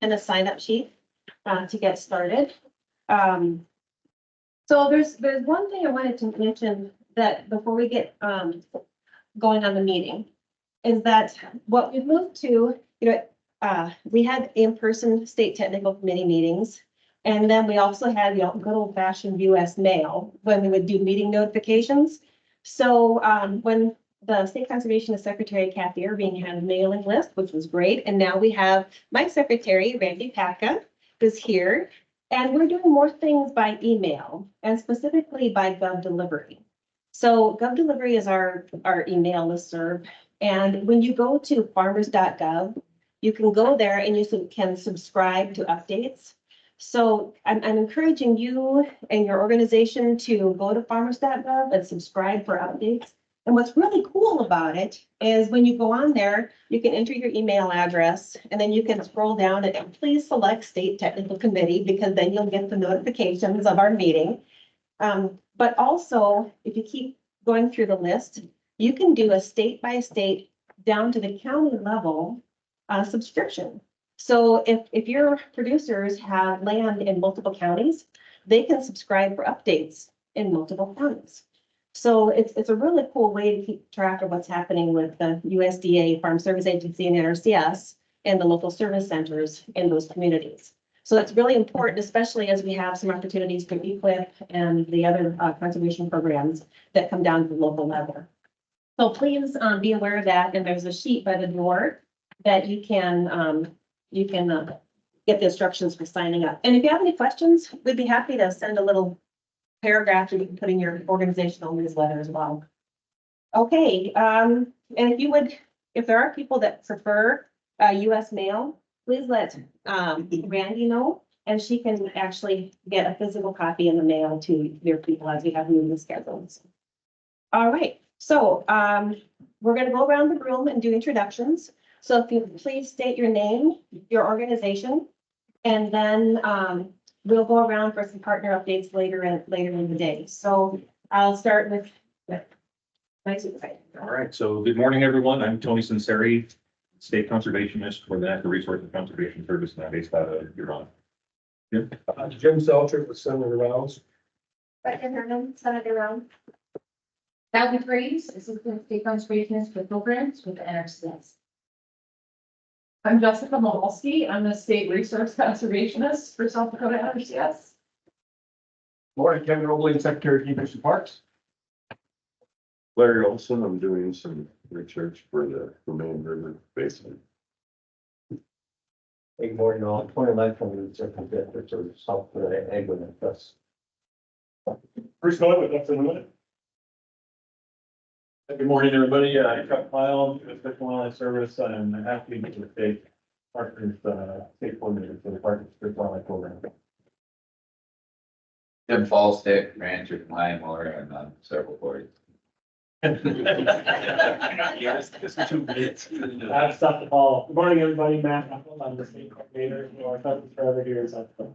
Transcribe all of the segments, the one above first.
and a sign-up sheet to get started. So there's one thing I wanted to mention that before we get going on the meeting is that what we've moved to, we had in-person state technical committee meetings. And then we also had, good old-fashioned US mail when we would do meeting notifications. So when the State Conservation Secretary Kathy Irving had a mailing list, which was great. And now we have my secretary, Randy Packa, who's here. And we're doing more things by email and specifically by Gov Delivery. So Gov Delivery is our email listserv. And when you go to farmers.gov, you can go there and you can subscribe to updates. So I'm encouraging you and your organization to go to farmers.gov and subscribe for updates. And what's really cool about it is when you go on there, you can enter your email address and then you can scroll down and please select State Technical Committee because then you'll get the notifications of our meeting. But also, if you keep going through the list, you can do a state by state down to the county level subscription. So if your producers have land in multiple counties, they can subscribe for updates in multiple counties. So it's a really cool way to keep track of what's happening with the USDA, Farm Service Agency, and NRCS, and the local service centers in those communities. So that's really important, especially as we have some opportunities for EQIP and the other conservation programs that come down to the local level. So please be aware of that. And there's a sheet by the door that you can get the instructions for signing up. And if you have any questions, we'd be happy to send a little paragraph that you can put in your organizational newsletter as well. Okay, and if there are people that prefer US mail, please let Randy know, and she can actually get a physical copy in the mail to their people as we have meeting schedules. All right, so we're going to go around the room and do introductions. So if you please state your name, your organization, and then we'll go around for some partner updates later in the day. So I'll start with my supervisor. All right, so good morning, everyone. I'm Tony Sinceri, State Conservationist for the Natural Resources Conservation Service, and I'm based out of Huron. Jim? Jim Selcher with Senator Rouse. Second, Herman, Senator Round. Calvin Graves, Assistant State Conservationist for Programs with the NRCS. I'm Jessica Mawalski. I'm the State Resource Conservationist for South Dakota NRCS. Morning, Kevin Robley, Secretary of Communities and Parks. Larry Olson, I'm doing some research for the Main River Basin. Good morning, all. 29 from the Circumvent for South Dakota Ag and Plus. Bruce Miller with Upton Limited. Good morning, everybody. Chuck Pyle, Fish and Wildlife Service. I'm happy to be the state partners, state coordinator for the Partners Fish and Wildlife Program. Tim Fallstick, rancher from Iowa, and on several boards. Yes, this is 2 minutes. I've stopped the call. Good morning, everybody. Matt Knuckles, I'm the state coordinator for our cousins forever here in South Dakota.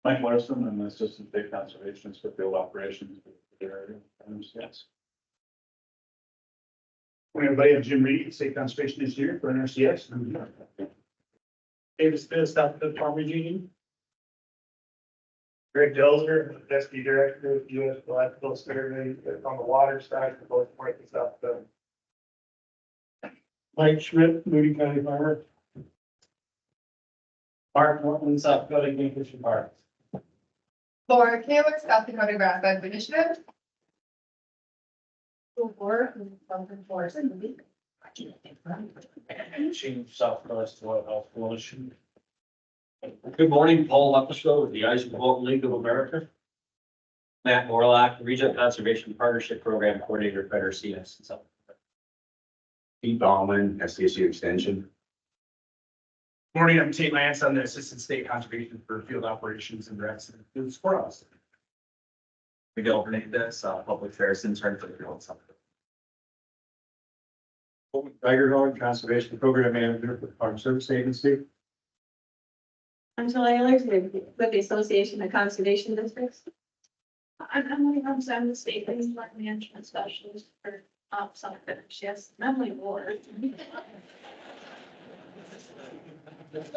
Mike Larson, I'm the assistant state conservationist for field operations for the area. Yes. Morning, everybody. I'm Jim Reed, state conservation engineer for NRCS. Davis Smith, South Dakota Farm Union. Greg Delzer, deputy director of U.S. Biological Survey on the water side for both North and South Dakota. Mike Schmidt, Moody County Farmer. Mark Morton, South Dakota Game Fish and Parks. Laura Taylor, South Dakota Grassland Initiative. Chief Southwest Health Coalition. Good morning, Paul Lepisto with the Eisenhower League of America. Matt Morlock, Regional Conservation Partnership Program Coordinator for NRCS. Pete Bauman, SDSU Extension. Morning, I'm Tate Lance. I'm the assistant state conservation for field operations and recs and field squirrels. Miguel Hernandez, public affairs intern for the field. Tiger Hog, conservation program manager for the Farm Service Agency. Angela Ehlers with the Association of Conservation Districts. I'm Emily Holmes. I'm the State Land Management Specialist for South Dakota. Yes, Emily Ward. George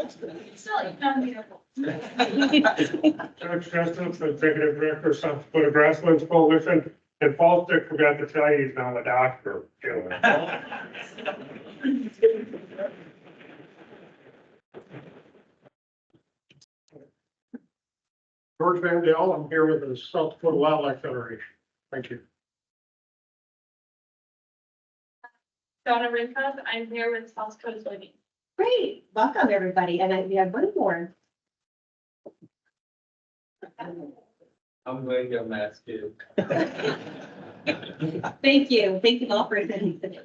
Justice, Executive Director, South Dakota Grasslands Coalition, and Paul Stick forgot to tell you he's now a doctor. George Van Dell, I'm here with the South Dakota Wildlife Federation. Thank you. Donna Rincon, I'm here with South Dakota Living. Great, welcome everybody, and we have one more. I'm going to get mask too. Thank you all for attending today.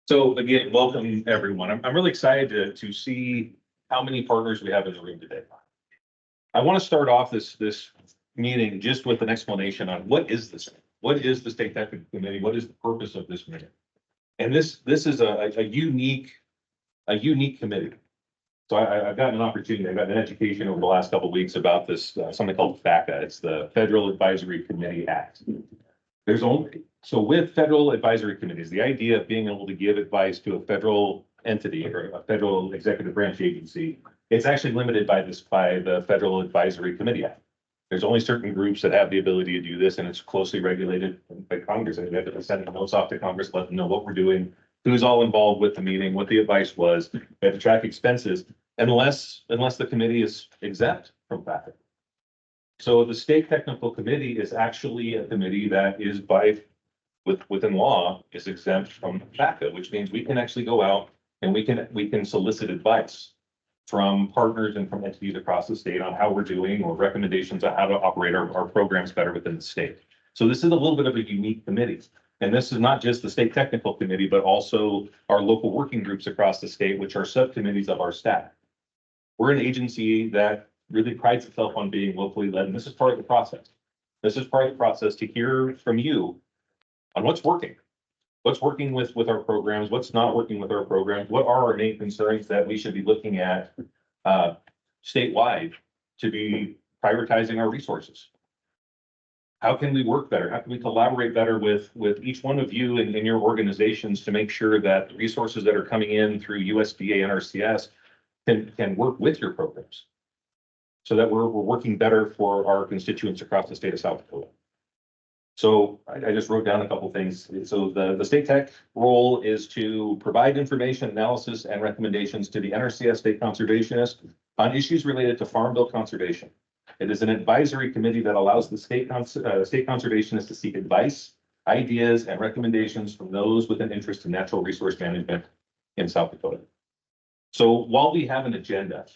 So again, welcome everyone. I'm really excited to see how many partners we have in the room today. I want to start off this meeting just with an explanation on what is this? What is the State Technical Committee? What is the purpose of this meeting? And this is a unique committee. So I've gotten an opportunity, I've gotten an education over the last couple of weeks about this, something called FACA. It's the Federal Advisory Committee Act. So with federal advisory committees, the idea of being able to give advice to a federal entity or a federal executive branch agency, it's actually limited by the Federal Advisory Committee Act. There's only certain groups that have the ability to do this, and it's closely regulated by Congress. And we have to send notes off to Congress, let them know what we're doing, who's all involved with the meeting, what the advice was. We have to track expenses unless the committee is exempt from FACA. So the State Technical Committee is actually a committee that is within law is exempt from FACA, which means we can actually go out and we can solicit advice from partners and from entities across the state on how we're doing or recommendations on how to operate our programs better within the state. So this is a little bit of a unique committee. And this is not just the State Technical Committee, but also our local working groups across the state, which are subcommittees of our staff. We're an agency that really prides itself on being locally led, and this is part of the process. This is part of the process to hear from you on what's working with our programs, what's not working with our programs, what are our main concerns that we should be looking at statewide to be prioritizing our resources. How can we work better? How can we collaborate better with each one of you in your organizations to make sure that the resources that are coming in through USDA, NRCS can work with your programs so that we're working better for our constituents across the state of South Dakota. So I just wrote down a couple things. So the state tech role is to provide information, analysis, and recommendations to the NRCS state conservationist on issues related to farm bill conservation. It is an advisory committee that allows the state conservationists to seek advice, ideas, and recommendations from those with an interest in natural resource management in South Dakota. So while we have an agenda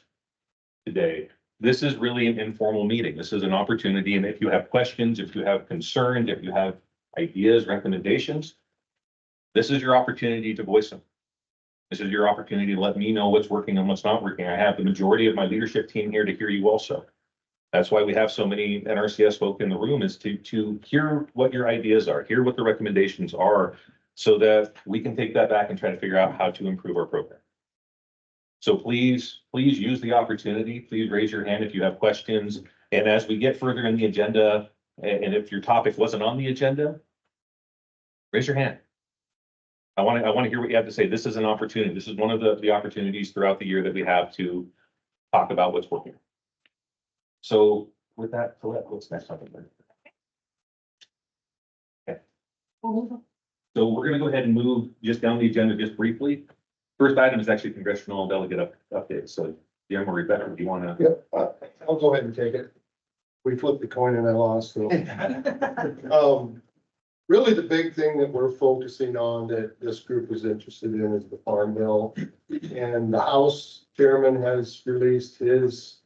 today, this is really an informal meeting. This is an opportunity. And if you have questions, if you have concerns, if you have ideas, recommendations, this is your opportunity to voice them. This is your opportunity to let me know what's working and what's not working. I have the majority of my leadership team here to hear you also. That's why we have so many NRCS folk in the room, is to hear what your ideas are, hear what the recommendations are, so that we can take that back and try to figure out how to improve our program. So please use the opportunity. Please raise your hand if you have questions. And as we get further in the agenda, and if your topic wasn't on the agenda, raise your hand. I want to hear what you have to say. This is an opportunity. This is one of the opportunities throughout the year that we have to talk about what's working. So with that, Colette, what's next on the agenda? Okay. So we're going to go ahead and move just down the agenda just briefly. First item is actually congressional delegate update. So Jim or Rebecca, do you want to? Yep, I'll go ahead and take it. We flipped the coin and I lost. So. Really, the big thing that we're focusing on that this group is interested in is the farm bill. And the House chairman has released his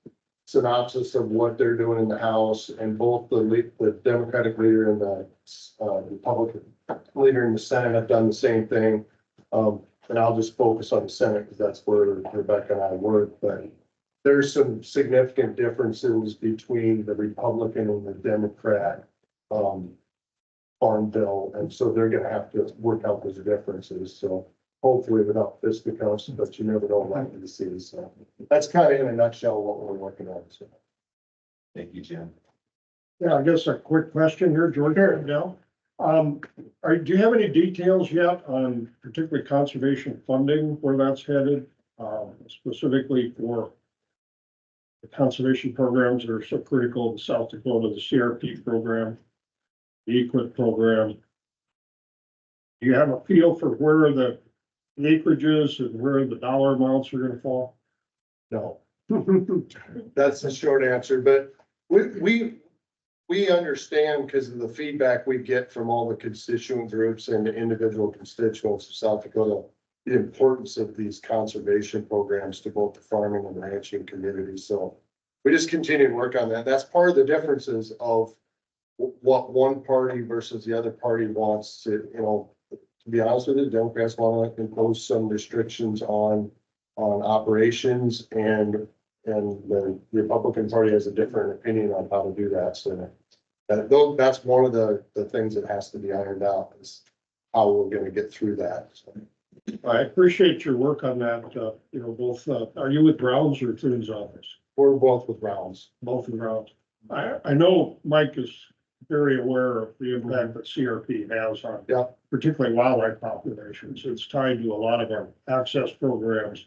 synopsis of what they're doing in the House, and both the Democratic leader and the Republican leader in the Senate have done the same thing. And I'll just focus on the Senate because that's where Rebecca and I work. But there's some significant differences between the Republican and the Democrat farm bill. And so they're going to have to work out those differences. So hopefully without fisticuffs, but you never know what to see. So that's kind of in a nutshell what we're working on. So. Thank you, Jim. Yeah, I guess a quick question here, George. Sure. Do you have any details yet on particularly conservation funding, where that's headed? Specifically for the conservation programs that are so critical to South Dakota, the CRP program, the EQIP program. Do you have a feel for where the acreage is and where the dollar amounts are gonna fall? No. That's the short answer, but we understand because of the feedback we get from all the constituent groups and the individual constituents of South Dakota, the importance of these conservation programs to both the farming and ranching communities. So we just continue to work on that. That's part of the differences of what one party versus the other party wants to, to be honest with you, Democrats want to impose some restrictions on operations, and the Republican Party has a different opinion on how to do that. So that's one of the things that has to be ironed out, is how we're gonna get through that. So, I appreciate your work on that, both, are you with Brown's or Coon's office? we're both with rounds. Both in Brown's. I know Mike is very aware of the impact that CRP has on. Yeah. Particularly wildlife populations. It's tied to a lot of our access programs.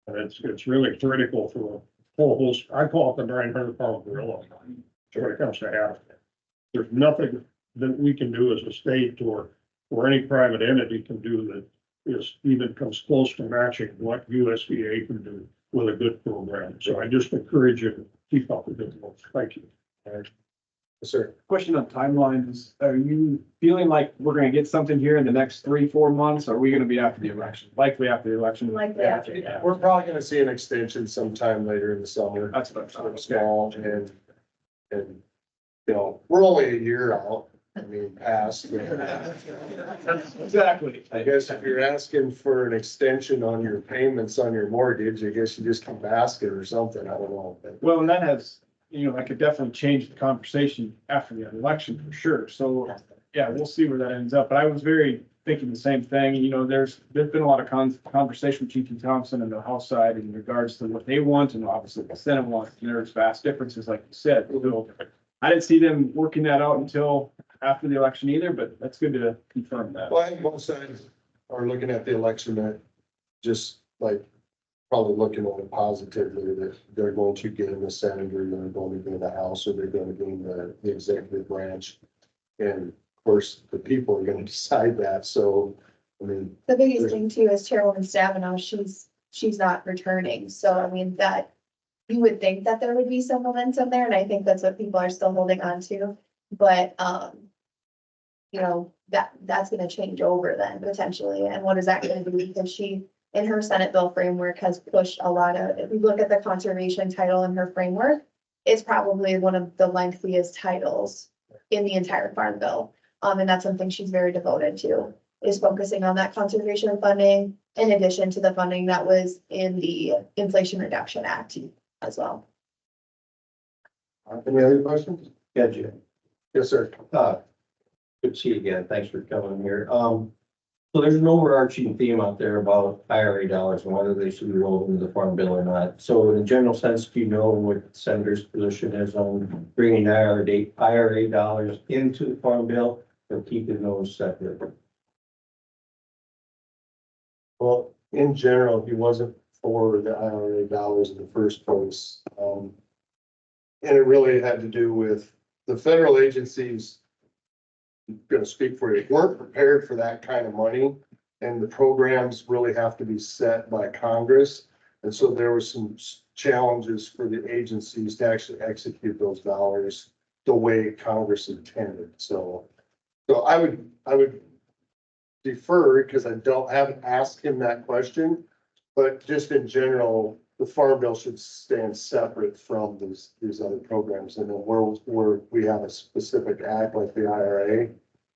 And it's really critical for a whole host, I call it the 900-pound gorilla. When it comes to habitat. There's nothing that we can do as a state or any private entity can do that is even comes close to matching what USDA can do with a good program. So I just encourage you to keep up with it. Thank you. Yes, sir. Question on timelines. Are you feeling like we're gonna get something here in the next 3-4 months? Or are we gonna be after the election? Likely after the election. Likely after, yeah. We're probably gonna see an extension sometime later in the summer. That's what I'm Small and, we're only a year out. I mean, past. Exactly. I guess if you're asking for an extension on your payments on your mortgage, I guess you just keep asking or something. I don't know. But Well, and that has, that could definitely change the conversation after the election for sure. So, yeah, we'll see where that ends up. But I was very thinking the same thing. There's been a lot of conversation with G.T. Thompson and the House side in regards to what they want and obviously the Senate wants. And there's vast differences, like you said. So I didn't see them working that out until after the election either, but that's good to confirm that. Well, I think both sides are looking at the election that just like probably looking at it positively, that they're going to gain the Senate, or they're going to gain the House, or they're going to gain the executive branch. And of course, the people are going to decide that. So, I mean, The biggest thing too is Chairwoman Stabenow, she's not returning. So I mean, that you would think that there would be some momentum there, and I think that's what people are still holding on to. But that's gonna change over then potentially. And what is that gonna do? Because she, in her Senate bill framework, has pushed a lot of, if we look at the conservation title in her framework, it's probably one of the lengthiest titles in the entire farm bill. And that's something she's very devoted to, is focusing on that conservation funding in addition to the funding that was in the Inflation Reduction Act as well. any other questions? Yeah, Jim. Yes, sir. Good to see you again. Thanks for coming here. So there's an overarching theme out there about IRA dollars and whether they should be rolled into the farm bill or not. So in a general sense, do you know what the senator's position is on bringing IRA dollars into the farm bill or keeping those separate? Well, in general, he wasn't for the IRA dollars in the first place. And it really had to do with the federal agencies, I'm gonna speak for you, weren't prepared for that kind of money. And the programs really have to be set by Congress. And so there were some challenges for the agencies to actually execute those dollars the way Congress intended. So I would defer, because haven't asked him that question, but just in general, the farm bill should stand separate from these other programs. And then where we have a specific act like the IRA,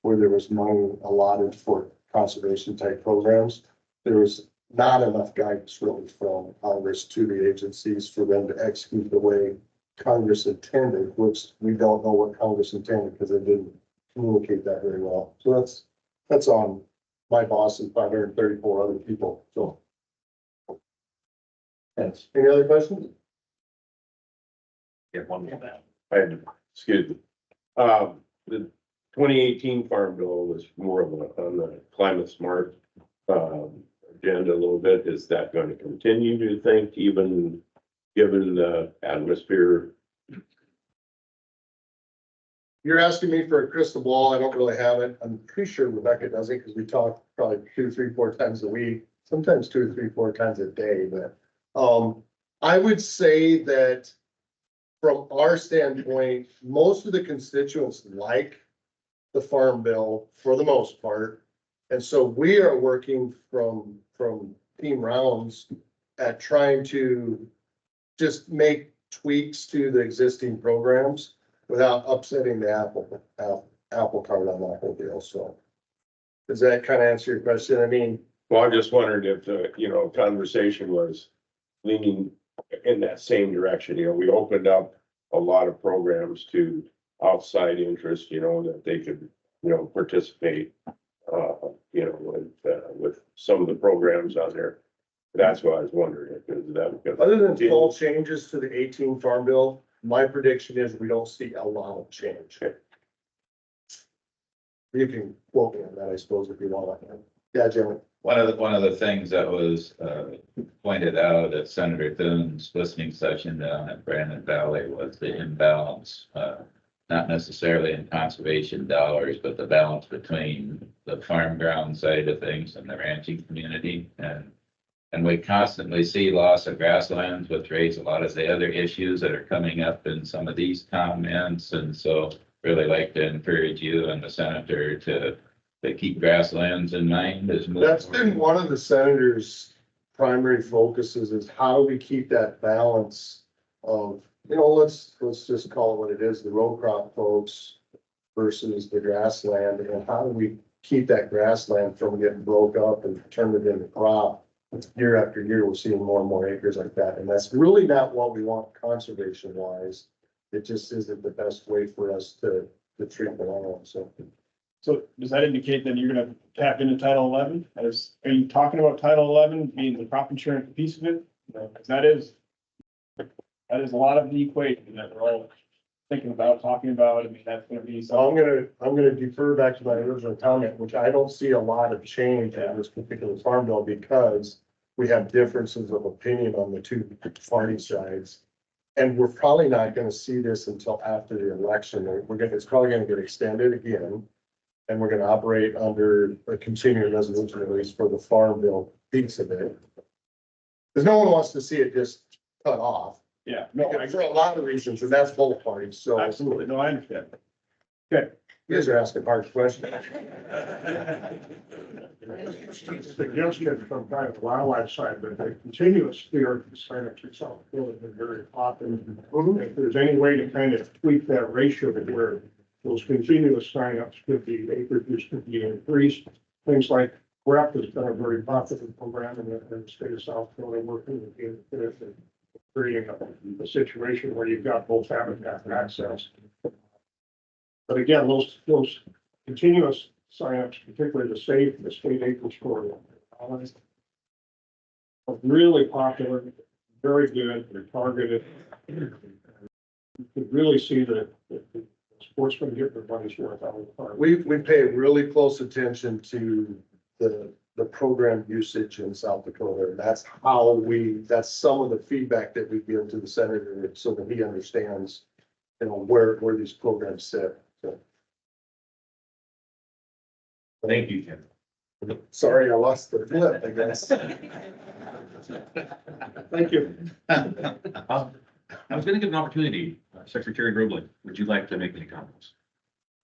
where there was money allotted for conservation type programs, there was not enough guidance really from Congress to the agencies for them to execute the way Congress intended, which we don't know what Congress intended because they didn't communicate that very well. So that's on my boss and 534 other people. So. Thanks. Any other questions? Yeah, one more. Excuse me. 2018 Farm Bill was more of on the climate smart agenda a little bit. Is that going to continue, do you think, even given the atmosphere? You're asking me for a crystal ball. I don't really have it. I'm pretty sure Rebecca does it because we talk probably 2, 3, 4 times a week, sometimes 2, 3, 4 times a day, but I would say that from our standpoint, most of the constituents like the Farm Bill for the most part. And so we are working from team rounds at trying to just make tweaks to the existing programs without upsetting the apple cart on that whole deal. So does that kind of answer your question? I mean, Well, I'm just wondering if the, conversation was leaning in that same direction. We opened up a lot of programs to outside interest, that they could, participate, with some of the programs out there. That's what I was wondering, because other than small changes to the 18 Farm Bill, my prediction is we don't see a lot of change. You can quote me on that, I suppose, if you want. Yeah, Jim. One of the things that was pointed out at Senator Thune's listening session down at Brandon Valley was the imbalance, not necessarily in conservation dollars, but the balance between the farm ground side of things and the ranching community. And we constantly see loss of grasslands, which raise a lot of the other issues that are coming up in some of these comments. And so really like to encourage you and the senator to keep grasslands in mind as more. That's been one of the senator's primary focuses, is how do we keep that balance of, let's just call it what it is, the row crop folks versus the grassland, and how do we keep that grassland from getting broke up and turned it into crop? Year after year, we're seeing more and more acres like that, and that's really not what we want conservation wise. It just isn't the best way for us to treat the land, so. So does that indicate that you're gonna tap into Title 11? Are you talking about Title 11 being the crop insurance piece of it? Because that is a lot of the equation that we're all thinking about, talking about. I mean, that's gonna be So something. I'm gonna defer back to my original comment, which I don't see a lot of change in this particular Farm Bill because we have differences of opinion on the two party sides. And we're probably not gonna see this until after the election. It's probably gonna get extended again. And we're gonna operate under a continuing resolution, at least for the Farm Bill piece of it. Because no one wants to see it just cut off. Yeah, no, For a lot of reasons, and that's both parties, so. absolutely. No, I understand. Okay. You guys are asking hard questions. Suggestion from kind of the wildlife side, but the continuous clear signups itself has been very popular. If there's any way to kind of tweak that ratio to where those continuous signups could be, acreage could be increased, things like GREP has been a very popular program in the state of South Dakota, working with the and creating a situation where you've got both habitat and access. But again, those continuous signups, particularly the state acreage corridor, are really popular, very good, they're targeted. You could really see that the sportsmen get their money's worth out of the park. We pay really close attention to the program usage in South Dakota. And that's that's some of the feedback that we give to the senator so that he understands, where these programs sit. So, Thank you, Ken. sorry, I lost the flip, I guess. Thank you. I was gonna give an opportunity, Secretary Grubling, would you like to make any comments?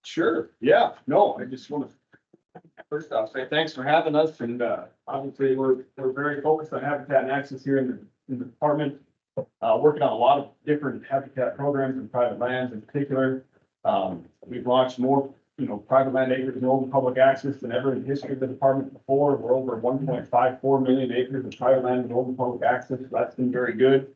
Sure, yeah, no, I just want to first off say thanks for having us, and obviously we're very focused on habitat and access here in the department. Working on a lot of different habitat programs and private lands in particular. We've launched more, private land acres and open public access than ever in the history of the department before. We're over 1.54 million acres of private land and open public access, so that's been very good.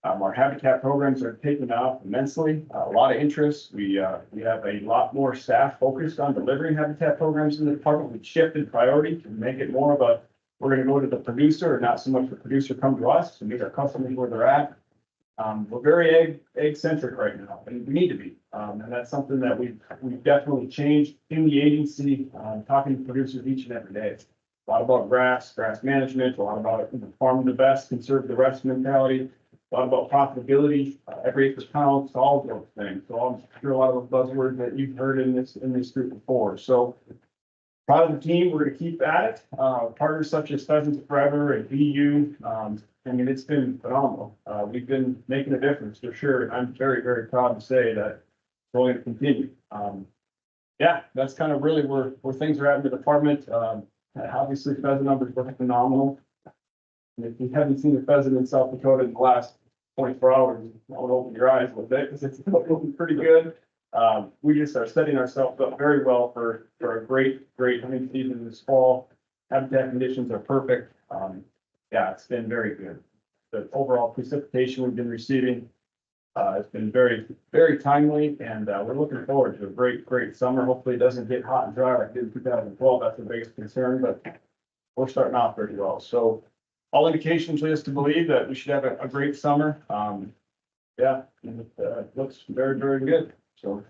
Our habitat programs are taking off immensely, a lot of interest. We have a lot more staff focused on delivering habitat programs in the department. We've shifted priority to make it more of a, we're gonna go to the producer, or not so much the producer come to us to meet our customers where they're at. We're very egg centric right now, and we need to be. And that's something that we've definitely changed in the agency, talking to producers each and every day. A lot about grass management, a lot about, you know, farm the best, conserve the rest mentality, a lot about profitability, every acre counts, all of those things. So I'm sure a lot of those buzzwords that you've heard in this group before. So proud of the team, we're gonna keep at it. Partners such as Pheasants Forever and BU, I mean, it's been phenomenal. We've been making a difference for sure. And I'm very, very proud to say that it's going to continue. Yeah, that's kind of really where things are at in the department. Obviously, pheasant numbers were phenomenal. And if you haven't seen a pheasant in South Dakota in the last 24 hours, I would open your eyes a little bit because it's looking pretty good. We just are setting ourselves up very well for a great hunting season this fall. Habitat conditions are perfect. Yeah, it's been very good. The overall precipitation we've been receiving has been very, very timely, and we're looking forward to a great summer. Hopefully it doesn't get hot and dry like it did in 2012. That's the biggest concern, but we're starting off very well. So all indications lead us to believe that we should have a great summer. Yeah, and it looks very, very good. So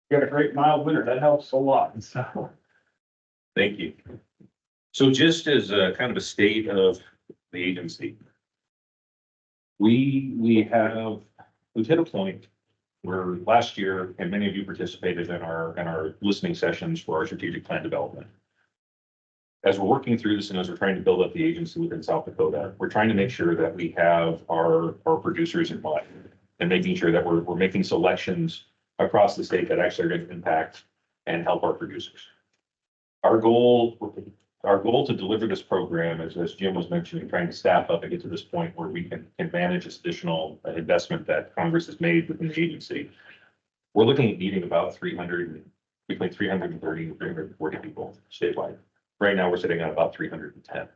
we got a great mild winter. That helps a lot. So Thank you. So just as a kind of a state of the agency, we've hit a point where last year, and many of you participated in our listening sessions for our strategic plan development. As we're working through this and as we're trying to build up the agency within South Dakota, we're trying to make sure that we have our producers in mind and making sure that we're making selections across the state that actually are going to impact and help our producers. Our goal to deliver this program is, as Jim was mentioning, trying to staff up and get to this point where we can manage this additional investment that Congress has made within the agency. We're looking at needing about between 330 and 340 people statewide. Right now, we're sitting at about 310.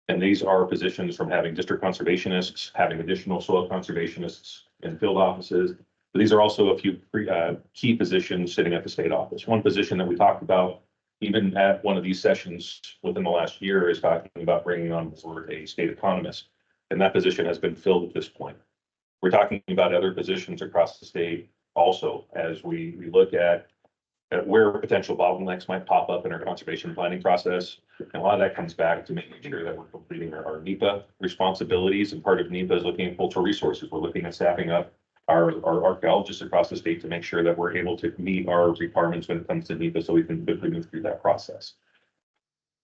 And these are positions from having district conservationists, having additional soil conservationists in field offices. But these are also a few key positions sitting at the state office. One position that we talked about even at one of these sessions within the last year is talking about bringing on board a state economist. And that position has been filled at this point. We're talking about other positions across the state also as we look at where potential bottlenecks might pop up in our conservation planning process. And a lot of that comes back to making sure that we're completing our NEPA responsibilities. And part of NEPA is looking at cultural resources. We're looking at staffing up our archaeologists across the state to make sure that we're able to meet our requirements when it comes to NEPA so we can quickly move through that process.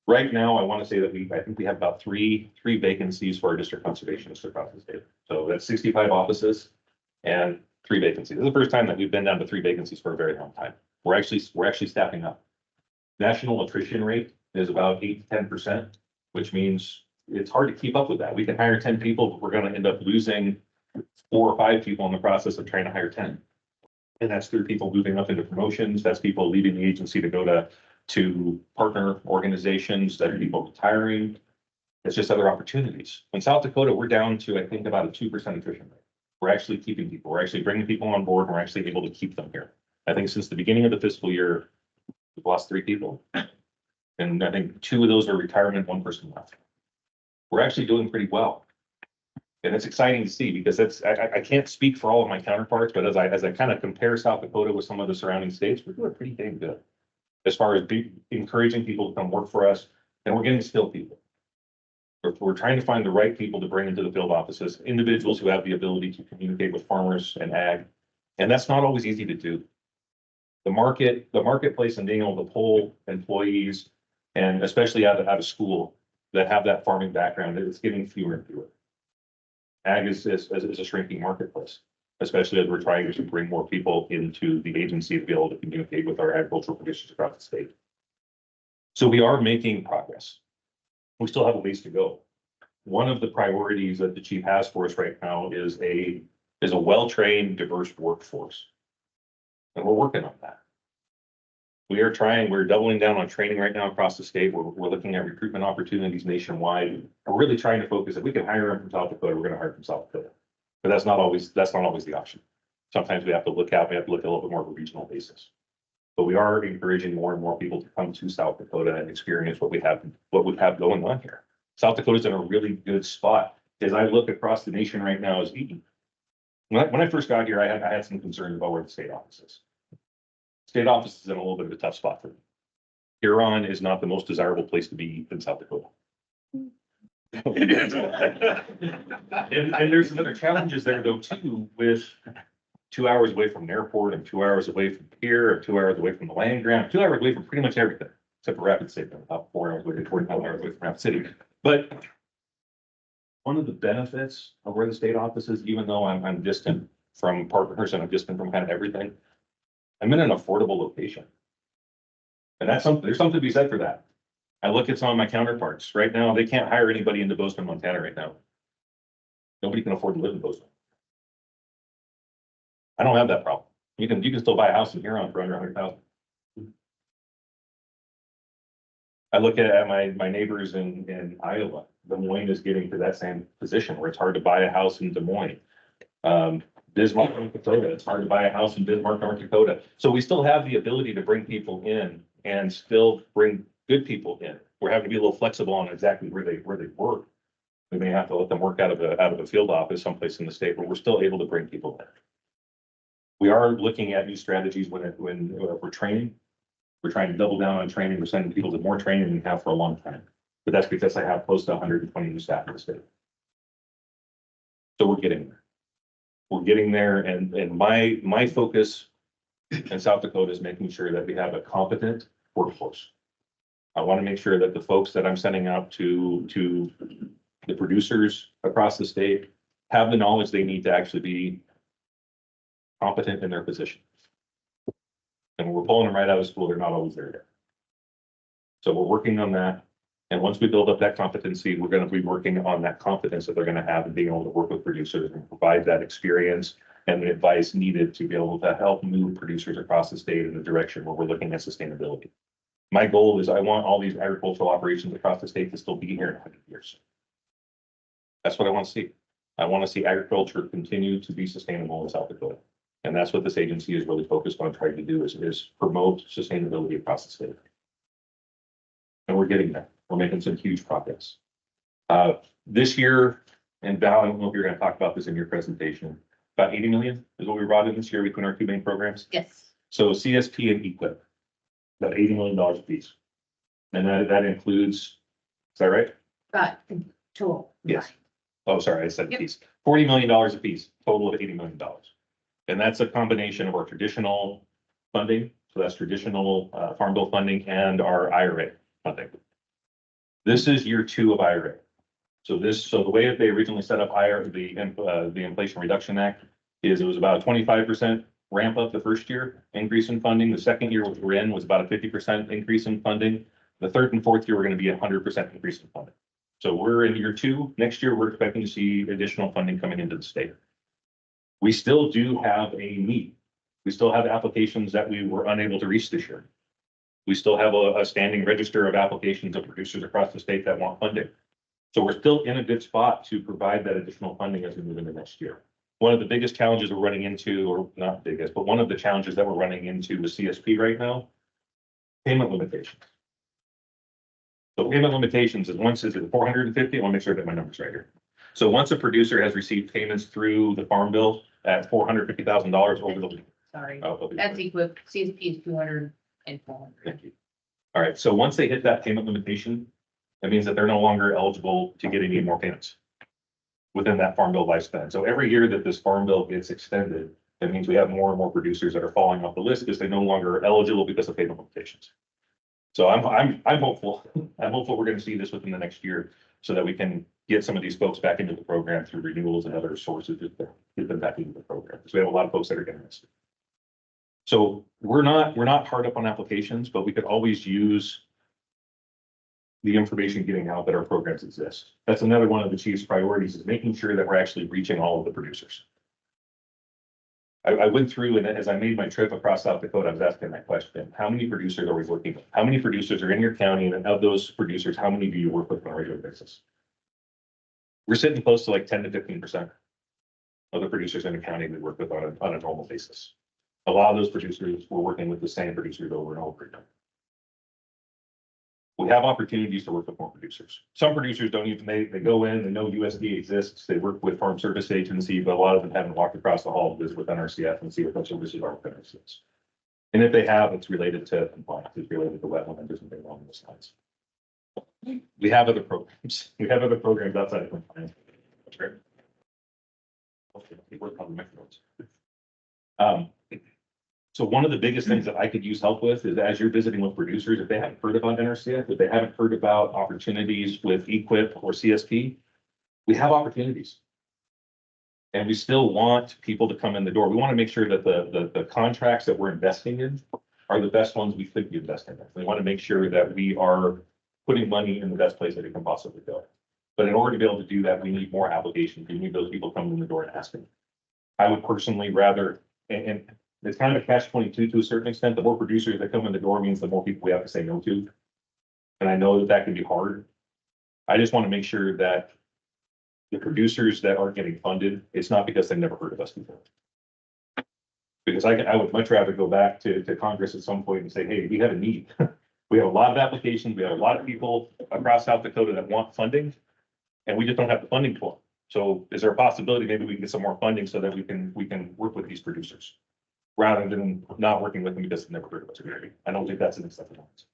Right now, I want to say that I think we have about three vacancies for our district conservationists across the state. So that's 65 offices and 3 vacancies. This is the first time that we've been down to 3 vacancies for a very long time. We're actually staffing up. National attrition rate is about 8 to 10%, which means it's hard to keep up with that. We can hire 10 people, but we're going to end up losing 4 or 5 people in the process of trying to hire 10. And that's through people moving up into promotions. That's people leaving the agency to go to partner organizations, that are people retiring. It's just other opportunities. In South Dakota, we're down to, I think, about a 2% attrition rate. We're actually keeping people. We're actually bringing people on board. And we're actually able to keep them here. I think since the beginning of the fiscal year, we've lost 3 people. And I think 2 of those are retirement, 1 person left. We're actually doing pretty well. And it's exciting to see because I can't speak for all of my counterparts, but as I kind of compare South Dakota with some of the surrounding states, we're doing pretty dang good as far as encouraging people to come work for us, and we're getting skilled people. We're trying to find the right people to bring into the field offices, individuals who have the ability to communicate with farmers and ag, and that's not always easy to do. The marketplace and being able to pull employees, and especially out of school, that have that farming background, it's getting fewer and fewer. Ag is a shrinking marketplace, especially as we're trying to bring more people into the agency to be able to communicate with our agricultural producers across the state. So we are making progress. We still have a ways to go. One of the priorities that the chief has for us right now is a well-trained, diverse workforce. And we're working on that. We're doubling down on training right now across the state. We're looking at recruitment opportunities nationwide. We're really trying to focus, if we can hire them from South Dakota, we're going to hire from South Dakota. But that's not always the option. Sometimes we have to look at a little bit more of a regional basis. But we are encouraging more and more people to come to South Dakota and experience what we have going on here. South Dakota's in a really good spot. As I look across the nation right now, when I first got here, I had some concerns about where the state office is. State office is in a little bit of a tough spot for me. Huron is not the most desirable place to be in South Dakota. And there's some other challenges there though too, with 2 hours away from an airport and 2 hours away from here, and 2 hours away from the land grant, 2 hours away from pretty much everything, except for Rapid City, about 4 hours away, 45 hours away from Rapid City. But one of the benefits of where the state office is, even though I'm distant from partners and I'm distant from kind of everything, I'm in an affordable location. And that's something, there's something to be said for that. I look at some of my counterparts right now, they can't hire anybody into Bozeman, Montana right now. Nobody can afford to live in Bozeman. I don't have that problem. You can still buy a house in Huron for under 100,000. I look at my neighbors in Iowa. Des Moines is getting to that same position where it's hard to buy a house in Des Moines. Bismarck, North Dakota, it's hard to buy a house in Bismarck, North Dakota. So we still have the ability to bring people in and still bring good people in. We're having to be a little flexible on exactly where they work. We may have to let them work out of a field office someplace in the state, but we're still able to bring people in. We are looking at new strategies when we're training. We're trying to double down on training. We're sending people to more training than we have for a long time. But that's because I have close to 120 new staff in the state. So we're getting there. We're getting there, and my focus in South Dakota is making sure that we have a competent workforce. I want to make sure that the folks that I'm sending out to the producers across the state have the knowledge they need to actually be competent in their position. And when we're pulling them right out of school, they're not always there yet. So we're working on that. And once we build up that competency, we're going to be working on that confidence that they're going to have in being able to work with producers and provide that experience and the advice needed to be able to help move producers across the state in the direction where we're looking at sustainability. My goal is I want all these agricultural operations across the state to still be here in 100 years. That's what I want to see. I want to see agriculture continue to be sustainable in South Dakota. And that's what this agency is really focused on trying to do is promote sustainability across the state. And we're getting there. We're making some huge progress. This year, and Val, I don't know if you're going to talk about this in your presentation, about 80 million is what we brought in this year between our two main programs. Yes. So CSP and EQIP, about $80 million a piece. And that includes, is that right? Total. Yes. Oh, sorry, I said Yep. piece. $40 million a piece, total of $80 million. And that's a combination of our traditional funding. So that's traditional Farm Bill funding and our IRA funding. This is year 2 of IRA. So the way that they originally set up IRA, the Inflation Reduction Act, is it was about a 25% ramp up the first year increase in funding. The second year, which we're in, was about a 50% increase in funding. The third and fourth year, we're going to be 100% increase in funding. So we're in year 2. Next year, we're expecting to see additional funding coming into the state. We still do have a need. We still have applications that we were unable to reach this year. We still have a standing register of applications of producers across the state that want funding. So we're still in a good spot to provide that additional funding as we move into next year. One of the biggest challenges we're running into, or not biggest, but one of the challenges that we're running into with CSP right now, payment limitations. So payment limitations is once is it 450? I want to make sure that my number's right here. So once a producer has received payments through the Farm Bill at $450,000 over the. Sorry, Oh, that's equal, CSP is 200 and 400. Thank you. All right, so once they hit that payment limitation, that means that they're no longer eligible to get any more payments within that Farm Bill lifespan. So every year that this Farm Bill gets extended, that means we have more and more producers that are falling off the list because they no longer are eligible because of payment limitations. So I'm hopeful. I'm hopeful we're going to see this within the next year so that we can get some of these folks back into the program through renewals and other sources to get them back into the program. Because we have a lot of folks that are getting this. So we're not hard up on applications, but we could always use the information getting out that our programs exist. That's another one of the chief's priorities is making sure that we're actually reaching all of the producers. I went through and as I made my trip across South Dakota, I was asking that question. How many producers are we working with? How many producers are in your county? And of those producers, how many do you work with on a regular basis? We're sitting close to like 10 to 15% of the producers in the county we work with on a normal basis. A lot of those producers, we're working with the same producers over and over again. We have opportunities to work with more producers. Some producers don't even, they go in, they know USDA exists, they work with Farm Service Agency, but a lot of them haven't walked across the hall to visit with NRCS and see what those services are with NRCS. And if they have, it's related to compliance, it's related to wetland, or something along those lines. We have other programs. We have other programs outside of compliance. That's great. Okay, we work on the microphones. So one of the biggest things that I could use help with is as you're visiting with producers, if they haven't heard about NRCS, if they haven't heard about opportunities with EQIP or CSP, we have opportunities. And we still want people to come in the door. We want to make sure that the contracts that we're investing in are the best ones we could be investing in. We want to make sure that we are putting money in the best place that it can possibly go. But in order to be able to do that, we need more applications. We need those people coming in the door and asking. I would personally rather, and it's kind of a catch-22 to a certain extent. The more producers that come in the door means the more people we have to say no to. And I know that that can be hard. I just want to make sure that the producers that aren't getting funded, it's not because they never heard of us before. Because I would much rather go back to Congress at some point and say, hey, we have a need. We have a lot of applications. We have a lot of people across South Dakota that want funding, and we just don't have the funding for them. So is there a possibility maybe we can get some more funding so that we can work with these producers rather than not working with them because they've never heard of us? I don't think that's an acceptable answer.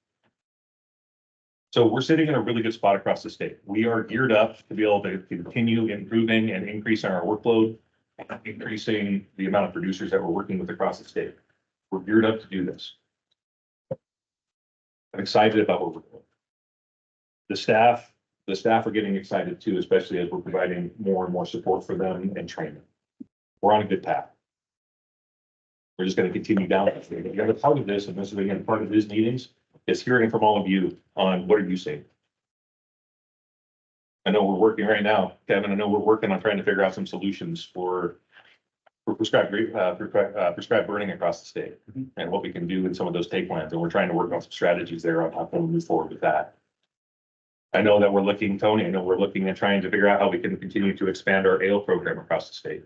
So we're sitting in a really good spot across the state. We are geared up to be able to continue improving and increasing our workload, increasing the amount of producers that we're working with across the state. We're geared up to do this. I'm excited about what we're doing. The staff are getting excited too, especially as we're providing more and more support for them and training. We're on a good path. We're just going to continue down. The other part of this, and this is again part of these meetings, is hearing from all of you on what are you seeing. I know we're working right now, Kevin. I know we're working on trying to figure out some solutions for prescribed burning across the state and what we can do in some of those take plans. And we're trying to work on some strategies there on how to move forward with that. I know that we're looking, Tony, I know we're looking at trying to figure out how we can continue to expand our ale program across the state.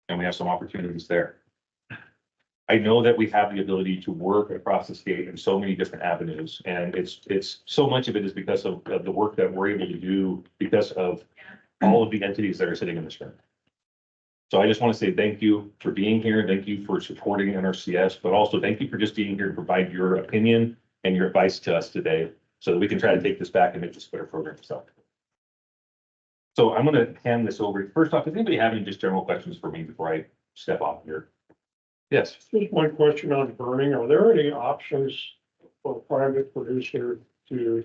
And we have some opportunities there. I know that we have the ability to work across the state in so many different avenues. And it's so much of it is because of the work that we're able to do because of all of the entities that are sitting in this room. So I just want to say thank you for being here. Thank you for supporting NRCS, but also thank you for just being here to provide your opinion and your advice to us today so that we can try to take this back and make this a better program itself. So I'm going to hand this over. First off, does anybody have any just general questions for me before I step off here? Yes. Just one question on burning. Are there any options for a private producer to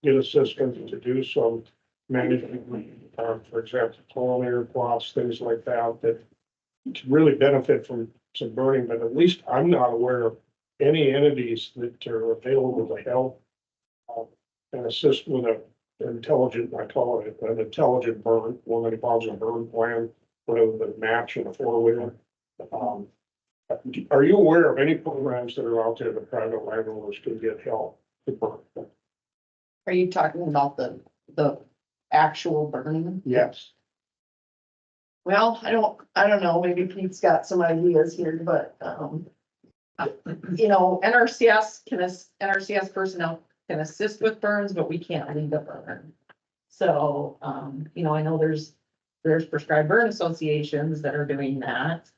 get assistance to do some management, for example, pollinator plots, things like that, that could really benefit from some burning, but at least I'm not aware of any entities that are available to help and assist with an intelligent, I call it an intelligent burn, one that involves a burn plan rather than match in a four-wheeler. Are you aware of any programs that are out there that private landowners can get help to burn? Are you talking about the actual burning? Yes. Well, I don't know, maybe Pete's got some ideas here, but, NRCS personnel can assist with burns, but we can't lead the burn. So, I know there's prescribed burn associations that are doing that.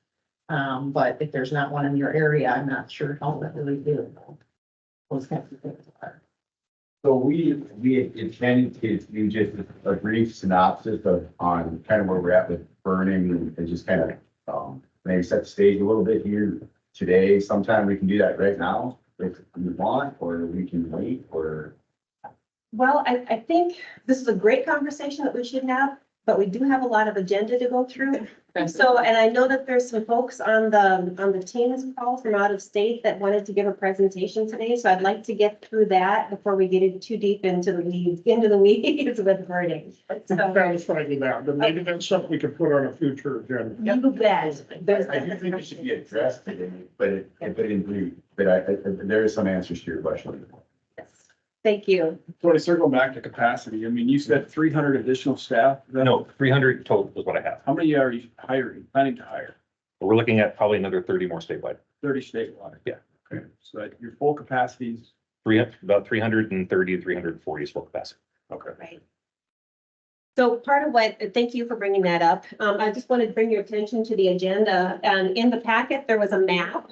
But if there's not one in your area, I'm not sure how that really do. Those kinds of things are. So we intended to do just a brief synopsis on kind of where we're at with burning and just kind of maybe set the stage a little bit here today. Sometime we can do that right now if you want, or we can wait, or. Well, I think this is a great conversation that we should have, but we do have a lot of agenda to go through. So, and I know that there's some folks on the Teams call from out of state that wanted to give a presentation today. So I'd like to get through that before we get in too deep into the weeds with burning. I'm satisfied with that, but maybe that's something we could put on a future agenda. You bet. I do think it should be addressed today, but there is some answers to your question. Thank you. So to circle back to capacity, I mean, you said 300 additional staff. No, 300 total is what I have. How many are you planning to hire? We're looking at probably another 30 more statewide. 30 statewide. Yeah. Okay, so that your full capacity is About 330 to 340 is full capacity. Okay. Right. So part of what, thank you for bringing that up. I just wanted to bring your attention to the agenda. And in the packet, there was a map.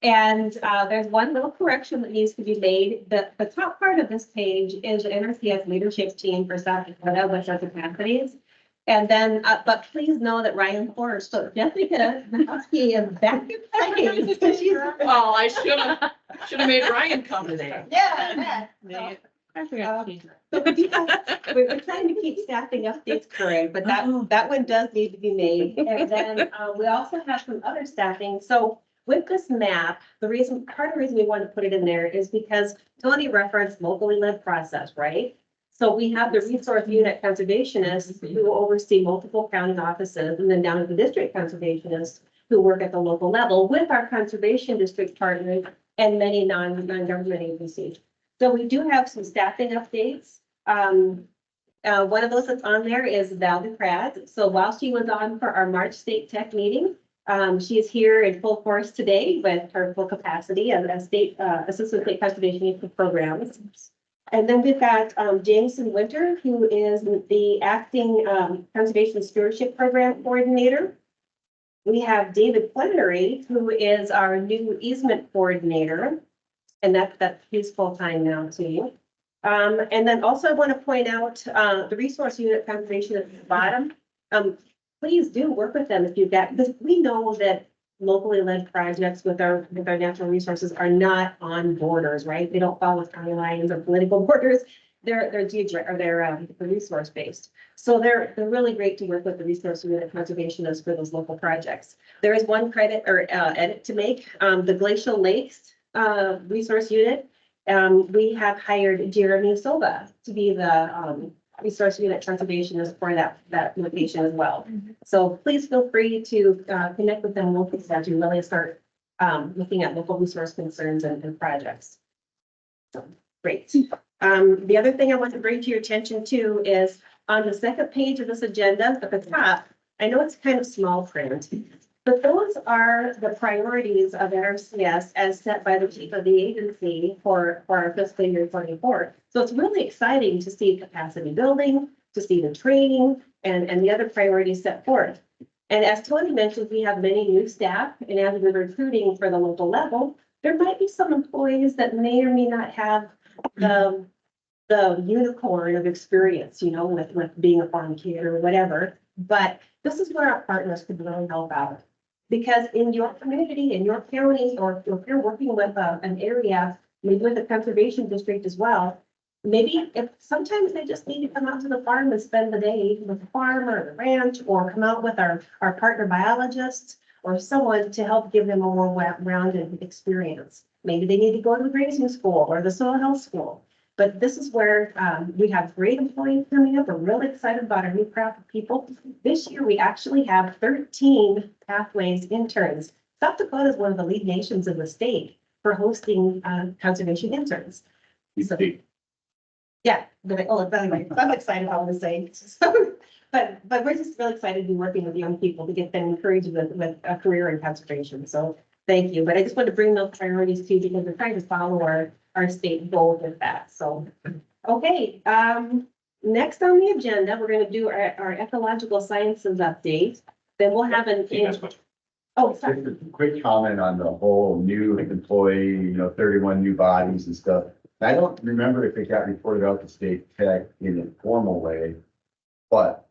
And there's one little correction that needs to be made. The top part of this page is the NRCS leadership team for South Dakota, which are capacities. And then, but please know that Ryan Horst, so Jessica Husky is back in place. Well, I should have made Ryan come today. Yeah. I forgot. So we're trying to keep staffing updates current, but that one does need to be made. And then we also have some other staffing. So with this map, part of the reason we want to put it in there is because Tony referenced locally led process, right? So we have the resource unit conservationists who oversee multiple county offices, and then down to the district conservationists who work at the local level with our conservation district partners and many non-government agencies. So we do have some staffing updates. One of those that's on there is Val DePraz. So while she was on for our March State Tech meeting, she is here in full force today with her full capacity as a state assistant state conservation programs. And then we've got Jameson Winter, who is the acting conservation stewardship program coordinator. We have David Flannery, who is our new easement coordinator. And he's full-time now too. And then also I want to point out the resource unit conservation at the bottom. Please do work with them if you've got, because we know that locally led projects with our natural resources are not on borders, right? They don't follow county lines or political borders. They're resource based. So they're really great to work with the resource unit conservationists for those local projects. There is one credit or edit to make. The Glacial Lakes resource unit. We have hired Jeremy Silva to be the resource unit conservationist for that location as well. So please feel free to connect with them locally as you really start looking at local resource concerns and projects. So, great. The other thing I want to bring to your attention too is on the second page of this agenda at the top, I know it's kind of small print, but those are the priorities of NRCS as set by the chief of the agency for our fiscal year 24. So it's really exciting to see capacity building, to see the training and the other priorities set forth. And as Tony mentioned, we have many new staff, and as we're recruiting for the local level, there might be some employees that may or may not have the unicorn of experience, with being a farm kid or whatever. But this is where our partners could really help out. Because in your community, in your county, or if you're working with an area, maybe with a conservation district as well, maybe if sometimes they just need to come out to the farm and spend the day with the farm or the ranch, or come out with our partner biologists or someone to help give them a more rounded experience. Maybe they need to go to the grazing school or the soil health school. But this is where we have great employees coming up. We're really excited about our new crop of people. This year, we actually have 13 Pathways interns. South Dakota is one of the lead nations in the state for hosting conservation interns. So, yeah, but anyway, I'm excited about what to say. But we're just really excited to be working with young people to get them encouraged with a career in conservation. So thank you. But I just want to bring those priorities to you because we're trying to follow our state goal with that. So, okay. Next on the agenda, we're going to do our ecological sciences update. Then we'll have oh, sorry. Just a quick comment on the whole new employee, 31 new bodies and stuff. I don't remember if it got reported out to state tech in a formal way, but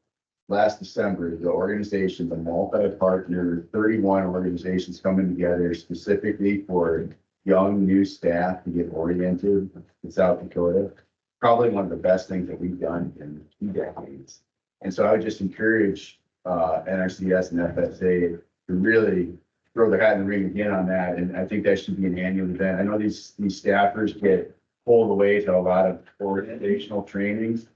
last December, the organization, the multi-partner, 31 organizations coming together specifically for young new staff to get oriented in South Dakota. Probably one of the best things that we've done in 2 decades. And so I would just encourage NRCS and FSA to really throw their hat in the ring again on that. And I think that should be an annual event. I know these staffers get pulled away to a lot of organizational trainings,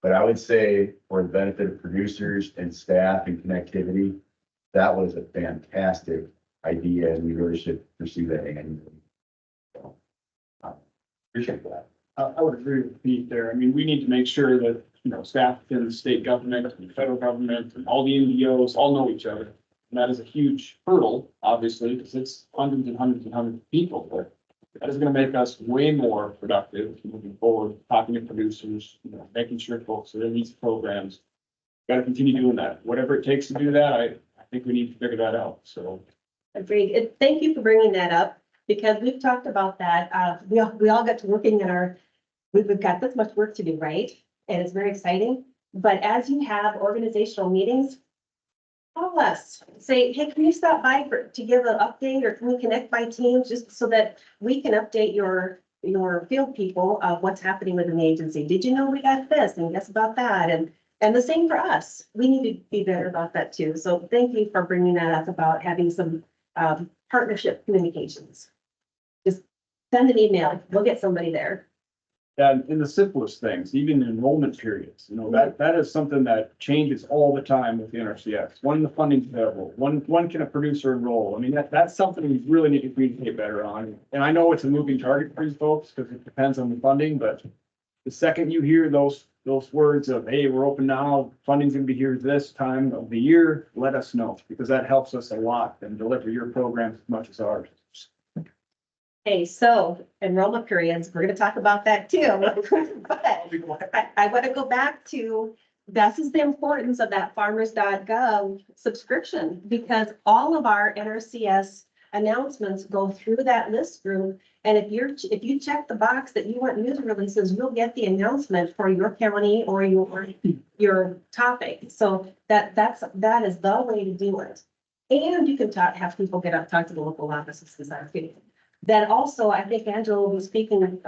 but I would say for the benefit of producers and staff and connectivity, that was a fantastic idea, and we really should pursue that annually. So, appreciate that. I would agree with Pete there. I mean, we need to make sure that, staff in the state government and the federal government and all the NGOs all know each other. And that is a huge hurdle, obviously, because it's hundreds and hundreds and hundreds of people. But That is gonna make us way more productive moving forward, talking to producers, you know, making sure folks are in these programs. Got to continue doing that. Whatever it takes to do that, I think we need to figure that out. So Agreed. And thank you for bringing that up, because we've talked about that. We all got to working in we've got this much work to do, right? And it's very exciting. But as you have organizational meetings, call us, say, hey, can you stop by to give an update, or can we connect by teams, just so that we can update your field people of what's happening within the agency. Did you know we got this, and guess about that? And the same for us. We need to be better about that too. So thank you for bringing that up about having some partnership communications. Just send an email. We'll get somebody there. and in the simplest things, even enrollment periods, you know, that is something that changes all the time with the NRCS. When the funding's available, when can a producer enroll? I mean, that's something we really need to communicate better on. And I know it's a moving target for these folks because it depends on the funding, but the second you hear those words of, hey, we're open now, funding's gonna be here this time of the year, let us know, because that helps us a lot and deliver your programs as much as ours. Okay, so enrollment periods, we're gonna talk about that too. But I want to go back to, this is the importance of that farmers.gov subscription, because all of our NRCS announcements go through that list room. And if you check the box that you want news releases, you'll get the announcement for your county or your topic. So that is the way to do it. And you can have people get up, talk to the local offices as our fee. Then also, I think Angela will be speaking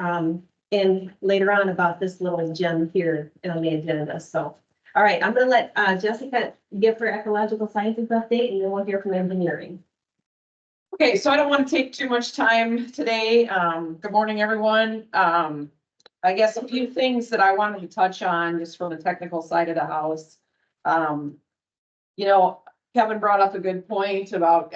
in later on about this little gem here on the agenda. So, all right, I'm gonna let Jessica give her ecological sciences update, and then we'll hear from engineering. Okay, so I don't want to take too much time today. Good morning, everyone. I guess a few things that I wanted to touch on just from the technical side of the house. You know, Kevin brought up a good point about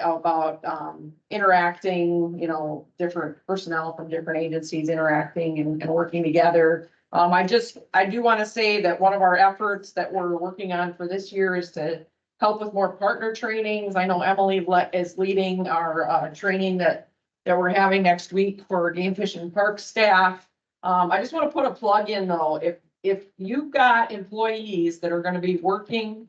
interacting, you know, different personnel from different agencies interacting and working together. I do want to say that one of our efforts that we're working on for this year is to help with more partner trainings. I know Emily is leading our training that we're having next week for Game Fish and Park staff. I just want to put a plug in though. If you've got employees that are going to be working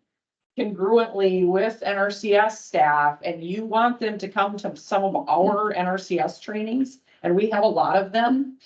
congruently with NRCS staff and you want them to come to some of our NRCS trainings, and we have a lot of them,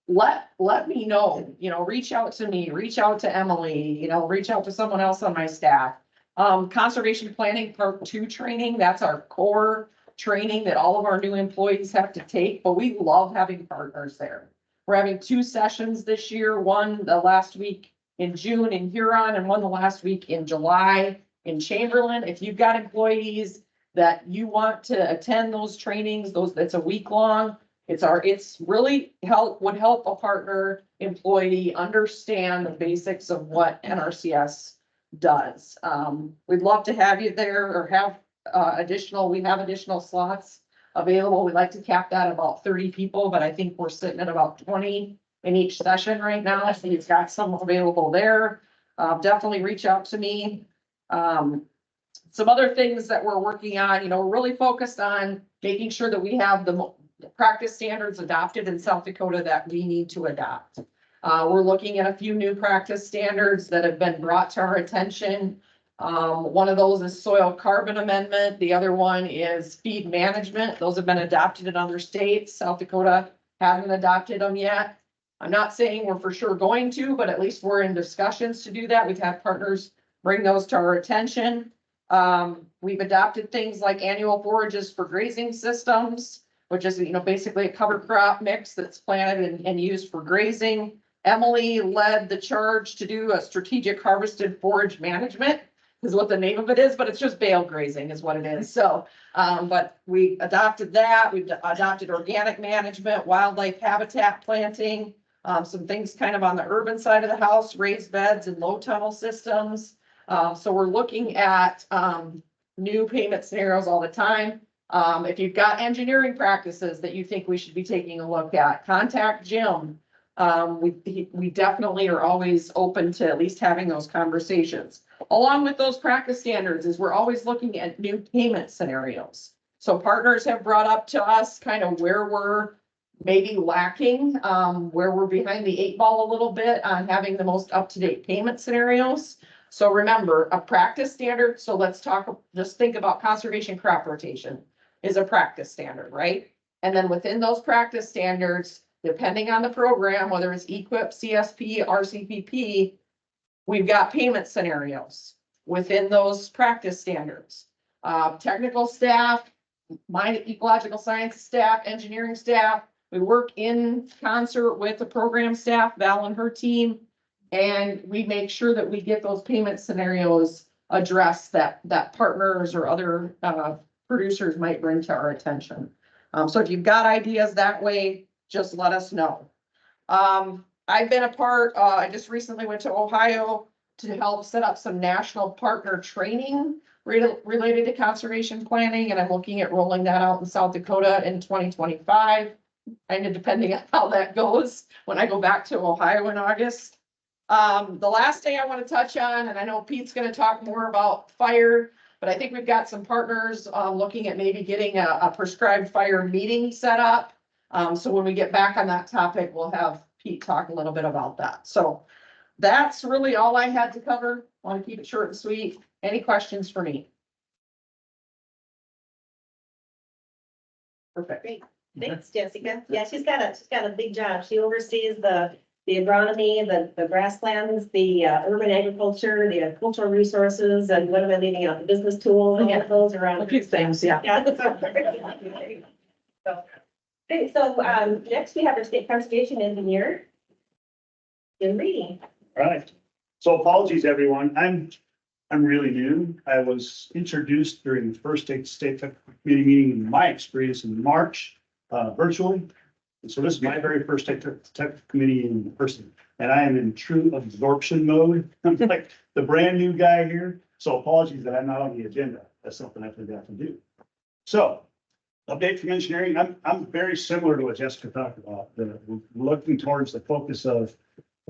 let me know, you know, reach out to me, reach out to Emily, you know, reach out to someone else on my staff. Conservation Planning Part 2 training, that's our core training that all of our new employees have to take, but we love having partners there. We're having 2 sessions this year, one the last week in June in Huron and one the last week in July in Chamberlain. If you've got employees that you want to attend those trainings, that's a week long, it's really would help a partner employee understand the basics of what NRCS does. We'd love to have you there or have we have additional slots available. We'd like to cap that at about 30 people, but I think we're sitting at about 20 in each session right now. So you've got some available there. Definitely reach out to me. Some other things that we're working on, you know, we're really focused on making sure that we have the practice standards adopted in South Dakota that we need to adopt. We're looking at a few new practice standards that have been brought to our attention. One of those is soil carbon amendment. The other one is feed management. Those have been adopted in other states. South Dakota hasn't adopted them yet. I'm not saying we're for sure going to, but at least we're in discussions to do that. We've had partners bring those to our attention. We've adopted things like annual forages for grazing systems, which is, you know, basically a cover crop mix that's planted and used for grazing. Emily led the charge to do a strategic harvested forage management, is what the name of it is, but it's just bale grazing is what it is. So, but we adopted that. We've adopted organic management, wildlife habitat planting, some things kind of on the urban side of the house, raised beds and low tunnel systems. So we're looking at new payment scenarios all the time. If you've got engineering practices that you think we should be taking a look at, contact Jim. We definitely are always open to at least having those conversations. Along with those practice standards is we're always looking at new payment scenarios. So partners have brought up to us kind of where we're maybe lacking, where we're behind the 8 ball a little bit on having the most up-to-date payment scenarios. So remember, a practice standard, so let's talk, just think about conservation crop rotation is a practice standard, right? And then within those practice standards, depending on the program, whether it's EQIP, CSP, RCPP, we've got payment scenarios within those practice standards. Technical staff, my ecological science staff, engineering staff, we work in concert with the program staff, Val and her team. And we make sure that we get those payment scenarios addressed that partners or other producers might bring to our attention. So if you've got ideas that way, just let us know. I've been a part, I just recently went to Ohio to help set up some national partner training related to conservation planning, and I'm looking at rolling that out in South Dakota in 2025. And depending on how that goes, when I go back to Ohio in August. The last thing I want to touch on, and I know Pete's going to talk more about fire, but I think we've got some partners looking at maybe getting a prescribed fire meeting set up. So when we get back on that topic, we'll have Pete talk a little bit about that. So that's really all I had to cover. I want to keep it short and sweet. Any questions for me? Perfect. Great. Thanks, Jessica. Yeah, she's got a big job. She oversees the agronomy, the grasslands, the urban agriculture, the cultural resources, and what am I leaving out? The business tools, all of those around. A few things, yeah. Yeah. So, okay, so next we have our state conservation engineer, Jim Reading. Right. So apologies, everyone. I'm really new. I was introduced during the first state committee meeting in my experience in March, virtually. And so this is my very first tech committee in person, and I am in true absorption mode. I'm like the brand new guy here. So apologies that I'm not on the agenda. That's something I forgot to do. So update from engineering. I'm very similar to what Jessica talked about. Looking towards the focus of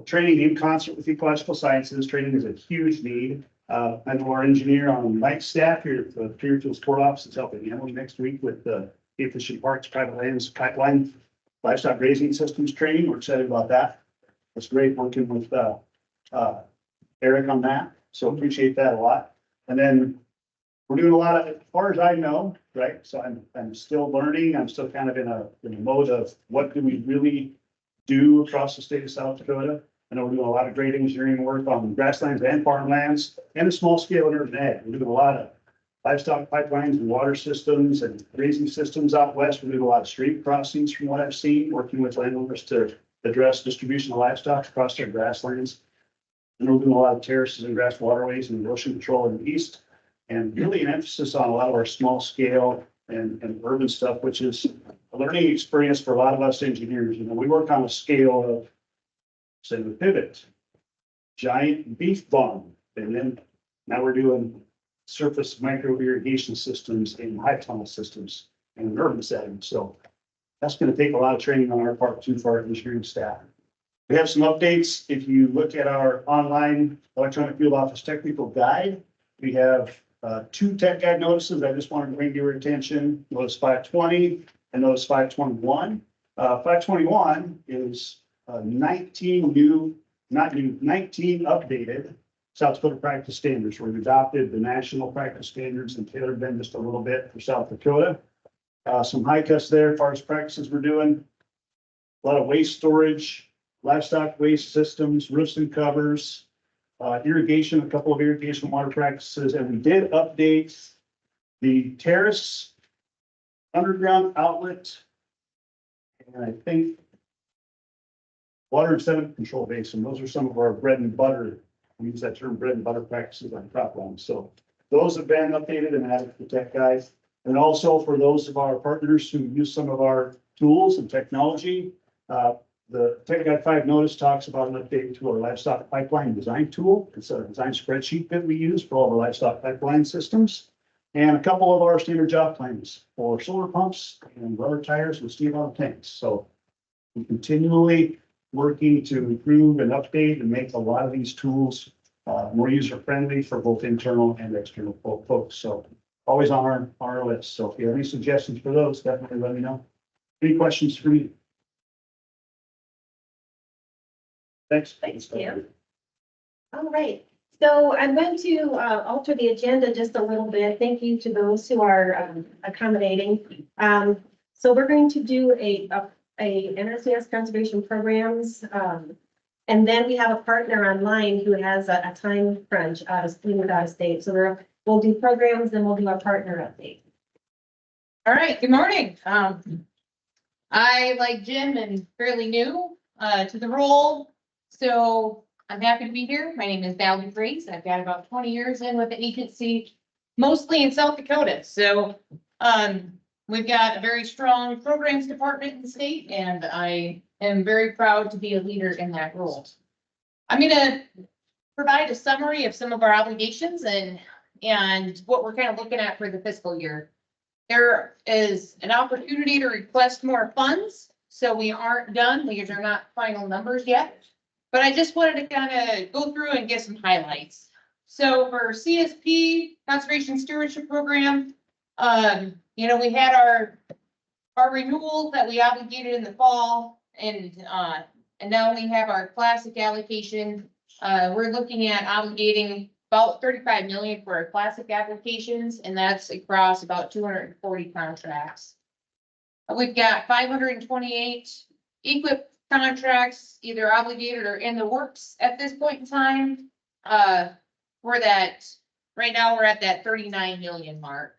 training in concert with ecological sciences. Training is a huge need. I know our engineer on Mike's staff here at the Spiritual Sport Office is helping Emily next week with the efficient parks, private lands, pipeline, livestock grazing systems training. We're excited about that. It's great working with Eric on that. So appreciate that a lot. And then we're doing a lot of, as far as I know, right? So I'm still learning. I'm still kind of in a mode of what do we really do across the state of South Dakota. I know we're doing a lot of great engineering work on grasslands and farmlands and a small scale in urban ag. We're doing a lot of livestock pipelines and water systems and grazing systems out west. We're doing a lot of stream crossings from what I've seen, working with landowners to address distribution of livestock across their grasslands. And we're doing a lot of terraces and grass waterways and erosion control in the east. And really an emphasis on a lot of our small scale and urban stuff, which is a learning experience for a lot of us engineers. You know, we work on a scale of, say, the pivot, giant beef barn, and then now we're doing surface micro irrigation systems and high tunnel systems in an urban setting. So that's going to take a lot of training on our part too for our engineering staff. We have some updates. If you look at our online electronic field office technical guide, we have 2 tech guide notices. I just wanted to bring to your attention. Notice 520 and notice 521. 521 is 19 new, not new, 19 updated South Dakota practice standards. We've adopted the national practice standards and tailored them just a little bit for South Dakota. Some high cuts there as far as practices we're doing. A lot of waste storage, livestock waste systems, roofs and covers, irrigation, a couple of irrigation water practices, and we did update the terrace underground outlet. And I think water and sediment control basin. Those are some of our bread and butter. We use that term bread and butter practices on croplands. So those have been updated and added to the tech guide. And also for those of our partners who use some of our tools and technology, the Tech Guide 5 notice talks about an update to our livestock pipeline design tool. It's a design spreadsheet that we use for all the livestock pipeline systems. And a couple of our standard job plans for solar pumps and rubber tires and steel bottom tanks. So we continually working to improve and update and make a lot of these tools more user-friendly for both internal and external folks. So always on our list. So if you have any suggestions for those, definitely let me know. Any questions for me? Thanks. Thanks, Kim. All right, so I'm going to alter the agenda just a little bit. Thank you to those who are accommodating. So we're going to do a NRCS conservation programs. And then we have a partner online who has a time crunch out of state. So we'll do programs, then we'll do our partner update. All right, good morning. I, like Jim, am fairly new to the role, so I'm happy to be here. My name is Val DeFreeze. I've got about 20 years in with the agency, mostly in South Dakota. So we've got a very strong programs department in the state, and I am very proud to be a leader in that role. I'm going to provide a summary of some of our obligations and what we're kind of looking at for the fiscal year. There is an opportunity to request more funds, so we aren't done. These are not final numbers yet, but I just wanted to kind of go through and get some highlights. So for CSP, Conservation Stewardship Program, we had our renewal that we obligated in the fall, and now we have our classic allocation. We're looking at obligating about 35 million for our classic applications, and that's across about 240 contracts. We've got 528 equip contracts, either obligated or in the works at this point in time. Right now we're at that 39 million mark.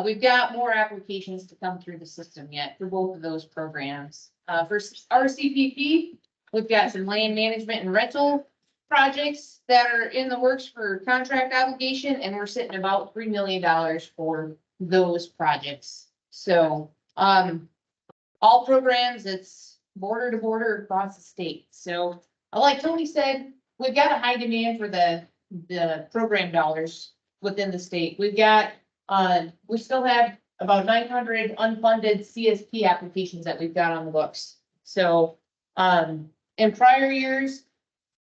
We've got more applications to come through the system yet for both of those programs. For RCPP, we've got some land management and rental projects that are in the works for contract obligation, and we're sitting about $3 million for those projects. So all programs, it's border to border across the state. So like Tony said, we've got a high demand for the program dollars within the state. We've got we still have about 900 unfunded CSP applications that we've got on the books. So in prior years,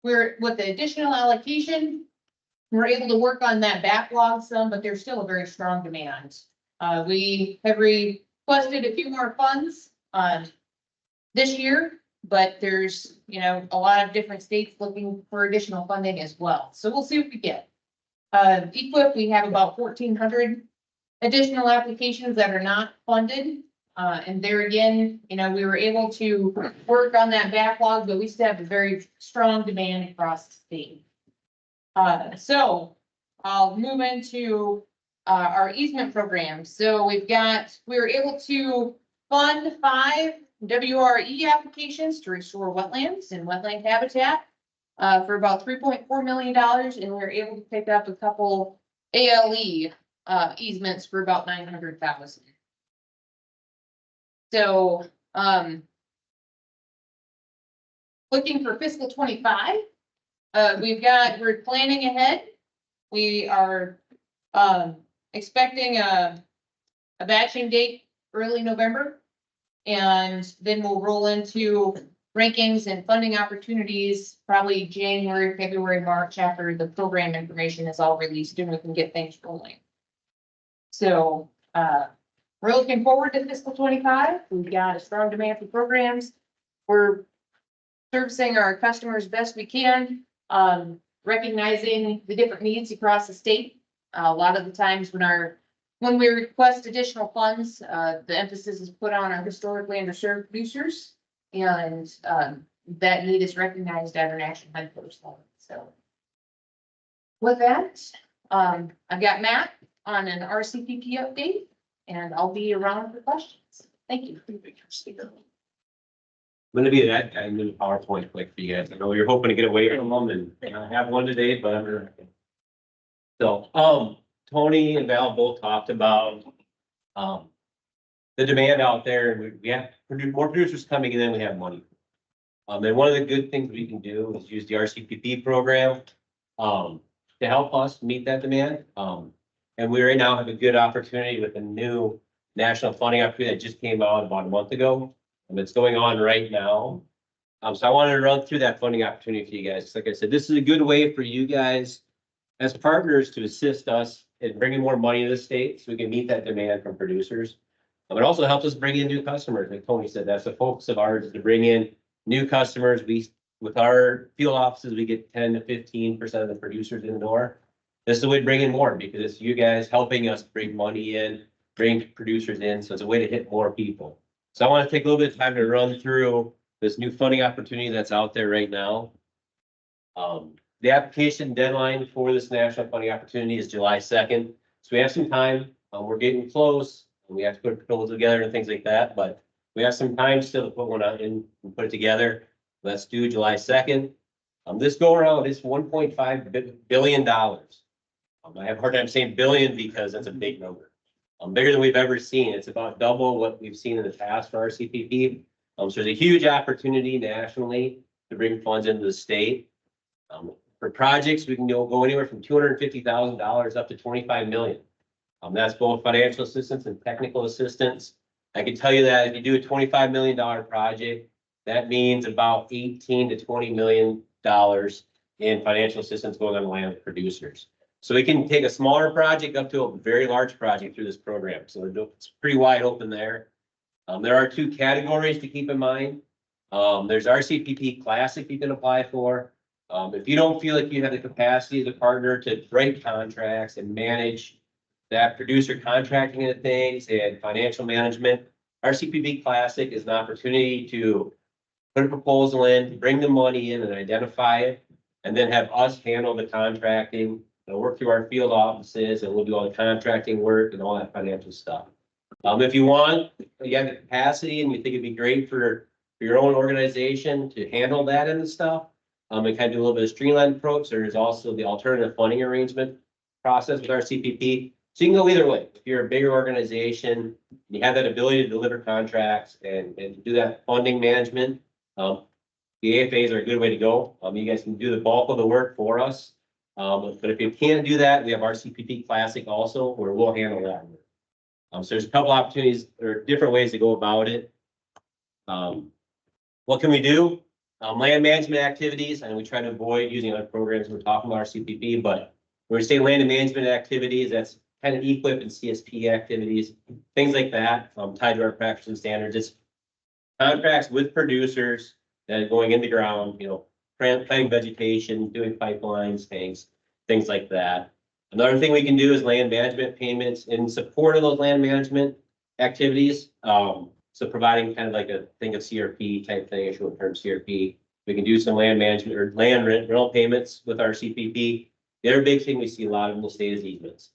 with the additional allocation, we're able to work on that backlog some, but there's still a very strong demand. We have requested a few more funds this year, but there's, a lot of different states looking for additional funding as well. So we'll see what we get. Equip, we have about 1,400 additional applications that are not funded. And there again, we were able to work on that backlog, but we still have a very strong demand across the state. So I'll move into our easement program. So we were able to fund 5 WRE applications to restore wetlands and wetland habitat for about $3.4 million. And we were able to pick up a couple ALE easements for about $900,000. So, looking for fiscal 25, we're planning ahead. We are, expecting a batching date early November, and then we'll roll into rankings and funding opportunities, probably January, February, March, after the program information is all released and we can get things rolling. So, we're looking forward to fiscal 25. We've got a strong demand for programs. We're servicing our customers best we can, recognizing the different needs across the state. A lot of the times when we request additional funds, the emphasis is put on our historically underserved producers, and that need is recognized at our national headquarters level. So with that, I've got Matt on an RCPP update, and I'll be around for questions. Thank you. I'm gonna be that guy in the PowerPoint quick for you guys. I know you're hoping to get away from them, and I have one today, but I'm so, Tony and Val both talked about, the demand out there, and we have more producers coming in than we have money. And one of the good things we can do is use the RCPP program, to help us meet that demand. And we right now have a good opportunity with a new national funding opportunity that just came out about a month ago, and it's going on right now. So I wanted to run through that funding opportunity for you guys. Like I said, this is a good way for you guys as partners to assist us in bringing more money to the state so we can meet that demand from producers. It also helps us bring in new customers. Like Tony said, that's the focus of ours, is to bring in new customers. We with our field offices, we get 10 to 15% of the producers in the door. This is a way to bring in more because it's you guys helping us bring money in, bring producers in. So it's a way to hit more people. So I want to take a little bit of time to run through this new funding opportunity that's out there right now. The application deadline for this national funding opportunity is July 2nd. So we have some time. We're getting close. We have to put a proposal together and things like that, but we have some time still to put one out in and put it together. Let's do July 2nd. This go around is $1.5 billion. I have a hard time saying billion because that's a big number. Bigger than we've ever seen. It's about double what we've seen in the past for RCPP. So there's a huge opportunity nationally to bring funds into the state. For projects, we can go anywhere from $250,000 up to $25 million. That's both financial assistance and technical assistance. I can tell you that if you do a $25 million project, that means about $18 to $20 million in financial assistance going on the land with producers. So we can take a smaller project up to a very large project through this program. So it's pretty wide open there. There are two categories to keep in mind. There's RCPP Classic you can apply for. If you don't feel like you have the capacity as a partner to write contracts and manage that producer contracting and things and financial management, RCPP Classic is an opportunity to put a proposal in, bring the money in and identify it, and then have us handle the contracting, work through our field offices, and we'll do all the contracting work and all that financial stuff. If you want, you have the capacity and you think it'd be great for your own organization to handle that and stuff, and kind of do a little bit of streamlined approach. There is also the alternative funding arrangement process with our CPP. So you can go either way. If you're a bigger organization, you have that ability to deliver contracts and do that funding management, the AFAs are a good way to go. You guys can do the bulk of the work for us. But if you can't do that, we have our CPP Classic also, where we'll handle that. So there's a couple opportunities or different ways to go about it. What can we do? Land management activities, and we try to avoid using other programs we're talking about our CPP, but when we say land management activities, that's kind of EQIP and CSP activities, things like that, tied to our practice and standards. It's contracts with producers that are going in the ground, planting vegetation, doing pipelines, things like that. Another thing we can do is land management payments in support of those land management activities. So providing kind of like a thing of CRP type thing, a short-term CRP. We can do some land management or land rental payments with our CPP. The other big thing we see a lot of in the state is easements.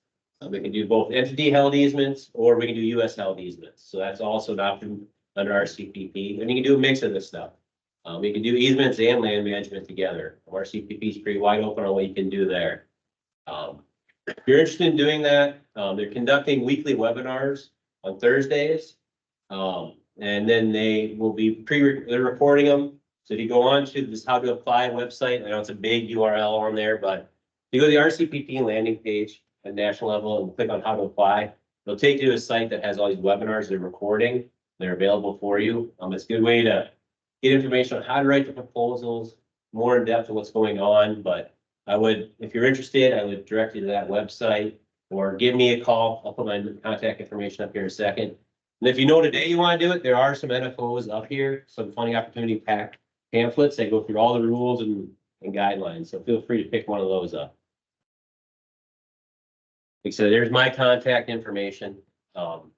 We can do both entity held easements or we can do US held easements. So that's also an option under our CPP. And you can do a mix of this stuff. We can do easements and land management together. Our CPP is pretty wide open on what you can do there. If you're interested in doing that, they're conducting weekly webinars on Thursdays. And then they will be they're recording them. So if you go on to this How to Apply website, I know it's a big URL on there, but if you go to the RCPP landing page at national level and click on How to Apply, it'll take you to a site that has all these webinars they're recording. They're available for you. It's a good way to get information on how to write the proposals, more in depth of what's going on. But if you're interested, I would direct you to that website or give me a call. I'll put my contact information up here in a second. And if you know today you want to do it, there are some NFOs up here, some funding opportunity pack pamphlets that go through all the rules and guidelines. So feel free to pick one of those up. Like I said, there's my contact information. And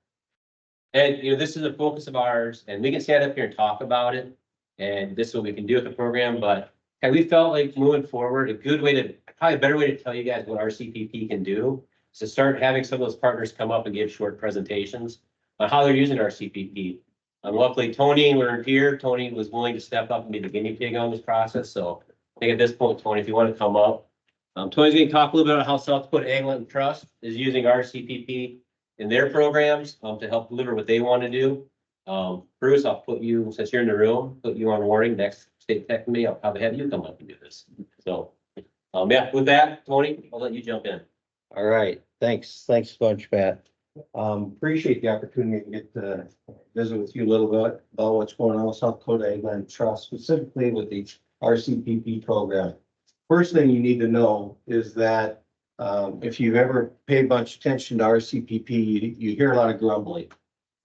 this is a focus of ours, and we can stand up here and talk about it. And this is what we can do with the program. But we felt like moving forward, probably a better way to tell you guys what our CPP can do is to start having some of those partners come up and give short presentations on how they're using our CPP. Luckily, Tony learned here. Tony was willing to step up and be the guinea pig on this process. So I think at this point, Tony, if you want to come up, Tony's going to talk a little bit about how South Dakota Ag Trust is using our CPP in their programs to help deliver what they want to do. Bruce, I'll put you, since you're in the room, put you on warning. Next state tech committee, I'll probably have you come up and do this. So, with that, Tony, I'll let you jump in. All right, thanks a bunch, Pat. Appreciate the opportunity to get to visit with you a little bit about what's going on with South Dakota Ag Trust, specifically with the RCPP program. First thing you need to know is that if you've ever paid much attention to RCPP, you hear a lot of grumbling.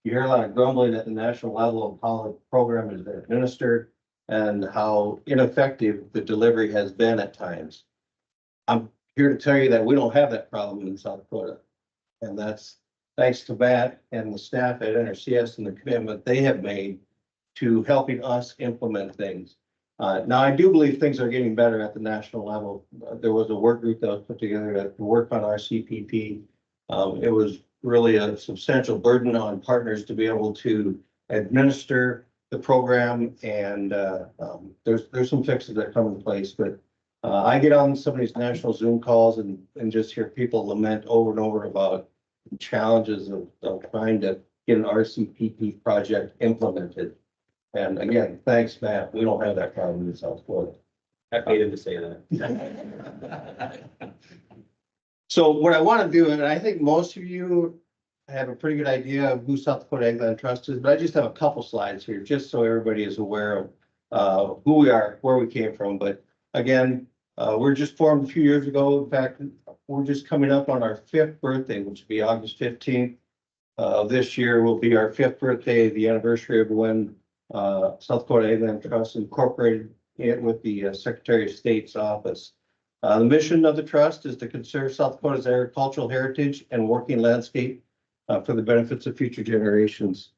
You hear a lot of grumbling at the national level of how the program is administered. and how ineffective the delivery has been at times. I'm here to tell you that we don't have that problem in South Dakota. And that's thanks to Matt and the staff at NRCS and the commitment they have made to helping us implement things. Now, I do believe things are getting better at the national level. There was a work group that was put together to work on RCPP. It was really a substantial burden on partners to be able to administer the program, and there's some fixes that come into place. But I get on some of these national Zoom calls and just hear people lament over and over about the challenges of trying to get an RCPP project implemented. And again, thanks, Matt. We don't have that problem in South Florida. I hated to say that. So what I want to do, and I think most of you have a pretty good idea of who South Dakota Ag Land Trust is, but I just have a couple slides here, just so everybody is aware of who we are, where we came from. But again, we're just formed a few years ago. In fact, we're just coming up on our 5th birthday, which will be August 15th of this year will be our 5th birthday, the anniversary of when South Dakota Ag Land Trust incorporated it with the Secretary of State's office. The mission of the trust is to conserve South Dakota's agricultural heritage and working landscape for the benefits of future generations.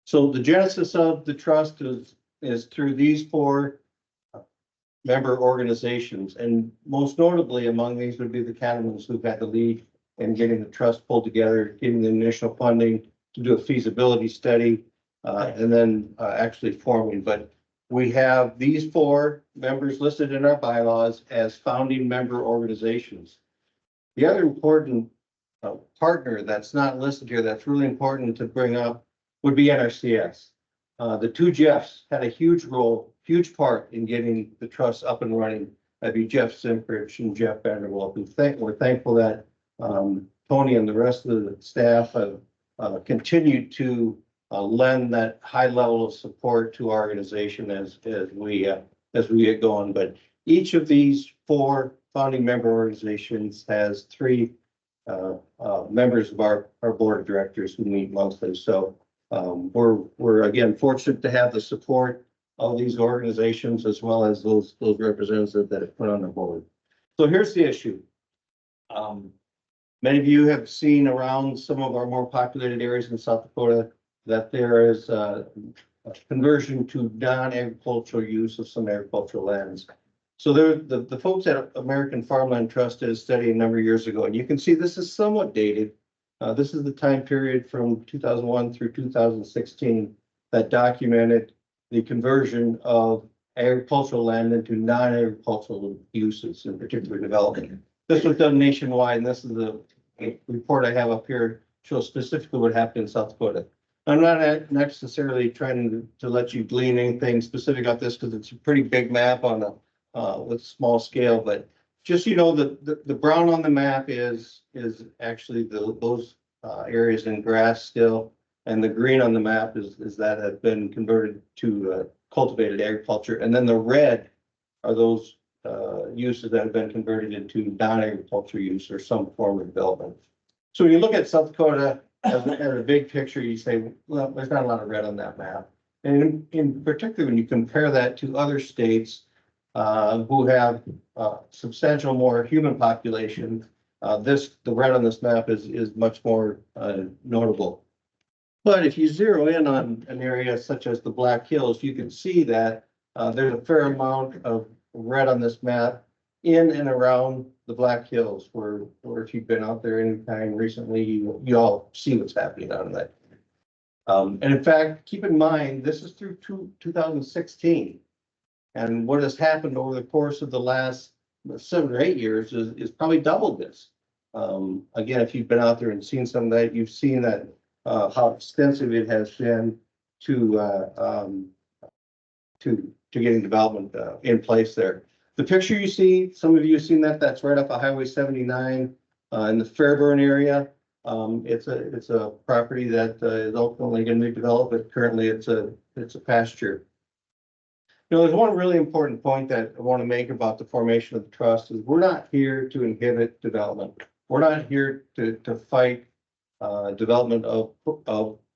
So the genesis of the trust is through these 4 member organizations, and most notably among these would be the Cattlemen's who've had the lead in getting the trust pulled together, getting the initial funding to do a feasibility study, and then actually forming. But we have these 4 members listed in our bylaws as founding member organizations. The other important partner that's not listed here that's really important to bring up would be NRCS. The 2 Jeffs had a huge role, huge part in getting the trust up and running. That'd be Jeff Simprich and Jeff Vanderwalt. We're thankful that Tony and the rest of the staff have continued to lend that high level of support to our organization as we get going. But each of these 4 founding member organizations has 3 members of our board of directors who meet monthly. So we're again fortunate to have the support of these organizations as well as those representatives that have put on the board. So here's the issue. Many of you have seen around some of our more populated areas in South Dakota that there is a conversion to non-agricultural use of some agricultural lands. So the folks at American Farmland Trust did a study a number of years ago, and you can see this is somewhat dated. This is the time period from 2001 through 2016 that documented the conversion of agricultural land into non-agricultural uses, in particular development. This was done nationwide, and this is the report I have up here shows specifically what happened in South Dakota. I'm not necessarily trying to let you glean anything specific about this because it's a pretty big map on with small scale, but just, you know, the brown on the map is actually those areas in grass still, and the green on the map is that have been converted to cultivated agriculture, and then the red are those uses that have been converted into non-agriculture use or some form of development. So when you look at South Dakota as a big picture, you say, well, there's not a lot of red on that map. And in particular, when you compare that to other states who have substantial more human population, the red on this map is much more notable. But if you zero in on an area such as the Black Hills, you can see that there's a fair amount of red on this map in and around the Black Hills, where if you've been out there anytime recently, you all see what's happening out of that. And in fact, keep in mind, this is through 2016. And what has happened over the course of the last 7 or 8 years is probably doubled this. Again, if you've been out there and seen some of that, you've seen that how extensive it has been to getting development in place there. The picture you see, some of you have seen that's right up of Highway 79 in the Fairburn area. It's a property that is ultimately going to be developed, but currently it's a pasture. You know, there's one really important point that I want to make about the formation of the trust is we're not here to inhibit development. We're not here to fight development of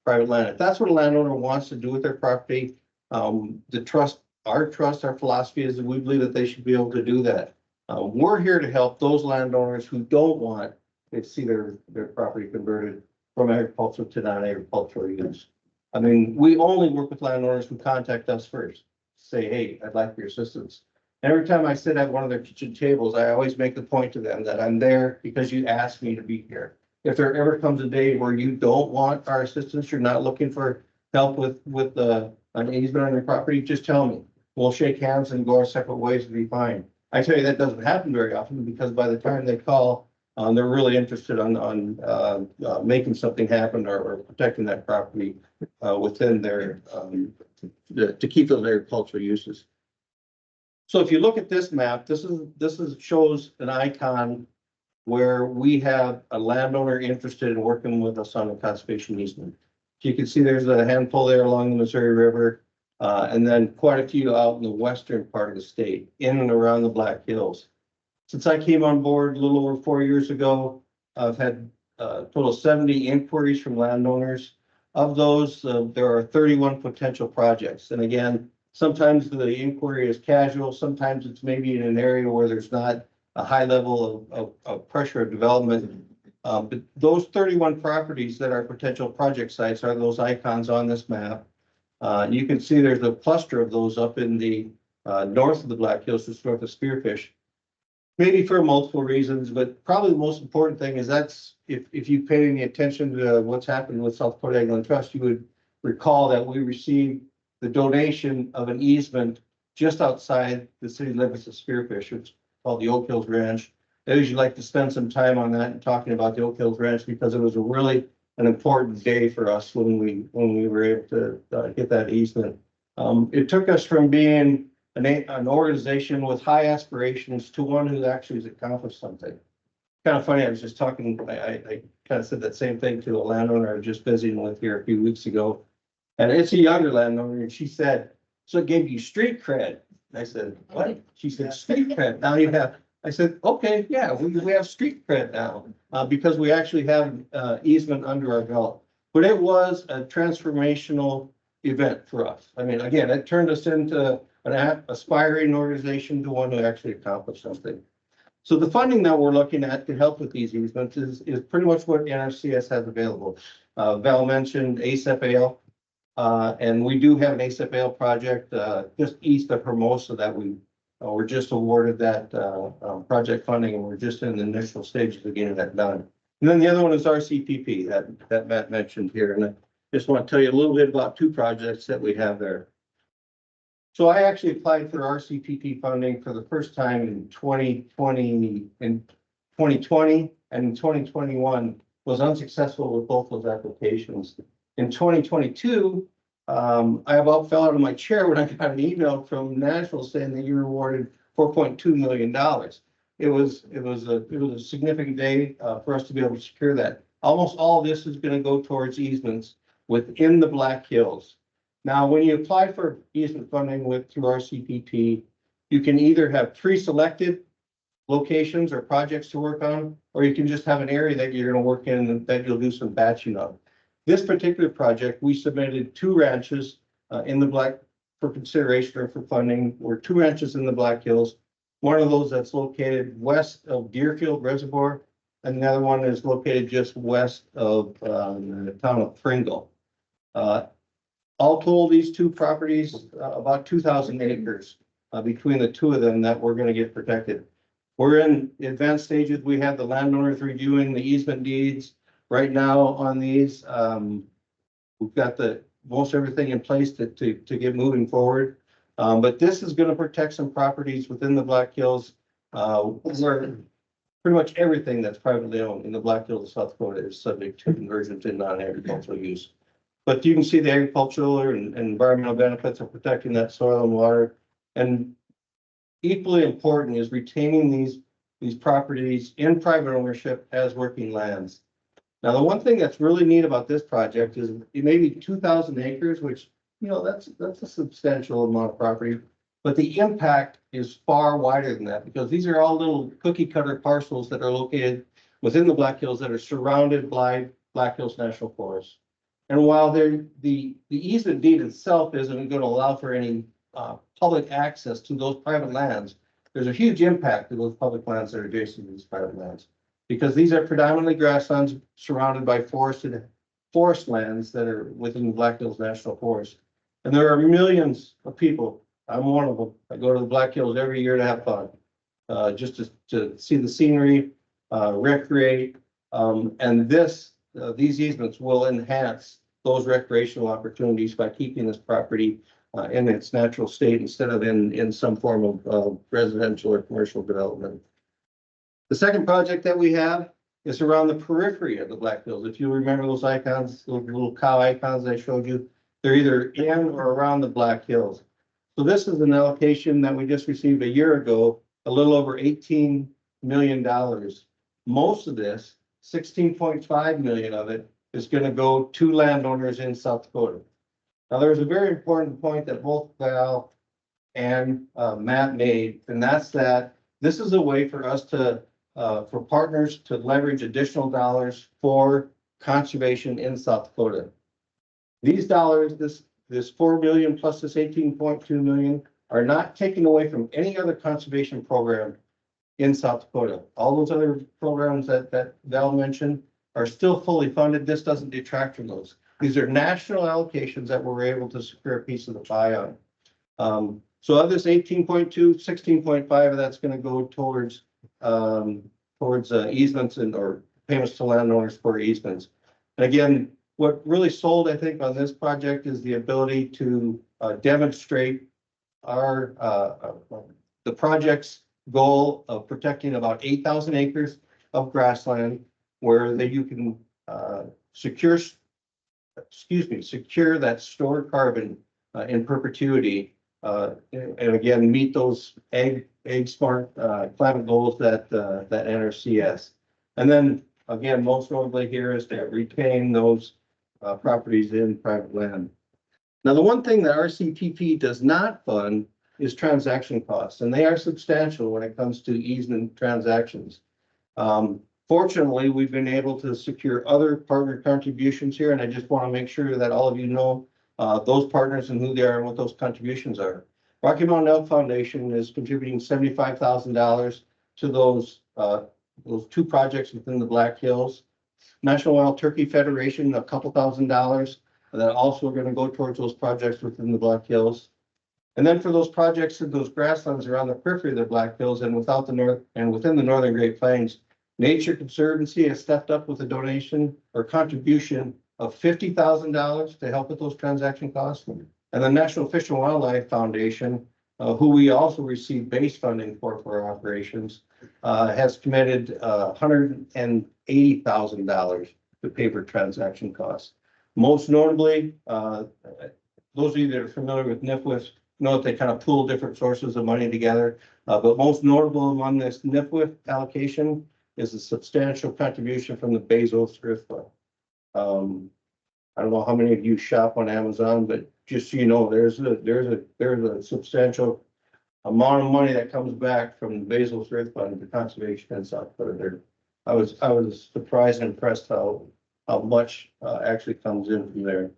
private land. If that's what a landowner wants to do with their property, The trust, our philosophy is that we believe that they should be able to do that. We're here to help those landowners who don't want to see their property converted from agricultural to non-agricultural use. I mean, we only work with landowners who contact us first, say, hey, I'd like your assistance. Every time I sit at one of their kitchen tables, I always make the point to them that I'm there because you asked me to be here. If there ever comes a day where you don't want our assistance, you're not looking for help with an easement on your property, just tell me. We'll shake hands and go our separate ways and be fine. I tell you, that doesn't happen very often because by the time they call, they're really interested on making something happen or protecting that property within their, to keep those agricultural uses. So if you look at this map, this shows an icon where we have a landowner interested in working with us on a conservation easement. You can see there's a handful there along the Missouri River, and then quite a few out in the western part of the state, in and around the Black Hills. Since I came on board a little over 4 years ago, I've had a total of 70 inquiries from landowners. Of those, there are 31 potential projects. And again, sometimes the inquiry is casual, sometimes it's maybe in an area where there's not a high level of pressure of development. But those 31 properties that are potential project sites are those icons on this map. You can see there's a cluster of those up in the north of the Black Hills, just north of Spearfish. Maybe for multiple reasons, but probably the most important thing is that's if you pay any attention to what's happened with South Dakota Ag Land Trust, you would recall that we received the donation of an easement just outside the city limits of Spearfish. It's called the Oak Hills Ranch. I usually like to spend some time on that and talking about the Oak Hills Ranch because it was an important day for us when we were able to get that easement. It took us from being an organization with high aspirations to one who actually has accomplished something. Kind of funny, I was just talking, I kind of said that same thing to a landowner I was just visiting with here a few weeks ago. And it's a younger landowner, and she said, so it gave you street cred. I said, what? She said, street cred. Now you have, I said, okay, yeah, we have street cred now, because we actually have easement under our belt. But it was a transformational event for us. I mean, again, it turned us into an aspiring organization to one who actually accomplished something. So the funding that we're looking at to help with these easements is pretty much what NRCS has available. Val mentioned ASAP-AL, and we do have an ASAP-AL project just east of Hermosa that we're just awarded that project funding, and we're just in the initial stages of getting that done. And then the other one is RCPP that Matt mentioned here, and I just want to tell you a little bit about two projects that we have there. So I actually applied for RCPP funding for the first time in 2020 and in 2021 was unsuccessful with both those applications. In 2022, I about fell out of my chair when I got an email from Nashville saying that you were awarded $4.2 million. It was a significant day for us to be able to secure that. Almost all of this is going to go towards easements within the Black Hills. Now, when you apply for easement funding through RCPP, you can either have pre-selected locations or projects to work on, or you can just have an area that you're going to work in and that you'll do some batching of. This particular project, we submitted 2 ranches for consideration or for funding. We're 2 ranches in the Black Hills. One of those that's located west of Deerfield Reservoir, and the other one is located just west of the town of Pringle. All told, these 2 properties, about 2,000 acres between the 2 of them that we're going to get protected. We're in advanced stages. We have the landowners reviewing the easement deeds right now on these. We've got most everything in place to get moving forward. But this is going to protect some properties within the Black Hills where pretty much everything that's privately owned in the Black Hills of South Dakota is subject to conversion to non-agricultural use. But you can see the agricultural and environmental benefits of protecting that soil and water. And equally important is retaining these properties in private ownership as working lands. Now, the one thing that's really neat about this project is it may be 2,000 acres, which, you know, that's a substantial amount of property, but the impact is far wider than that because these are all little cookie cutter parcels that are located within the Black Hills that are surrounded by Black Hills National Forest. And while the easement deed itself isn't gonna allow for any, public access to those private lands, there's a huge impact to those public lands that are adjacent to these private lands. Because these are predominantly grasslands surrounded by forest lands that are within the Black Hills National Forest. And there are millions of people, I'm one of them, I go to the Black Hills every year to have fun. Just to see the scenery, recreate, and these easements will enhance those recreational opportunities by keeping this property in its natural state instead of in some form of residential or commercial development. The second project that we have is around the periphery of the Black Hills. If you remember those icons, those little cow icons I showed you, they're either in or around the Black Hills. So this is an allocation that we just received a year ago, a little over $18 million. Most of this, 16.5 million of it, is going to go to landowners in South Dakota. Now, there's a very important point that both Val and Matt made, and that's that this is a way for us to, for partners to leverage additional dollars for conservation in South Dakota. These dollars, this 4 million plus this 18.2 million, are not taken away from any other conservation program in South Dakota. All those other programs that Val mentioned are still fully funded. This doesn't detract from those. These are national allocations that we're able to secure a piece of the pie on. So of this 18.2, 16.5 of that's going to go towards easements or payments to landowners for easements. And again, what really sold, I think, on this project is the ability to demonstrate the project's goal of protecting about 8,000 acres of grassland where you can secure that stored carbon in perpetuity. And again, meet those egg smart climate goals that NRCS. And then again, most notably here is to retain those properties in private land. Now, the one thing that RCPP does not fund is transaction costs, and they are substantial when it comes to easement transactions. Fortunately, we've been able to secure other partner contributions here, and I just want to make sure that all of you know those partners and who they are and what those contributions are. Rocky Mountain Elk Foundation is contributing $75,000 to those two projects within the Black Hills. National Wild Turkey Federation, a couple $1,000s that also are going to go towards those projects within the Black Hills. And then for those projects in those grasslands around the periphery of the Black Hills and within the Northern Great Plains, Nature Conservancy has stepped up with a donation or contribution of $50,000 to help with those transaction costs. And the National Fish and Wildlife Foundation, who we also receive base funding for our operations, has committed $180,000 to pay for transaction costs. Most notably, those of you that are familiar with NIFWIF know that they kind of pool different sources of money together. But most notable among this NIFWIF allocation is a substantial contribution from the Bezos Earth Fund. I don't know how many of you shop on Amazon, but just so you know, there's a substantial amount of money that comes back from the Bezos Earth Fund to conservation in South Dakota. I was surprised and impressed how much actually comes in from there.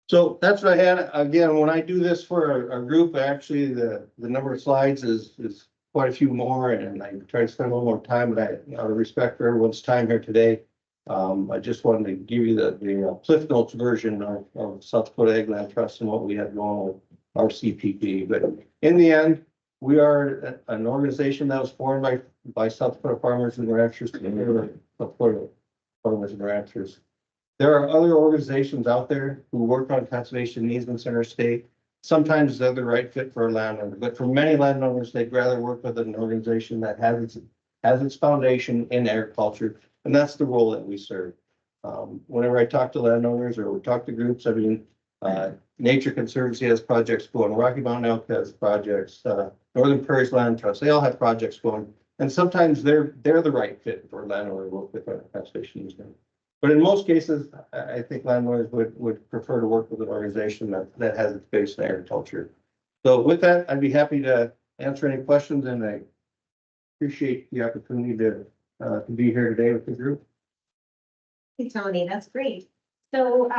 So that's what I had. Again, when I do this for a group, actually the number of slides is quite a few more, and I try to spend a little more time, but out of respect for everyone's time here today, I just wanted to give you the Cliff Notes version of South Dakota Ag Land Trust and what we have going with RCPP. But in the end, we are an organization that was formed by South Dakota farmers and ranchers, South Dakota farmers and ranchers. There are other organizations out there who work on conservation easements in our state. Sometimes they're the right fit for a landowner, but for many landowners, they'd rather work with an organization that has its foundation in agriculture, and that's the role that we serve. Whenever I talk to landowners or we talk to groups, I mean, Nature Conservancy has projects going, Rocky Mountain Elk has projects, Northern Prairies Land Trust, they all have projects going, and sometimes they're the right fit for a landowner to work with a conservation easement. But in most cases, I think landowners would prefer to work with an organization that has its base in agriculture. So with that, I'd be happy to answer any questions, and I appreciate the opportunity to be here today with the group. Hey, Tony, that's great. So,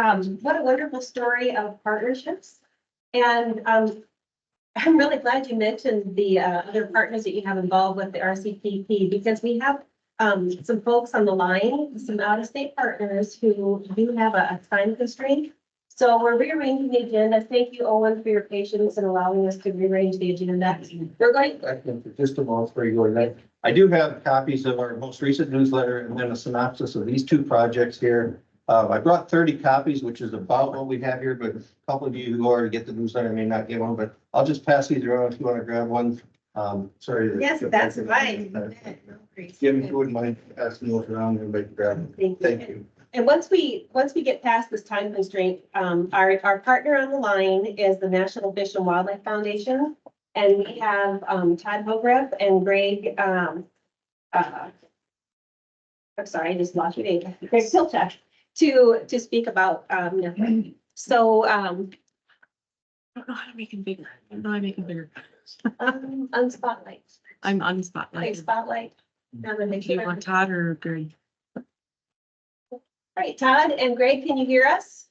what a wonderful story of partnerships. And, I'm really glad you mentioned the, other partners that you have involved with the RCPP, because we have, some folks on the line, some out-of-state partners who do have a time constraint. So we're rearranging the agenda. Thank you, Owen, for your patience and allowing us to rearrange the agenda. We're going, I think for just a moment before you go to that, I do have copies of our most recent newsletter and then a synopsis of these two projects here. I brought 30 copies, which is about what we have here, but a couple of you who already get the newsletter may not get one, but I'll just pass these around if you want to grab one. Sorry. yes, that's right. Jim, if you wouldn't mind passing those around, everybody can grab them. Thank you. And once we get past this time constraint, our partner on the line is the National Fish and Wildlife Foundation. And we have, Todd Hogreb and Greg, I'm sorry, I just lost your name, Greg Pilchak, to speak about, so, I don't know how to make it bigger. I don't know how to make it bigger. on spotlight, I'm on like spotlight. spotlight. Now that makes Do you sure. want Todd or Greg? All right, Todd and Greg, can you hear us?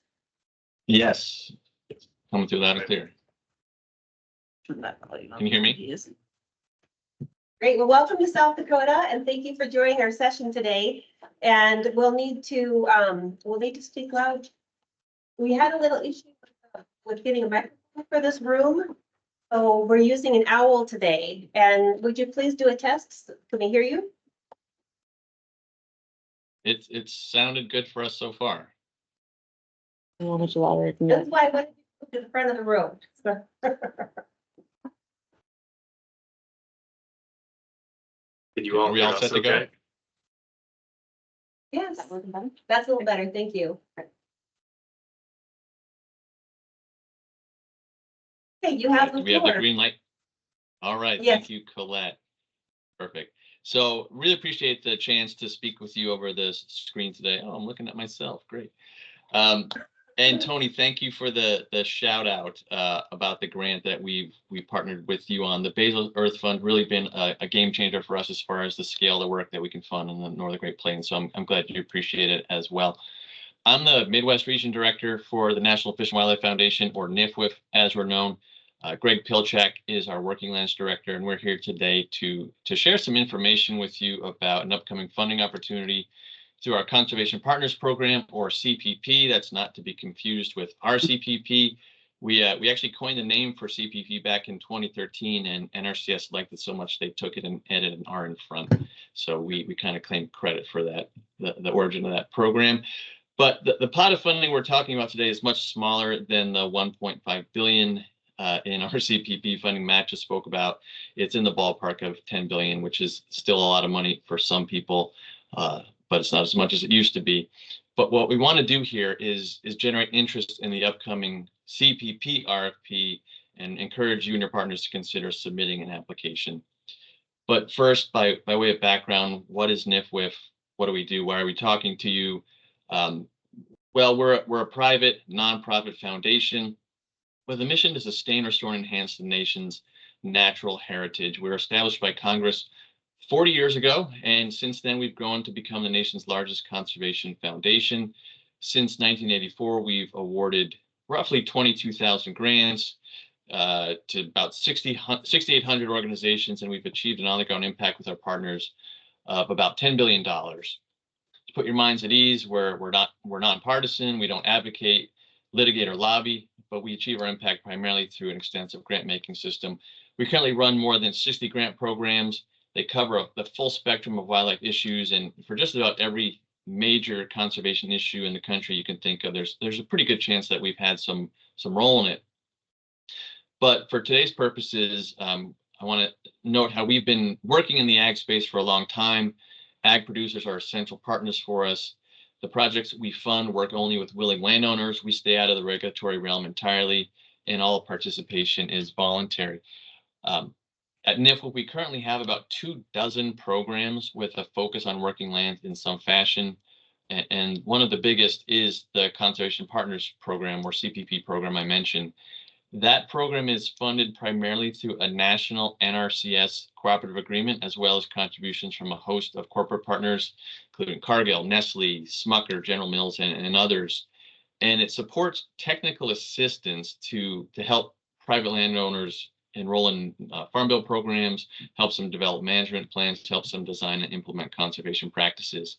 Yes. Coming through loud and clear. Can you hear me? Great. Well, welcome to South Dakota and thank you for joining our session today. And we'll need to speak loud. We had a little issue with getting a microphone for this room. So we're using an owl today. And would you please do a test? Can we hear you? It's sounded good for us so far. How much louder? That's why I wanted to go to the front of the room. Did you all? Are we all hear us set to go? okay? Yes, that's a little better. Thank you. Okay, you have Do the we have the floor. green light? All right, Yes. thank you, Colette. Perfect. So really appreciate the chance to speak with you over this screen today. Oh, I'm looking at myself. Great. And Tony, thank you for the shout out about the grant that we partnered with you on. The Basal Earth Fund really been a game changer for us as far as the scale of the work that we can fund in the Northern Great Plains. So I'm glad you appreciate it as well. I'm the Midwest Region Director for the National Fish and Wildlife Foundation, or NIFWF as we're known. Greg Pilchak is our Working Lands Director, and we're here today to share some information with you about an upcoming funding opportunity through our Conservation Partners Program, or CPP. That's not to be confused with RCPP. We actually coined the name for CPP back in 2013, and NRCS liked it so much they took it and added an R in front. So we kind of claim credit for that, the origin of that program. But the pot of funding we're talking about today is much smaller than the 1.5 billion in our CPP funding Matt just spoke about. It's in the ballpark of 10 billion, which is still a lot of money for some people, but it's not as much as it used to be. But what we want to do here is generate interest in the upcoming CPP RFP and encourage you and your partners to consider submitting an application. But first, by way of background, what is NIFWF? What do we do? Why are we talking to you? Well, we're a private nonprofit foundation with a mission to sustain, restore, and enhance the nation's natural heritage. We were established by Congress 40 years ago, and since then we've grown to become the nation's largest conservation foundation. Since 1984, we've awarded roughly 22,000 grants to about 6,800 organizations, and we've achieved an on-the-ground impact with our partners of about $10 billion. To put your minds at ease, we're nonpartisan. We don't advocate, litigate, or lobby, but we achieve our impact primarily through an extensive grant making system. We currently run more than 60 grant programs. They cover the full spectrum of wildlife issues, and for just about every major conservation issue in the country you can think of, there's a pretty good chance that we've had some role in it. But for today's purposes, I want to note how we've been working in the ag space for a long time. Ag producers are essential partners for us. The projects we fund work only with willing landowners. We stay out of the regulatory realm entirely, and all participation is voluntary. At NIFWF, we currently have about 24 programs with a focus on working land in some fashion. And one of the biggest is the Conservation Partners Program, or CPP program I mentioned. That program is funded primarily through a national NRCS cooperative agreement, as well as contributions from a host of corporate partners, including Cargill, Nestle, Smucker, General Mills, and others. And it supports technical assistance to help private landowners enroll in farm bill programs, helps them develop management plans, helps them design and implement conservation practices.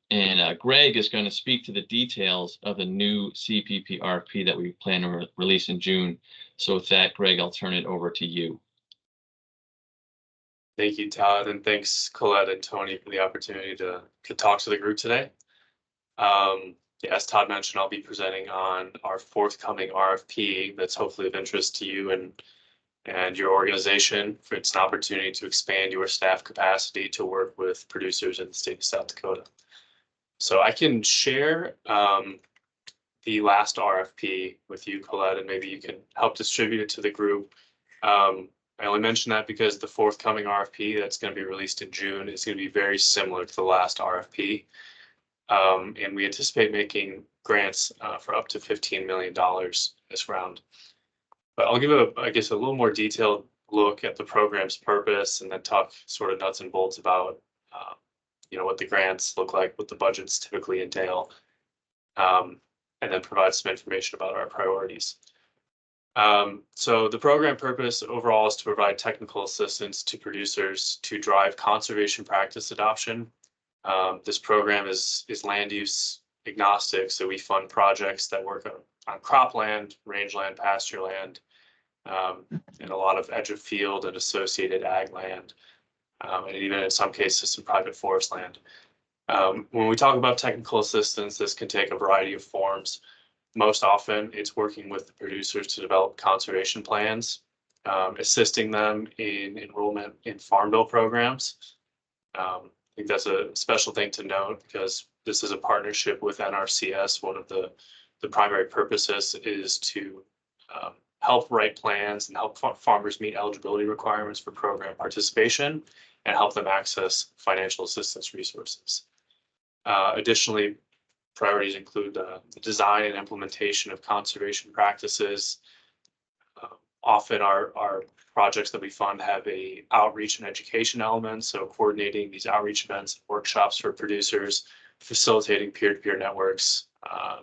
And Greg is going to speak to the details of the new CPP RFP that we plan to release in June. So with that, Greg, I'll turn it over to you. Thank you, Todd, and thanks Colette and Tony for the opportunity to talk to the group today. Yeah, as Todd mentioned, I'll be presenting on our forthcoming RFP that's hopefully of interest to you and your organization. For it's an opportunity to expand your staff capacity to work with producers in the state of South Dakota. So I can share the last RFP with you, Colette, and maybe you can help distribute it to the group. I only mention that because the forthcoming RFP that's going to be released in June is going to be very similar to the last RFP. And we anticipate making grants for up to $15 million this round. But I'll give I guess, a little more detailed look at the program's purpose and then talk sort of nuts and bolts about, what the grants look like, what the budgets typically entail, and then provide some information about our priorities. So the program purpose overall is to provide technical assistance to producers to drive conservation practice adoption. This program is land use agnostic, so we fund projects that work on cropland, rangeland, pasture land, and a lot of edge of field and associated ag land, and even in some cases some private forest land. When we talk about technical assistance, this can take a variety of forms. Most often, it's working with the producers to develop conservation plans, assisting them in enrollment in farm bill programs. I think that's a special thing to note because this is a partnership with NRCS. One of the primary purposes is to help write plans and help farmers meet eligibility requirements for program participation and help them access financial assistance resources. Additionally, priorities include the design and implementation of conservation practices. Often our projects that we fund have a outreach and education element, so coordinating these outreach events, workshops for producers, facilitating peer-to-peer networks,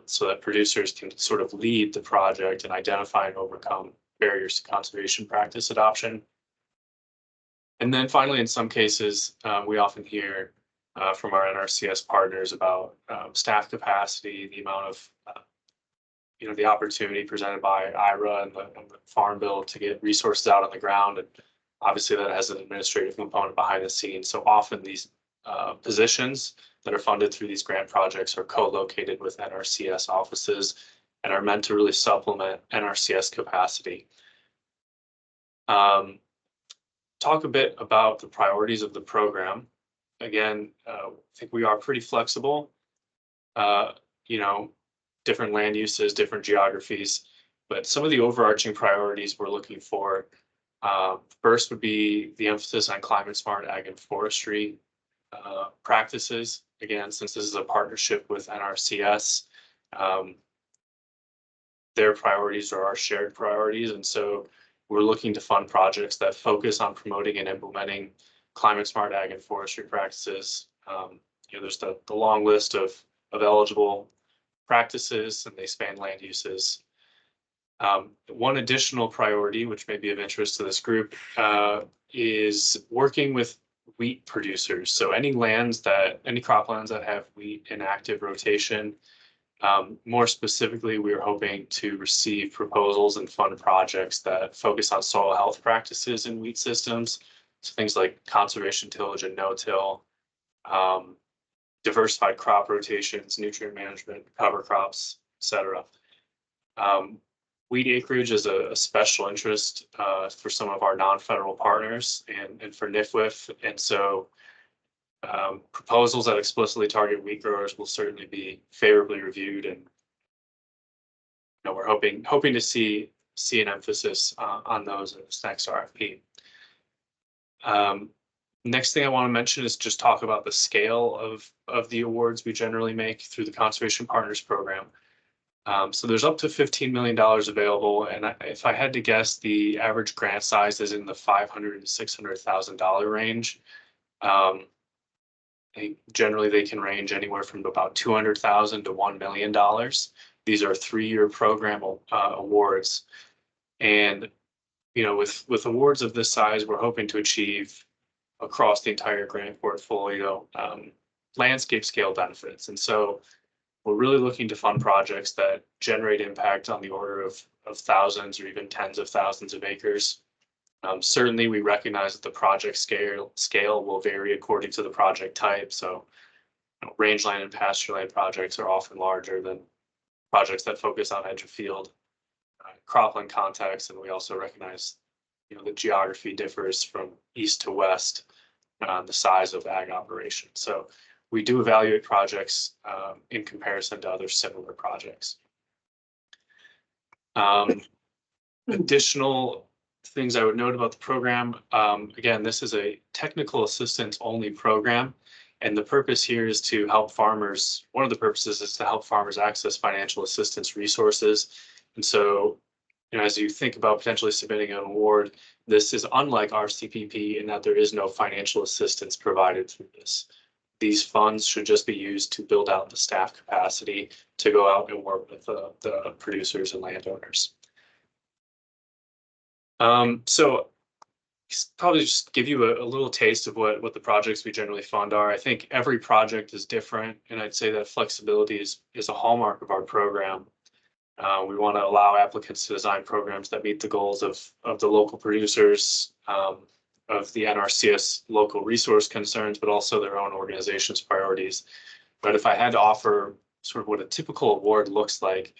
so that producers can sort of lead the project and identify and overcome barriers to conservation practice adoption. And then finally, in some cases, we often hear from our NRCS partners about staff capacity, the amount of, the opportunity presented by IRA and the Farm Bill to get resources out on the ground. And obviously that has an administrative component behind the scenes. So often these positions that are funded through these grant projects are co-located with NRCS offices and are meant to really supplement NRCS capacity. Talk a bit about the priorities of the program. Again, I think we are pretty flexible, different land uses, different geographies, but some of the overarching priorities we're looking for, first would be the emphasis on climate smart ag and forestry practices. Again, since this is a partnership with NRCS, their priorities are our shared priorities. And so we're looking to fund projects that focus on promoting and implementing climate smart ag and forestry practices. There's the long list of eligible practices, and they span land uses. One additional priority, which may be of interest to this group, is working with wheat producers. So any croplands that have wheat in active rotation. More specifically, we are hoping to receive proposals and fund projects that focus on soil health practices in wheat systems. So things like conservation tillage and no-till, diversified crop rotations, nutrient management, cover crops, etc. Wheat acreage is a special interest for some of our non-federal partners and for NIFWIF. And so proposals that explicitly target wheat growers will certainly be favorably reviewed. And we're hoping to see an emphasis on those in this next RFP. Next thing I want to mention is just talk about the scale of the awards we generally make through the Conservation Partners Program. So there's up to $15 million available, and if I had to guess, the average grant size is in the $500,000 to $600,000 range. Generally, they can range anywhere from about $200,000 to $1 million, These are 3-year program awards. And, you know, with awards of this size, we're hoping to achieve across the entire grant portfolio, landscape scale benefits. And so we're really looking to fund projects that generate impact on the order of thousands or even tens of thousands of acres. Certainly, we recognize that the project scale will vary according to the project type. So, you know, rangeland and pastureland projects are often larger than projects that focus on edge of field, cropland context, and we also recognize, you know, the geography differs from east to west on the size of ag operations. So we do evaluate projects in comparison to other similar projects. Additional things I would note about the program. Again, this is a technical assistance only program. And the purpose here is to help farmers. One of the purposes is to help farmers access financial assistance resources. And so, you know, as you think about potentially submitting an award, this is unlike RCPP in that there is no financial assistance provided through this. These funds should just be used to build out the staff capacity to go out and work with the producers and landowners. So probably just give you a little taste of what the projects we generally fund are. I think every project is different, and I'd say that flexibility is a hallmark of our program. We want to allow applicants to design programs that meet the goals of the local producers, of the NRCS local resource concerns, but also their own organization's priorities. But if I had to offer sort of what a typical award looks like,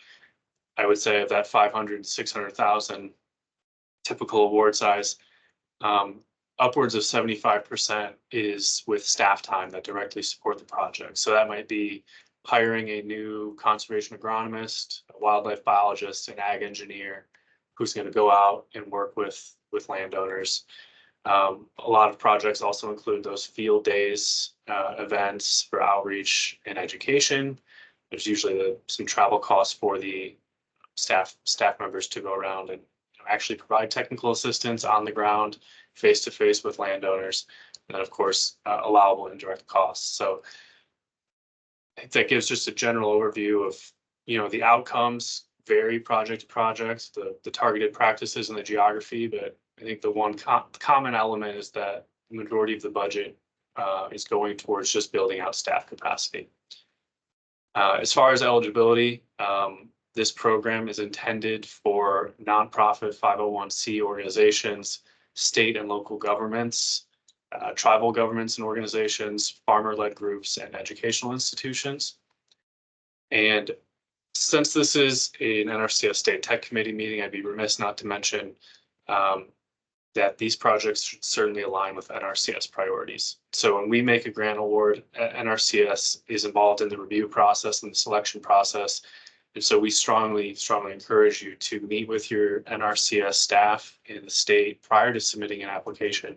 I would say of that 500, 600,000 typical award size, upwards of 75% is with staff time that directly support the project. So that might be hiring a new conservation agronomist, a wildlife biologist, an ag engineer who's going to go out and work with landowners. A lot of projects also include those field days, events for outreach and education. There's usually some travel costs for the staff members to go around and actually provide technical assistance on the ground, face to face with landowners, and then of course allowable indirect costs. So I think that gives just a general overview of, you know, the outcomes vary project to project, the targeted practices and the geography, but I think the one common element is that the majority of the budget is going towards just building out staff capacity. As far as eligibility, this program is intended for nonprofit 501c organizations, state and local governments, tribal governments and organizations, farmer-led groups, and educational institutions. And since this is an NRCS State Tech Committee meeting, I'd be remiss not to mention that these projects should certainly align with NRCS priorities. So when we make a grant award, NRCS is involved in the review process and the selection process. And so we strongly encourage you to meet with your NRCS staff in the state prior to submitting an application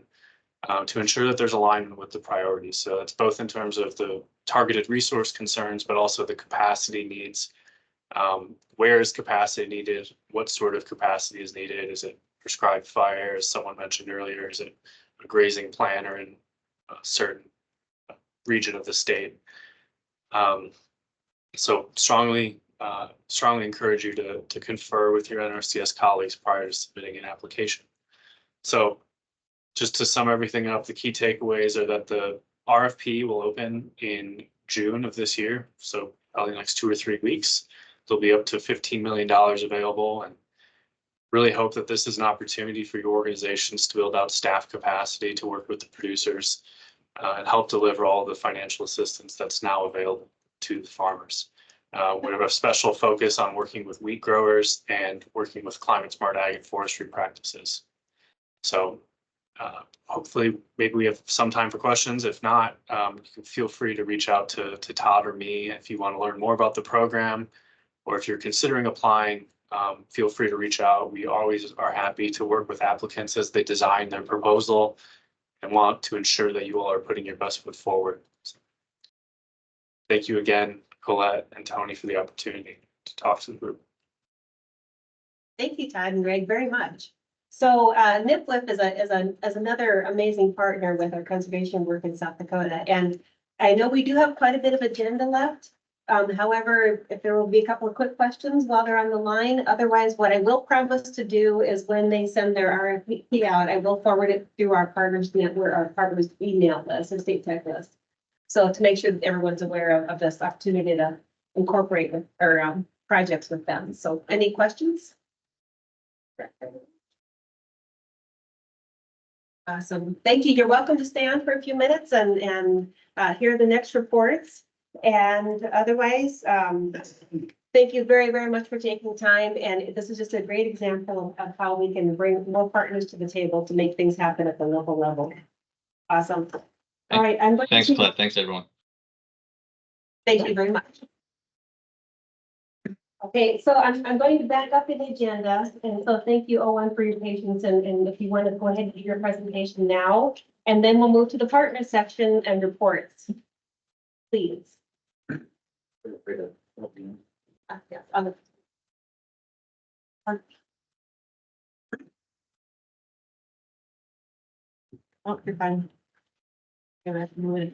to ensure that there's alignment with the priorities. So it's both in terms of the targeted resource concerns, but also the capacity needs. Where is capacity needed? What sort of capacity is needed? Is it prescribed fire, as someone mentioned earlier? Is it a grazing plan or in a certain region of the state? So strongly encourage you to confer with your NRCS colleagues prior to submitting an application. So just to sum everything up, the key takeaways are that the RFP will open in June of this year. So probably the next 2 or 3 weeks, there'll be up to $15 million available, and really hope that this is an opportunity for your organizations to build out staff capacity to work with the producers and help deliver all the financial assistance that's now available to the farmers. We have a special focus on working with wheat growers and working with climate smart ag and forestry practices. So hopefully maybe we have some time for questions. If not, you can feel free to reach out to Todd or me if you want to learn more about the program, or if you're considering applying, feel free to reach out. We always are happy to work with applicants as they design their proposal and want to ensure that you all are putting your best foot forward. So, thank you again, Colette and Tony, for the opportunity to talk to the group. Thank you, Todd and Greg, very much. So NIPLIF is another amazing partner with our conservation work in South Dakota. And I know we do have quite a bit of agenda left. However, if there will be a couple of quick questions while they're on the line, otherwise what I will promise to do is when they send their RFP out, I will forward it through our partners network, our partners email list, or state tech list. So to make sure that everyone's aware of this opportunity to incorporate with, or projects with them. So any questions? Awesome. Thank you. You're welcome to stay on for a few minutes and hear the next reports. And otherwise, thank you very, very much for taking time. And this is just a great example of how we can bring more partners to the table to make things happen at the local level. Awesome. All right. Thanks, Colette. Thanks, everyone. Thank you very much. Okay, so I'm going to back up in the agenda, and so thank you, Owen, for your patience, and if you want to go ahead and do your presentation now, and then we'll move to the partner section and reports. Please. Yes, on the- Oh, you're fine. You're gonna have to move it.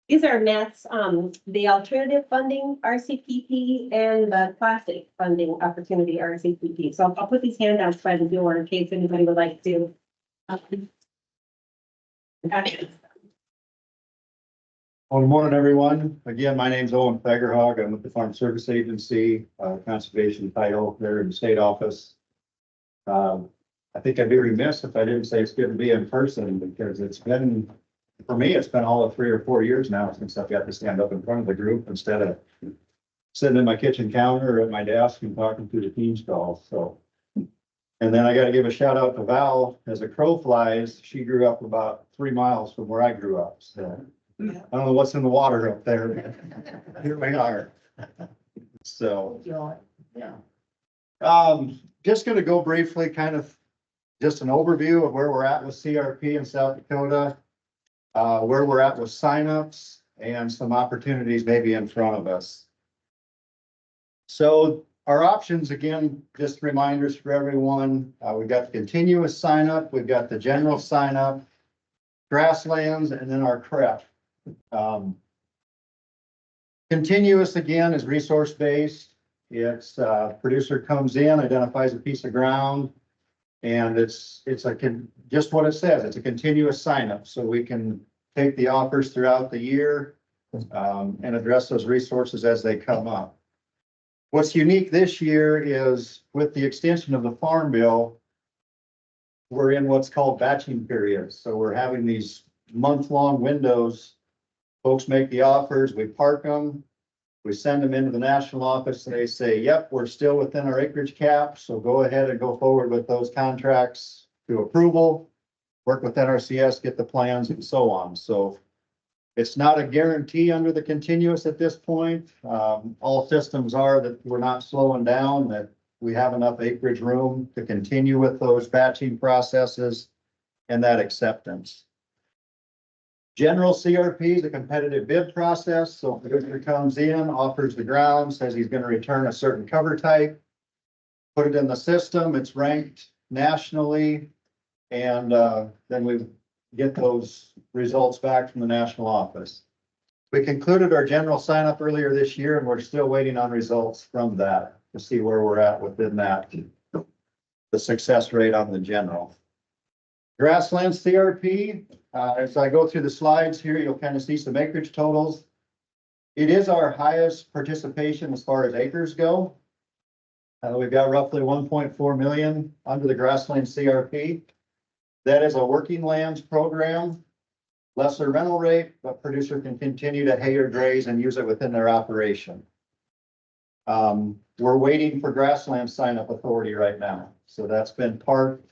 These are Matt's, the alternative funding RCPP and the classic funding opportunity RCPP. So I'll put these handouts by the door in case anybody would like to. Well, good morning, everyone. Again, my name's Owen Fagerhog. I'm with the Farm Service Agency, conservation title there in the state office. I think I'd be remiss if I didn't say it's good to be in person because it's been, for me, it's been all of 3 or 4 years now since I've got to stand up in front of the group instead of sitting at my kitchen counter or at my desk and talking through the Teams call. So, and then I got to give a shout out to Val. As a crow flies, she grew up about 3 miles from where I grew up. So I don't know what's in the water up there. But here we are. So, yeah. Just going to go briefly, kind of just an overview of where we're at with CRP in South Dakota, where we're at with signups, and some opportunities maybe in front of us. So our options, again, just reminders for everyone. We've got the continuous sign up, we've got the general sign up, grasslands, and then our CREP. Continuous, again, is resource based. It's producer comes in, identifies a piece of ground, and it's just what it says. It's a continuous sign up, so we can take the offers throughout the year and address those resources as they come up. What's unique this year is with the extension of the Farm Bill, we're in what's called batching periods. So we're having these month-long windows. Folks make the offers, we park them, we send them into the national office, and they say, yep, we're still within our acreage cap, so go ahead and go forward with those contracts to approval, work with NRCS, get the plans and so on. So it's not a guarantee under the continuous at this point. All systems are that we're not slowing down, that we have enough acreage room to continue with those batching processes and that acceptance. General CRP is a competitive bid process. So if the producer comes in, offers the ground, says he's going to return a certain cover type, put it in the system, it's ranked nationally, and then we get those results back from the national office. We concluded our general sign up earlier this year, and we're still waiting on results from that to see where we're at within that, the success rate on the general. Grassland CRP, as I go through the slides here, you'll kind of see some acreage totals. It is our highest participation as far as acres go. We've got roughly 1.4 million under the grassland CRP. That is a working lands program, lesser rental rate, but producer can continue to hay or graze and use it within their operation. We're waiting for grassland sign-up authority right now. So that's been parked.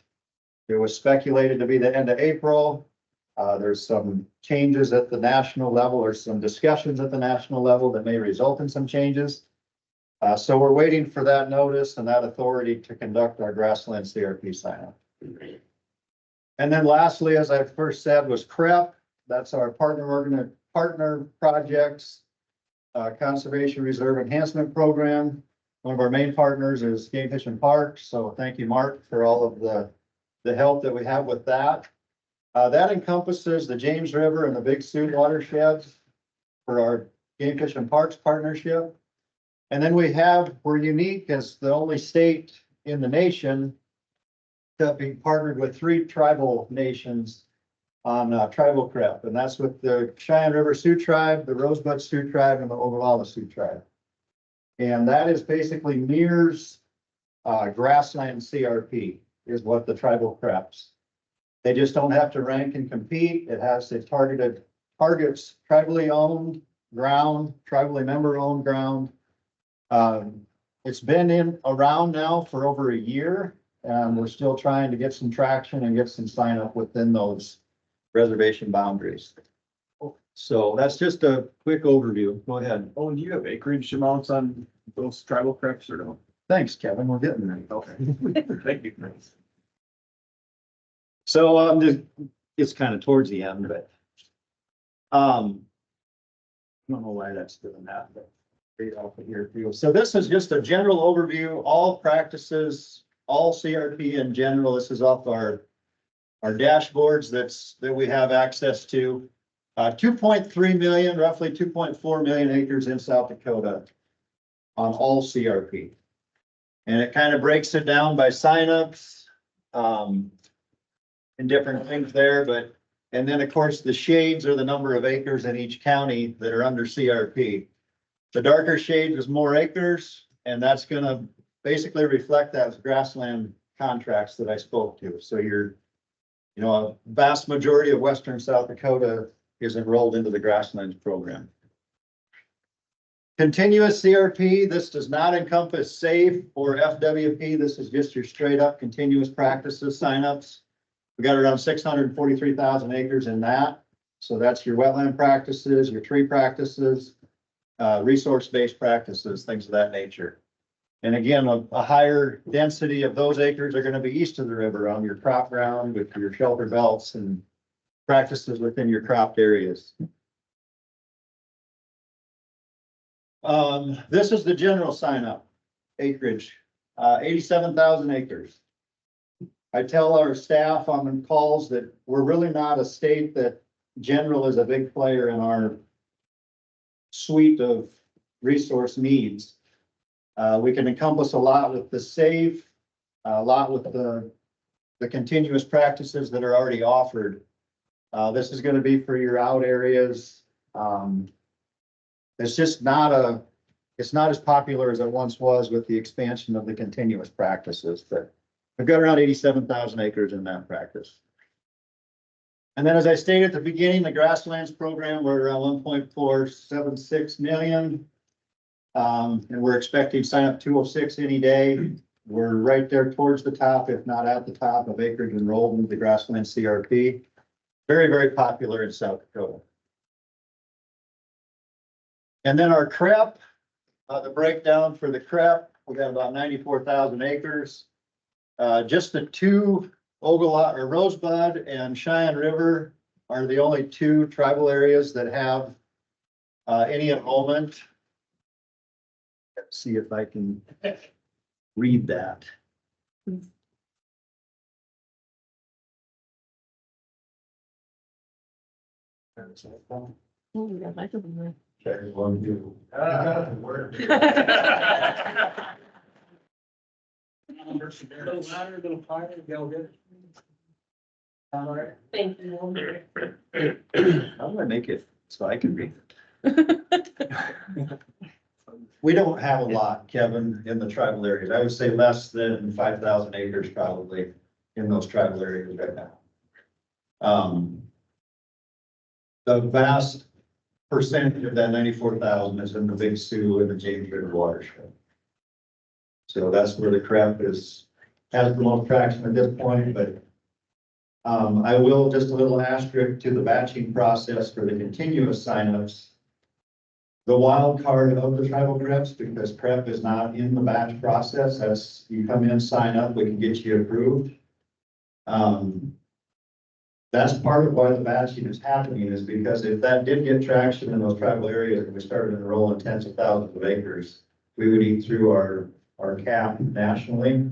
It was speculated to be the end of April. There's some changes at the national level or some discussions at the national level that may result in some changes. So we're waiting for that notice and that authority to conduct our grassland CRP sign-up. And then lastly, as I first said, was CREP. That's our partner projects, conservation reserve enhancement program. One of our main partners is Game Fish and Parks, so thank you, Mark, for all of the help that we have with that. That encompasses the James River and the Big Sioux watersheds for our Game Fish and Parks partnership. And then we're unique as the only state in the nation to be partnered with 3 tribal nations on tribal crep, and that's with the Cheyenne River Sioux Tribe, the Rosebud Sioux Tribe, and the Ogallala Sioux Tribe. And that is basically mirrors grassland CRP is what the tribal creps. They just don't have to rank and compete. It has the targets tribally owned ground, tribally member owned ground. It's been around now for over a year, and we're still trying to get some traction and get some sign up within those reservation boundaries. So that's just a quick overview. Go ahead. Oh, and do you have acreage amounts on those tribal creps or no? Thanks, Kevin. We're getting there. Okay. Thank you. So it's kind of towards the end, but I don't know why that's doing that, but read off of here too. So this is just a general overview, all practices, all CRP in general. This is off our dashboards that we have access to. 2.3 million, roughly 2.4 million acres in South Dakota on all CRP. And it kind of breaks it down by signups and different things there, and then of course the shades are the number of acres in each county that are under CRP. The darker shades is more acres, and that's gonna basically reflect that grassland contracts that I spoke to. So a vast majority of western South Dakota is enrolled into the grasslands program. Continuous CRP, this does not encompass SAFE or FWP. This is just your straight up continuous practices signups. We got around 643,000 acres in that. So that's your wetland practices, your tree practices, resource-based practices, things of that nature. And again, a higher density of those acres are going to be east of the river on your crop ground with your shelter belts and practices within your cropped areas. This is the general sign up acreage, 87,000 acres. I tell our staff on calls that we're really not a state that general is a big player in our suite of resource needs. We can encompass a lot with the SAFE, a lot with the continuous practices that are already offered. This is going to be for your out areas. It's just it's not as popular as it once was with the expansion of the continuous practices, but we've got around 87,000 acres in that practice. And then, as I stated at the beginning, the grasslands program, we're around 1.476 million. And we're expecting sign up 206 any day. We're right there towards the top, if not at the top of acreage enrolled in the grassland CRP. Very, very popular in South Dakota. And then our crep, the breakdown for the crep, we got about 94,000 acres. Just the 2 Ogallala or Rosebud and Cheyenne River are the only 2 tribal areas that have any enrollment. Let's see if I can read that. Check 1, 2. Thank you. How do I make it so I can read it? We don't have a lot, Kevin, in the tribal areas. I would say less than 5,000 acres probably in those tribal areas right now. The vast percentage of that 94,000 is in the Big Sioux and the James River watershed. So that's where the crep has the most traction at this point, but I will just a little asterisk to the batching process for the continuous signups. The wild card of the tribal creps, because prep is not in the batch process, that's you come in, sign up, we can get you approved. That's part of why the batching is happening, is because if that did get traction in those tribal areas and we started enrolling tens of thousands of acres, we would eat through our cap nationally.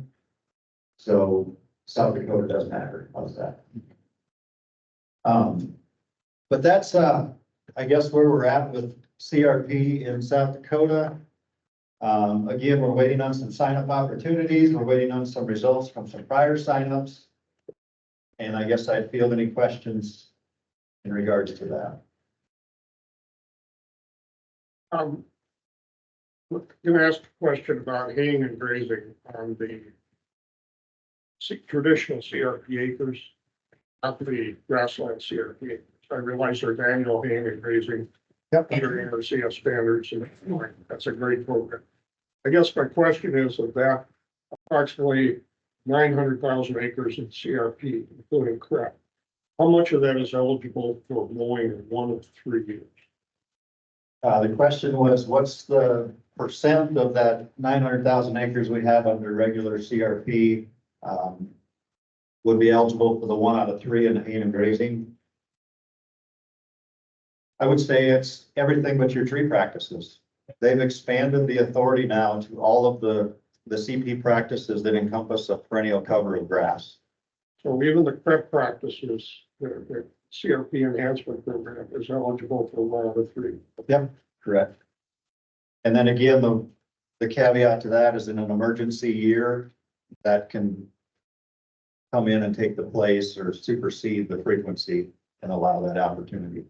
So South Dakota doesn't matter. How's that? But that's, I guess where we're at with CRP in South Dakota. Again, we're waiting on some sign-up opportunities. We're waiting on some results from some prior sign-ups. And I guess I'd field any questions in regards to that. Gonna ask a question about haying and grazing on the traditional CRP acres, not the grassland CRP acres. I realize there's annual haying and grazing. Yep. Under NRCS standards, and that's a great program. I guess my question is of that approximately 900,000 acres in CRP, including crop, how much of that is eligible for mowing in 1 of 3 years? The question was, what's the percent of that 900,000 acres we have under regular CRP would be eligible for the 1 out of 3 in haying and grazing? I would say it's everything but your tree practices. They've expanded the authority now to all of the CP practices that encompass a perennial cover of grass. So even the prep practices, the CRP enhancement program is eligible for 1 out of 3. Yep, correct. And then again, the caveat to that is in an emergency year, that can come in and take the place or supersede the frequency and allow that opportunity.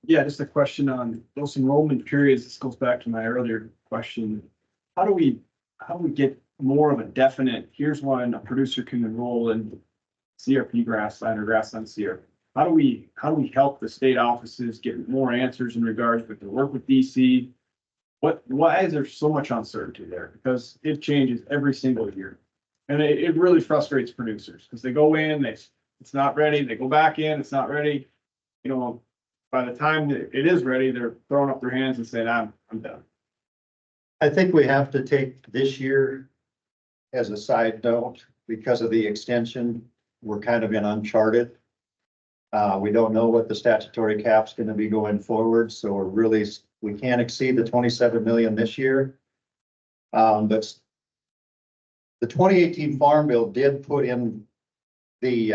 Yeah, just a question on those enrollment periods. This goes back to my earlier question. How do we get more of a definite, here's when a producer can enroll in CRP grassland or grassland CRP? How do we help the state offices get more answers in regards with the work with DC? Why is there so much uncertainty there? Because it changes every single year. And it really frustrates producers because they go in, it's not ready, they go back in, it's not ready. You know, by the time that it is ready, they're throwing up their hands and saying, I'm done. I think we have to take this year as a side note because of the extension. We're kind of in uncharted. We don't know what the statutory cap's going to be going forward, so we can't exceed the 27 million this year. But the 2018 Farm Bill did put in the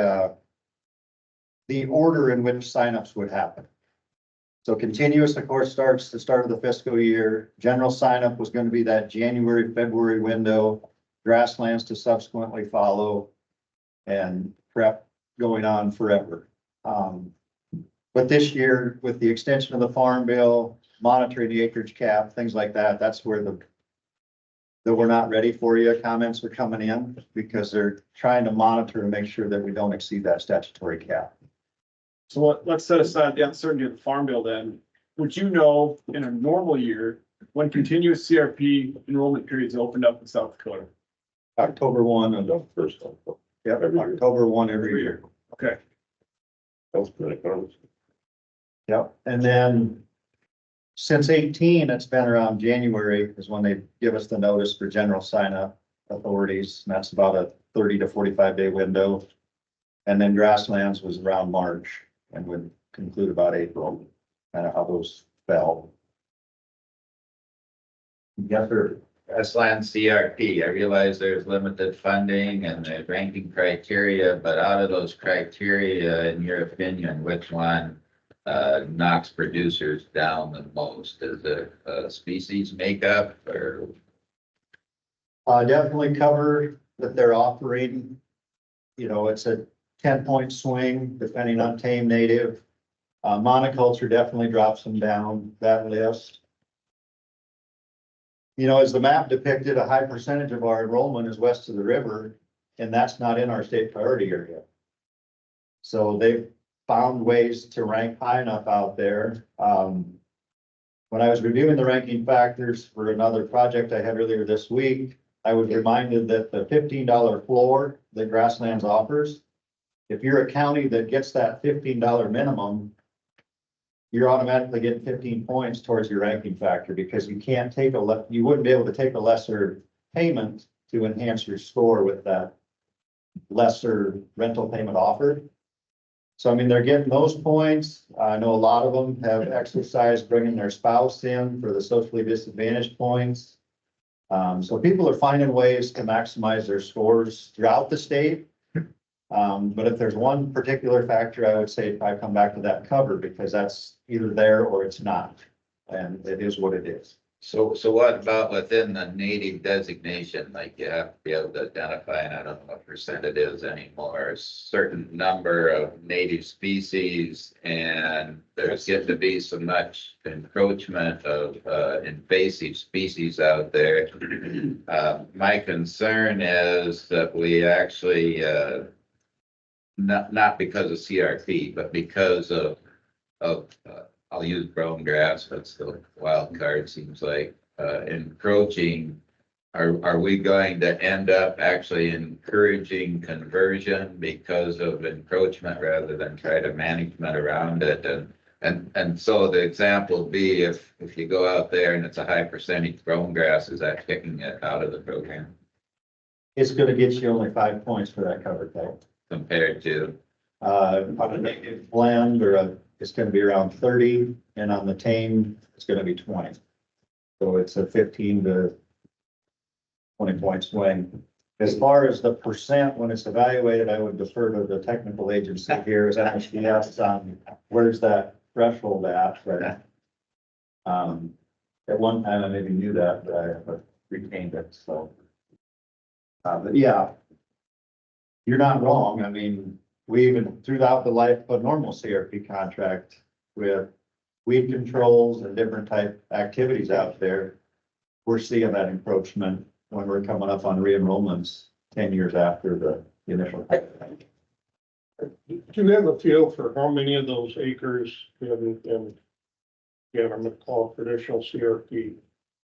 order in which signups would happen. So continuous, of course, starts the start of the fiscal year. General signup was going to be that January, February window, grasslands to subsequently follow, and prep going on forever. But this year, with the extension of the Farm Bill, monitoring the acreage cap, things like that, that's where the we're not ready for you comments are coming in because they're trying to monitor and make sure that we don't exceed that statutory cap. So let's set aside the uncertainty of the Farm Bill then. Would you know in a normal year when continuous CRP enrollment periods opened up in South Dakota? October 1 and The first one. yep, October 1 every year. Okay. That's pretty close. Yep, and then since 18, it's been around January is when they give us the notice for general sign up authorities. And that's about a 30 to 45 day window. And then grasslands was around March and would conclude about April, kind of how those fell. Yes, sir. Grassland CRP, I realize there's limited funding and the ranking criteria, but out of those criteria, in your opinion, which one knocks producers down the most? Is it species makeup or? Definitely cover that they're operating. You know, it's a 10-point swing depending on tame native. Monoculture definitely drops them down that list. You know, as the map depicted, a high percentage of our enrollment is west of the river, and that's not in our state priority area. So they've found ways to rank high enough out there. When I was reviewing the ranking factors for another project I had earlier this week, I was reminded that the $15 floor that Grasslands offers, if you're a county that gets that $15 minimum, you're automatically getting 15 points towards your ranking factor because you can't take you wouldn't be able to take a lesser payment to enhance your score with that lesser rental payment offered. So I mean, they're getting those points. I know a lot of them have exercised bringing their spouse in for the socially disadvantaged points. So people are finding ways to maximize their scores throughout the state. But if there's one particular factor, I would say I come back to that cover because that's either there or it's not. And it is what it is. So what about within the native designation, like you have to be able to identify, and I don't know what percent it is anymore, a certain number of native species, and there's getting to be so much encroachment of invasive species out there. My concern is that we actually, not because of CRP, but because of I'll use brome grass, that's the wild card, seems like, encroaching. Are we going to end up actually encouraging conversion because of encroachment rather than try to management around it? And so the example would be if you go out there and it's a high percentage brome grass, is that kicking it out of the program It's gonna get you only 5 points for that cover type. compared to? On a native blend it's gonna be around 30, and on the tame, it's gonna be 20. So it's a 15 to 20 point swing. As far as the percent, when it's evaluated, I would defer to the technical agency here as NRCS on where's that threshold at, but at one time I maybe knew that, but I haven't retained it, so. But yeah, you're not wrong. I mean, we even throughout the life of a normal CRP contract with weed controls and different type activities out there, we're seeing that encroachment when we're coming up on re-enrollments 10 years after the initial. Do you have a feel for how many of those acres in again, I'm gonna call it traditional CRP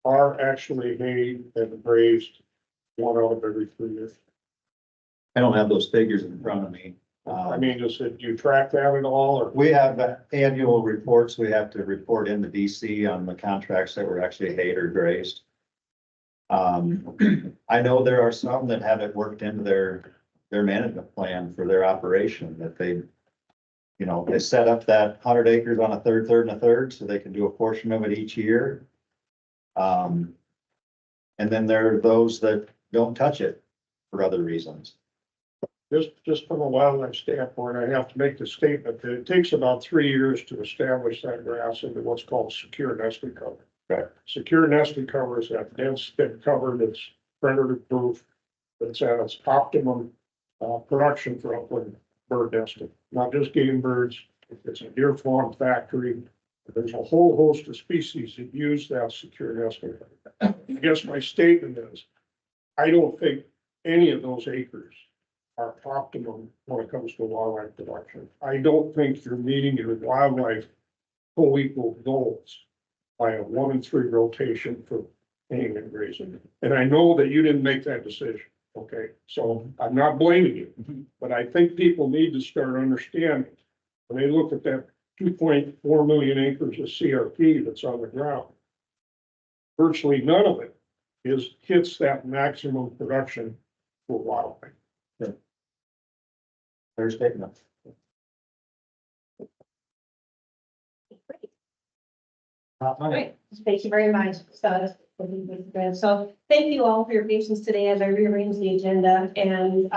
are actually made and raised one out of every 3 years? I don't have those figures in front of me. I mean, do you track that at all, or? We have annual reports. We have to report in the DC on the contracts that were actually hayed or grazed. I know there are some that have it worked into their management plan for their operation that they set up that 100 acres on a third, and a third, so they can do a portion of it each year. And then there are those that don't touch it for other reasons. Just from a wildlife standpoint, I have to make the statement that it takes about 3 years to establish that grass into what's called secure nesting cover. Right. Secure nesting cover is that dense, thick cover that's predator proof, that's at its optimum production for upland bird nesting, not just game birds. It's a deer fawn factory. There's a whole host of species that use that secure nesting cover. I guess my statement is, I don't think any of those acres are optimum when it comes to wildlife production. I don't think you're meeting your wildlife co-equal goals by a 1 in 3 rotation for haying and grazing. And I know that you didn't make that decision, okay? So I'm not blaming you, but I think people need to start understanding when they look at that 2.4 million acres of CRP that's on the ground, virtually none of it hits that maximum production for wildlife. Fair statement. Great, thank you very much. So thank you all for your patience today as I rearrange the agenda. And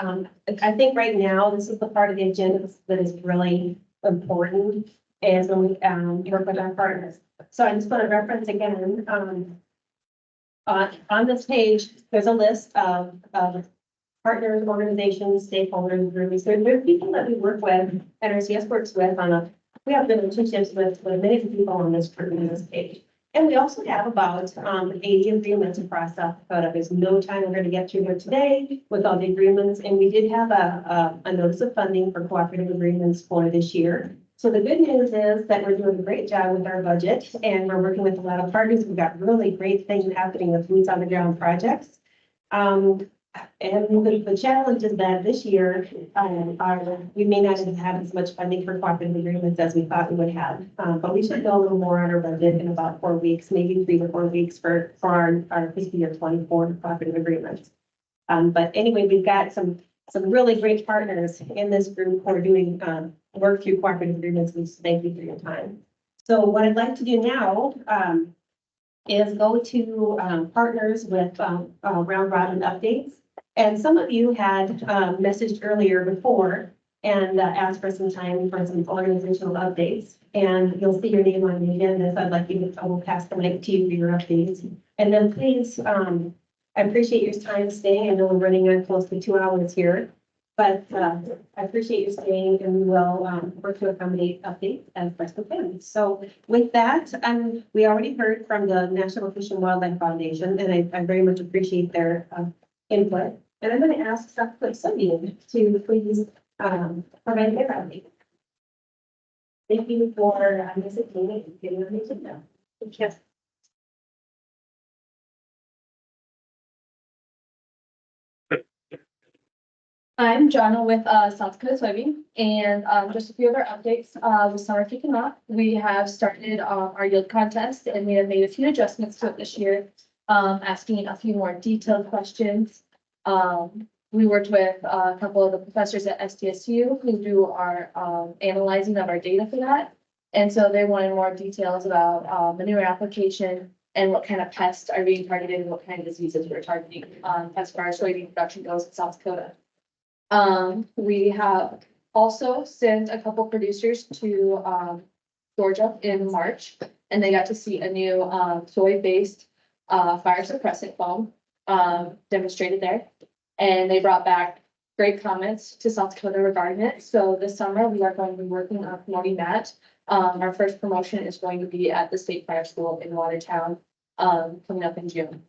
I think right now, this is the part of the agenda that is really important is when we work with our partners. So I just want to reference again, on this page, there's a list of partners, organizations, stakeholders, groups. So there are people that we work with, NRCS works with we have relationships with many people on this page. And we also have about 80 agreements across South Dakota. There's no time we're going to get through here today with all the agreements. And we did have a notice of funding for cooperative agreements for this year. So the good news is that we're doing a great job with our budget and we're working with a lot of partners. We've got really great things happening with boots on the ground projects. And the challenge is that this year, we may not have as much funding for cooperative agreements as we thought we would have. But we should know a little more on our budget in about 4 weeks, maybe 3 or 4 weeks for our fiscal year 24 cooperative agreements. But anyway, we've got some some really great partners in this group who are doing, work through cooperative agreements, and thank you for your time. So what I'd like to do now, is go to, partners with, round robin updates. And some of you had, messaged earlier before and asked for some time for some organizational updates. And you'll see your name on the agenda, so I'd like you to, I will pass the mic to you for your updates. And then please, I appreciate your time staying. I know we're running on close to 2 hours here. But I appreciate you staying, and we will work to accommodate updates as best we can. So with that, we already heard from the National Fish and Wildlife Foundation, and I very much appreciate their input. And I'm going to ask South Dakota Sunbeam to please provide their update. Thank you for this meeting and getting on the agenda. Thank you. I'm Jonna with South Dakota Soybean, and just a few other updates. With summer kicking off, we have started our yield contest, and we have made a few adjustments to it this year, asking a few more detailed questions. We worked with a couple of the professors at SDSU who do our analyzing of our data for that. And so they wanted more details about manure application and what kind of pests are being targeted and what kind of diseases we're targeting as far as soybean production goes in South Dakota. We have also sent a couple producers to Georgia in March, and they got to see a new soy-based fire suppressant foam demonstrated there. And they brought back great comments to South Dakota regarding it. So this summer, we are going to be working on promoting that. Our first promotion is going to be at the State Fire School in Watertown coming up in June.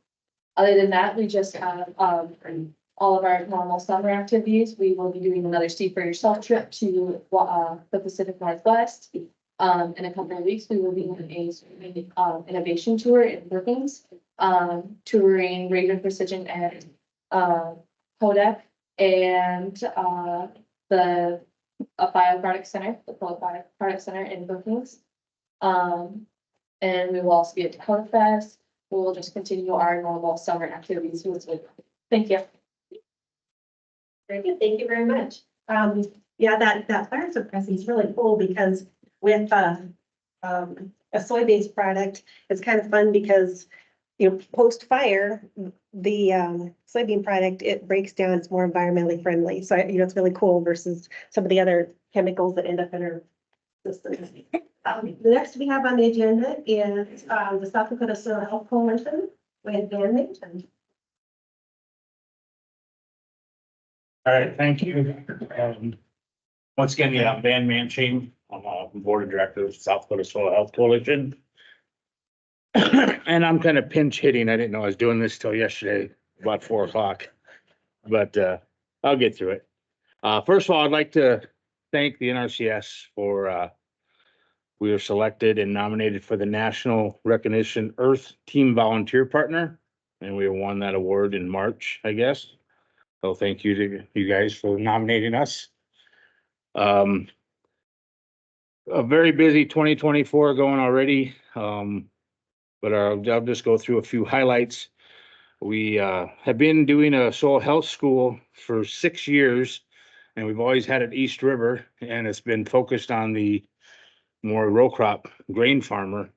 Other than that, we just have all of our normal summer activities. We will be doing another See for Yourself trip to the Pacific Northwest. In a couple of weeks, we will be on a innovation tour in Brookings, touring Raven Precision and Kodak and the Bioproduct Center, the Bioproduct Center in Brookings. And we will also be at Dakota Fest. We will just continue our normal summer activities. Thank you. Very good. Thank you very much. Yeah, that fire suppressant is really cool because with a soy-based product, it's kind of fun because, you know, post-fire, the soybean product, it breaks down, it's more environmentally friendly. So, you know, it's really cool versus some of the other chemicals that end up in our systems. The next we have on the agenda is the South Dakota Soil Health Coalition with Van Minton. All right, thank you. Once again, yeah, I'm Van Manching. I'm the board of directors of South Dakota Soil Health Coalition. And I'm kind of pinch hitting. I didn't know I was doing this till yesterday, about 4 o'clock, but I'll get through it. First of all, I'd like to thank the NRCS for we were selected and nominated for the National Recognition Earth Team Volunteer Partner, and we won that award in March, I guess. So thank you to you guys for nominating us. A very busy 2024 going already, but I'll just go through a few highlights. We have been doing a soil health school for 6 years, and we've always had it East River, and it's been focused on the more row crop grain farmer.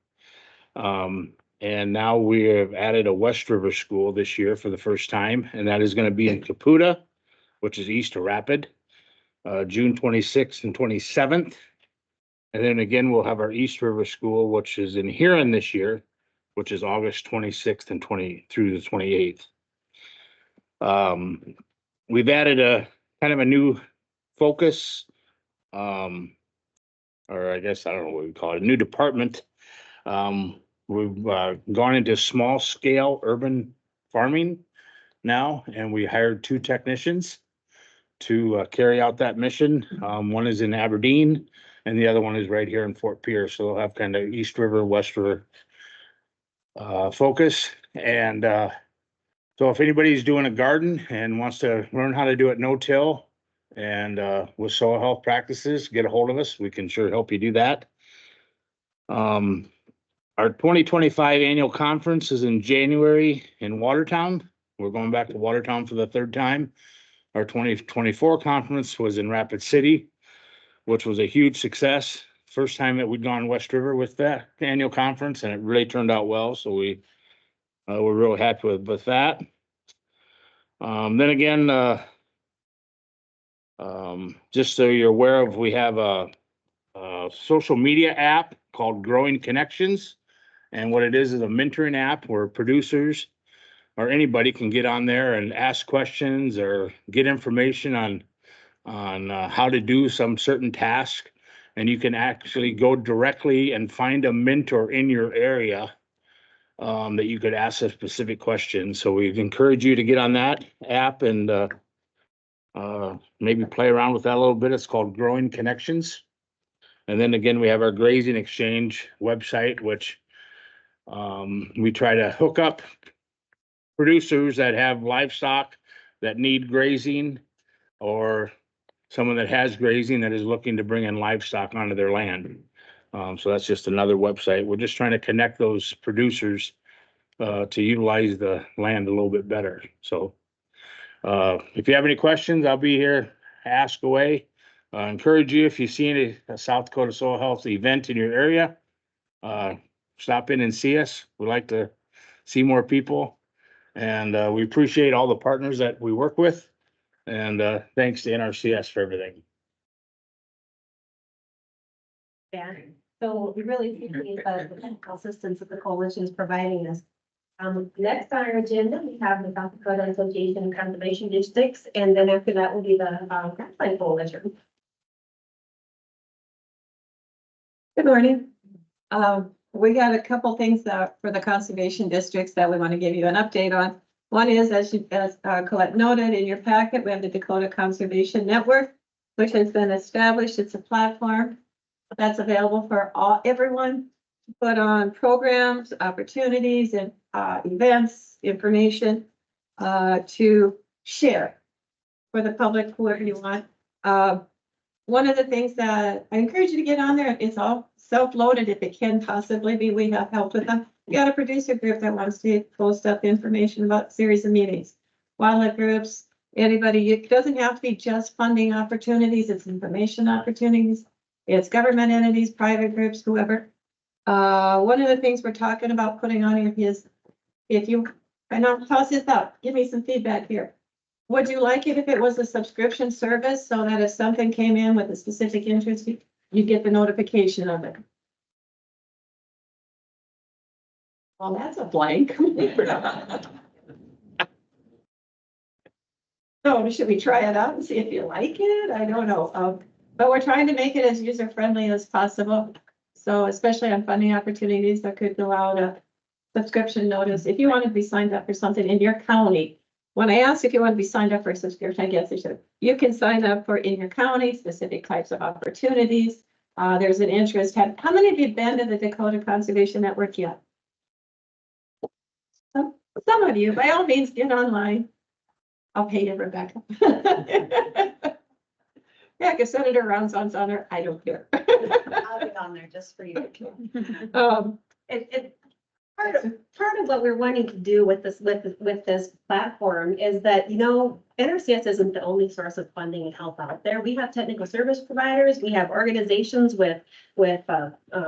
And now we have added a West River school this year for the first time, and that is going to be in Dakota, which is east of Rapid, June 26th and 27th. And then again, we'll have our East River school, which is in Huron this year, which is August 26th and through the 28th. We've added a kind of a new focus, or I guess, I don't know what we call it, a new department. We've gone into small scale urban farming now, and we hired 2 technicians to carry out that mission. One is in Aberdeen and the other one is right here in Fort Pierce. So they'll have kind of East River, West River focus. And so if anybody's doing a garden and wants to learn how to do it no-till and with soil health practices, get a hold of us. We can sure help you do that. Our 2025 annual conference is in January in Watertown. We're going back to Watertown for the 3rd time. Our 2024 conference was in Rapid City, which was a huge success. First time that we'd gone West River with that annual conference, and it really turned out well. So we're real happy with that. Then again, just so you're aware of, we have a social media app called Growing Connections. And what it is a mentoring app where producers or anybody can get on there and ask questions or get information on how to do some certain task. And you can actually go directly and find a mentor in your area that you could ask a specific question. So we'd encourage you to get on that app and maybe play around with that a little bit. It's called Growing Connections. And then again, we have our Grazing Exchange website, which we try to hook up producers that have livestock that need grazing, or someone that has grazing that is looking to bring in livestock onto their land. So that's just another website. We're just trying to connect those producers to utilize the land a little bit better. So if you have any questions, I'll be here. Ask away. Encourage you, if you see a South Dakota Soil Health event in your area, stop in and see us. We like to see more people, and we appreciate all the partners that we work with. And thanks to NRCS for everything. Yeah, so we really appreciate the technical assistance that the coalition is providing us. Next on our agenda, we have the South Dakota Association of Conservation Districts, and then after that will be the Grassland Coalition. Good morning. We got a couple things for the conservation districts that we want to give you an update on. One is, as Colette noted in your packet, we have the Dakota Conservation Network, which has been established. It's a platform that's available for everyone to put on programs, opportunities, and events, information to share for the public, whoever you want. One of the things that I encourage you to get on there, it's all self-loaded if it can possibly be. We have help with them. We got a producer group that wants to post up information about series of meetings, wildlife groups, anybody. It doesn't have to be just funding opportunities. It's information opportunities. It's government entities, private groups, whoever. One of the things we're talking about putting on here is, and I'll toss this out, give me some feedback here. Would you like it if it was a subscription service, so that if something came in with a specific interest, you get the notification of it? Well, that's a blank. So should we try it out and see if you like it? I don't know. But we're trying to make it as user-friendly as possible. So especially on funding opportunities, that could go out a subscription notice. If you want to be signed up for something in your county, when I asked if you want to be signed up for a subscription, I guess they should. You can sign up for in your county, specific types of opportunities. There's an interest. How many of you have been to the Dakota Conservation Network yet? Some of you, by all means, get online. I'll pay you, Rebecca. Yeah, because Senator Ronzon's on there. I don't care. I'll get on there just for you. Part of what we're wanting to do with this platform is that, NRCS isn't the only source of funding and help out there. We have technical service providers. We have organizations with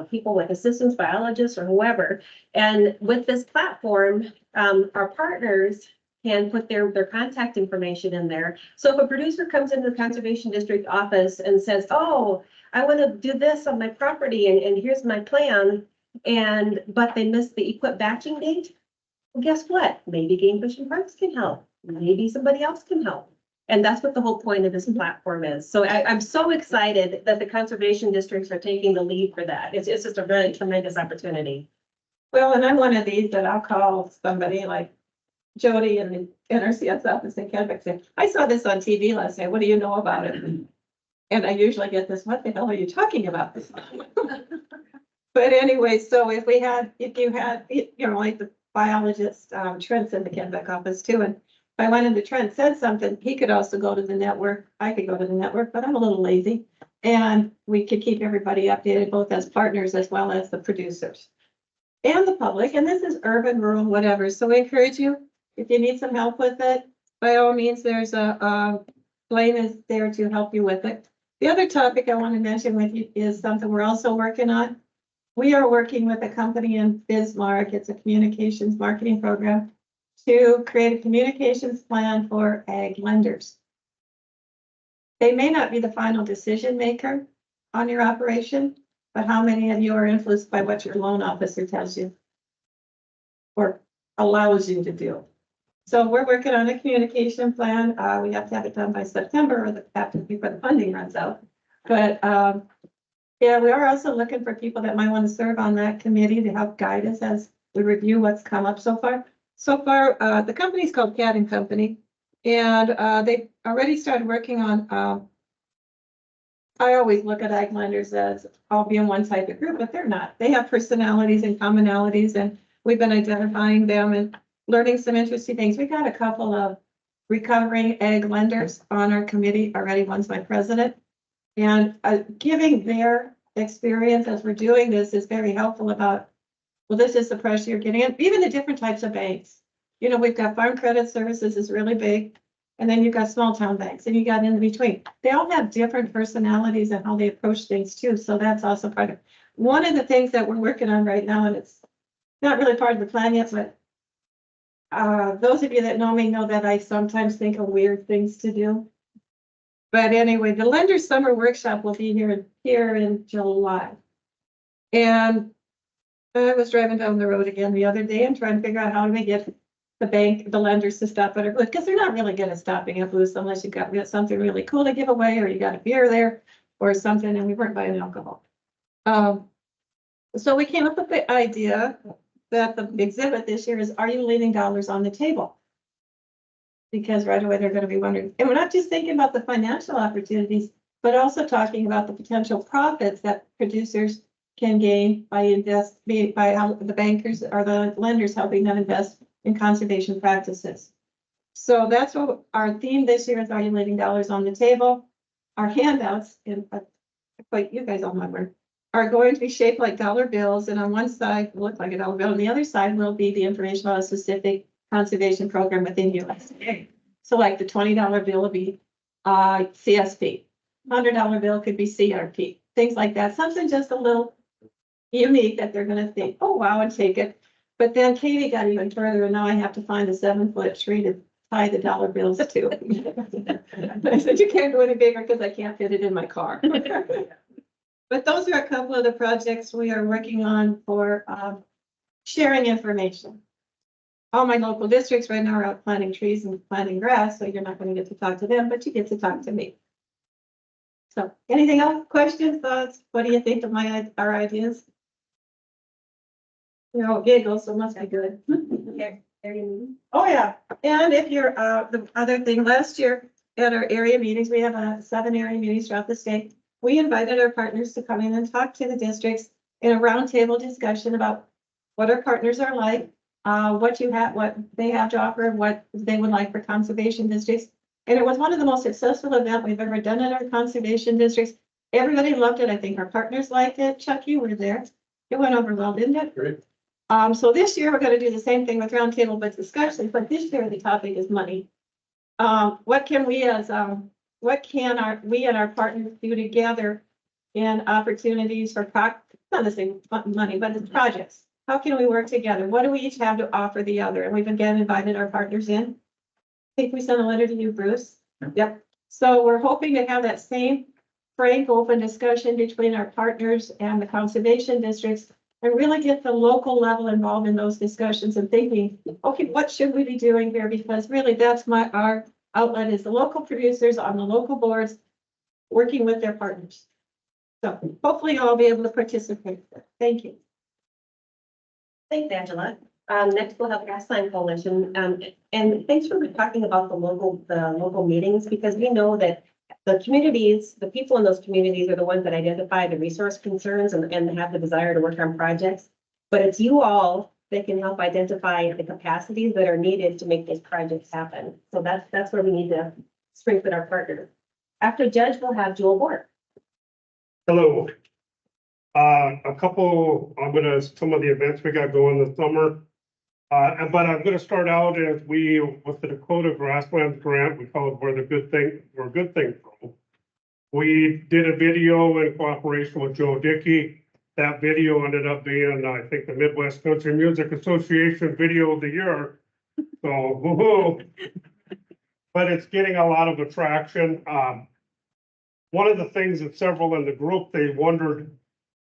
people with assistance biologists or whoever. And with this platform, our partners can put their contact information in there. So if a producer comes into the conservation district office and says, oh, I want to do this on my property and here's my plan, but they missed the equip batching date, well, guess what? Maybe Game Fish and Parks can help. Maybe somebody else can help. And that's what the whole point of this platform is. So I'm so excited that the conservation districts are taking the lead for that. It's just a really tremendous opportunity. Well, and I'm one of these that I'll call somebody like Jody in the NRCS office in Kennebec, say, I saw this on TV last night. What do you know about it? And I usually get this, what the hell are you talking about? But anyway, so if you had, like the biologist, Trent's in the Kennebec office too. And if I went into Trent said something, he could also go to the network. I could go to the network, but I'm a little lazy. And we could keep everybody updated, both as partners as well as the producers and the public. And this is urban, rural, whatever. So we encourage you, if you need some help with it, by all means, there's Blaine is there to help you with it. The other topic I want to mention with you is something we're also working on. We are working with a company in Bismarck. It's a communications marketing program to create a communications plan for ag lenders. They may not be the final decision maker on your operation, but how many of you are influenced by what your loan officer tells you or allows you to do? So we're working on a communication plan. We have to have it done by September or after before the funding runs out. But yeah, we are also looking for people that might want to serve on that committee to help guide us as we review what's come up so far. So far, the company's called Cat and Company, and they've already started working on. I always look at ag lenders as all being one type of group, but they're not. They have personalities and commonalities, and we've been identifying them and learning some interesting things. We got a couple of recovering ag lenders on our committee already. One's my president, and giving their experience as we're doing this is very helpful about, well, this is the pressure you're getting, and even the different types of banks. You know, we've got Farm Credit Services is really big, and then you've got small town banks, and you got in between. They all have different personalities and how they approach things too, so that's also part of one of the things that we're working on right now, and it's not really part of the plan yet, but those of you that know me know that I sometimes think of weird things to do. But anyway, the Lender Summer Workshop will be here in July. And I was driving down the road again the other day and trying to figure out how do we get the lenders to stop at our booth, because they're not really good at stopping at booths unless you've got something really cool to give away, or you got a beer there or something, and we weren't buying alcohol. So we came up with the idea that the exhibit this year is, are you leaving dollars on the table? Because right away they're going to be wondering, and we're not just thinking about the financial opportunities, but also talking about the potential profits that producers can gain by how the bankers or the lenders helping them invest in conservation practices. So that's what our theme this year is, are you leaving dollars on the table? Our handouts, and quite you guys all remember, are going to be shaped like dollar bills, and on one side will look like a dollar bill, on the other side will be the information about a specific conservation program within USDA. So like the $20 bill will be CSP, $100 bill could be CRP, things like that. Something just a little unique that they're going to think, oh wow, and take it. But then Katie got even further, and now I have to find a 7-foot tree to tie the dollar bills to. I said, you can't go any bigger because I can't fit it in my car. But those are a couple of the projects we are working on for sharing information. All my local districts right now are out planting trees and planting grass, so you're not going to get to talk to them, but you get to talk to me. So anything else? Questions, thoughts? What do you think of our ideas? You're all giggles, so it must be good. Oh, yeah. And if you're, the other thing, last year at our area meetings, we have 7 area meetings throughout the state. We invited our partners to come in and talk to the districts in a roundtable discussion about what our partners are like, what they have to offer, what they would like for conservation districts. And it was one of the most successful events we've ever done in our conservation districts. Everybody loved it. I think our partners liked it. Chuck, you were there. It went over well, didn't it? Great. So this year we're going to do the same thing with roundtable but discussion, but this year the topic is money. What can we and our partners do together in opportunities for not the same money, but it's projects? How can we work together? What do we each have to offer the other? And we've again invited our partners in. I think we sent a letter to you, Bruce. Yep. So we're hoping to have that same frank, open discussion between our partners and the conservation districts, and really get the local level involved in those discussions and thinking, okay, what should we be doing here? Because really that's our outlet is the local producers on the local boards working with their partners. So hopefully you'll all be able to participate. Thank you. Thanks, Angela. Next we'll have Grassland Coalition. And thanks for talking about the local meetings, because we know that the communities, the people in those communities are the ones that identify the resource concerns and have the desire to work on projects. But it's you all that can help identify the capacities that are needed to make these projects happen. So that's where we need to strengthen our partners. After Judge, we'll have Joel Bork. Hello. Some of the events we got going this summer. But I'm gonna start out as with the Dakota Grasslands Grant, we call it where good things grow. We did a video in cooperation with Joe Dickey. That video ended up being, I think, the Midwest Country Music Association Video of the Year. So, woo-hoo. But it's getting a lot of attraction. One of the things that several in the group, they wondered,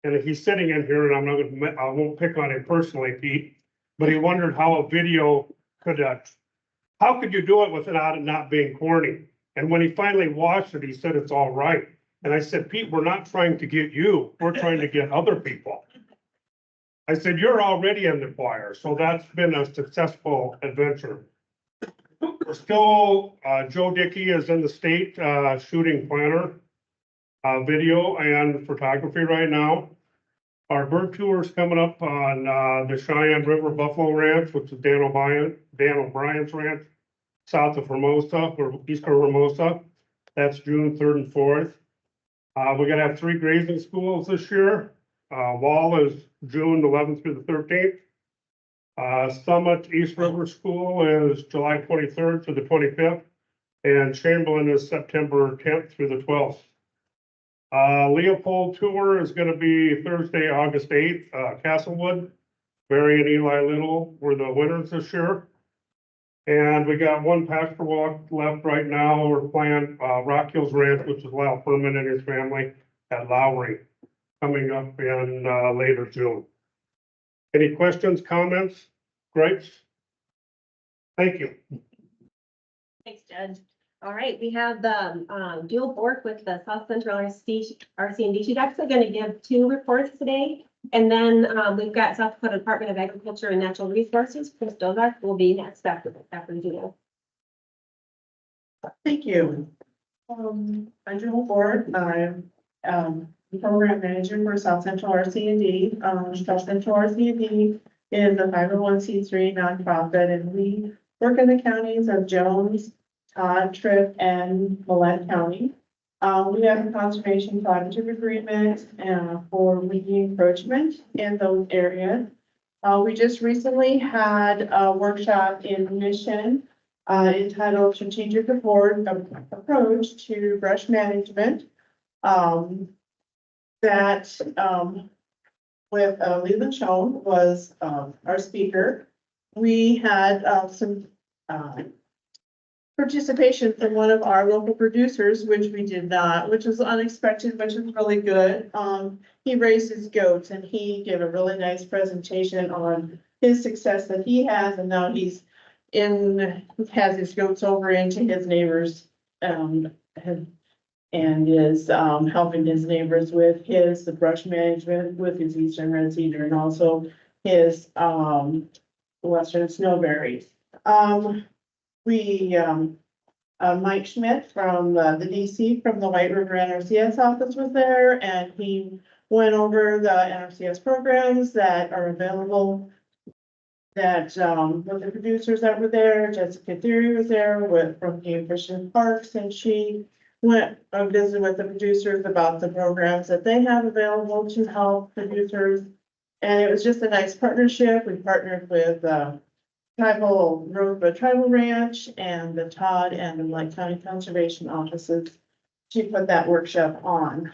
and he's sitting in here, and I won't pick on him personally, Pete, but he wondered how a video could, how could you do it without it not being corny? And when he finally watched it, he said, it's all right. And I said, Pete, we're not trying to get you, we're trying to get other people. I said, you're already in the choir, so that's been a successful adventure. We're still, Joe Dickey is in the state shooting planner, video and photography right now. Our bird tour is coming up on the Cheyenne River Buffalo Ranch, which is Dan O'Brien's ranch, south of Hermosa, or eastern Hermosa. That's June 3rd and 4th. We're gonna have 3 grazing schools this year. Wall is June 11th through the 13th. Summit East River School is July 23rd to the 25th. And Chamberlain is September 10th through the 12th. Leopold tour is gonna be Thursday, August 8th, Castlewood. Barry and Eli Little were the winners this year. And we got 1 pasture walk left right now. We're playing Rock Hills Ranch, which is Lyle Furman and his family at Lowry, coming up in later June. Any questions, comments, gripes? Thank you. Thanks, Judge. All right, we have the dual board with the South Central RC&D. She's actually going to give 2 reports today. And then we've got South Dakota Department of Agriculture and Natural Resources. Chris Dozark will be next after Juno. Thank you. I'm Jewel Ford. I'm the program manager for South Central RC&D. South Central RC&D is a 501c3 nonprofit, and we work in the counties of Jones, Todd, Tripp, and Millette County. We have a conservation collaborative agreement for weedy encroachment in those areas. We just recently had a workshop in Mission entitled Strategic Approach to Brush Management. With Leland Schoen was our speaker. We had some participation from one of our local producers, which we did not, which was unexpected, which is really good. He raised his goats and he gave a really nice presentation on his success that he has, and now has his goats over into his neighbors, and is helping his neighbors with the brush management with his eastern red cedar and also his western snowberries. Mike Schmidt from the DC from the White River NRCS office was there, and he went over the NRCS programs that are available. With the producers that were there, Jessica Theory was there from Game Fish and Parks, and she went and visited with the producers about the programs that they have available to help producers. And it was just a nice partnership. We partnered with Rosebud Tribal Ranch and the Todd and the Lake County Conservation offices to put that workshop on.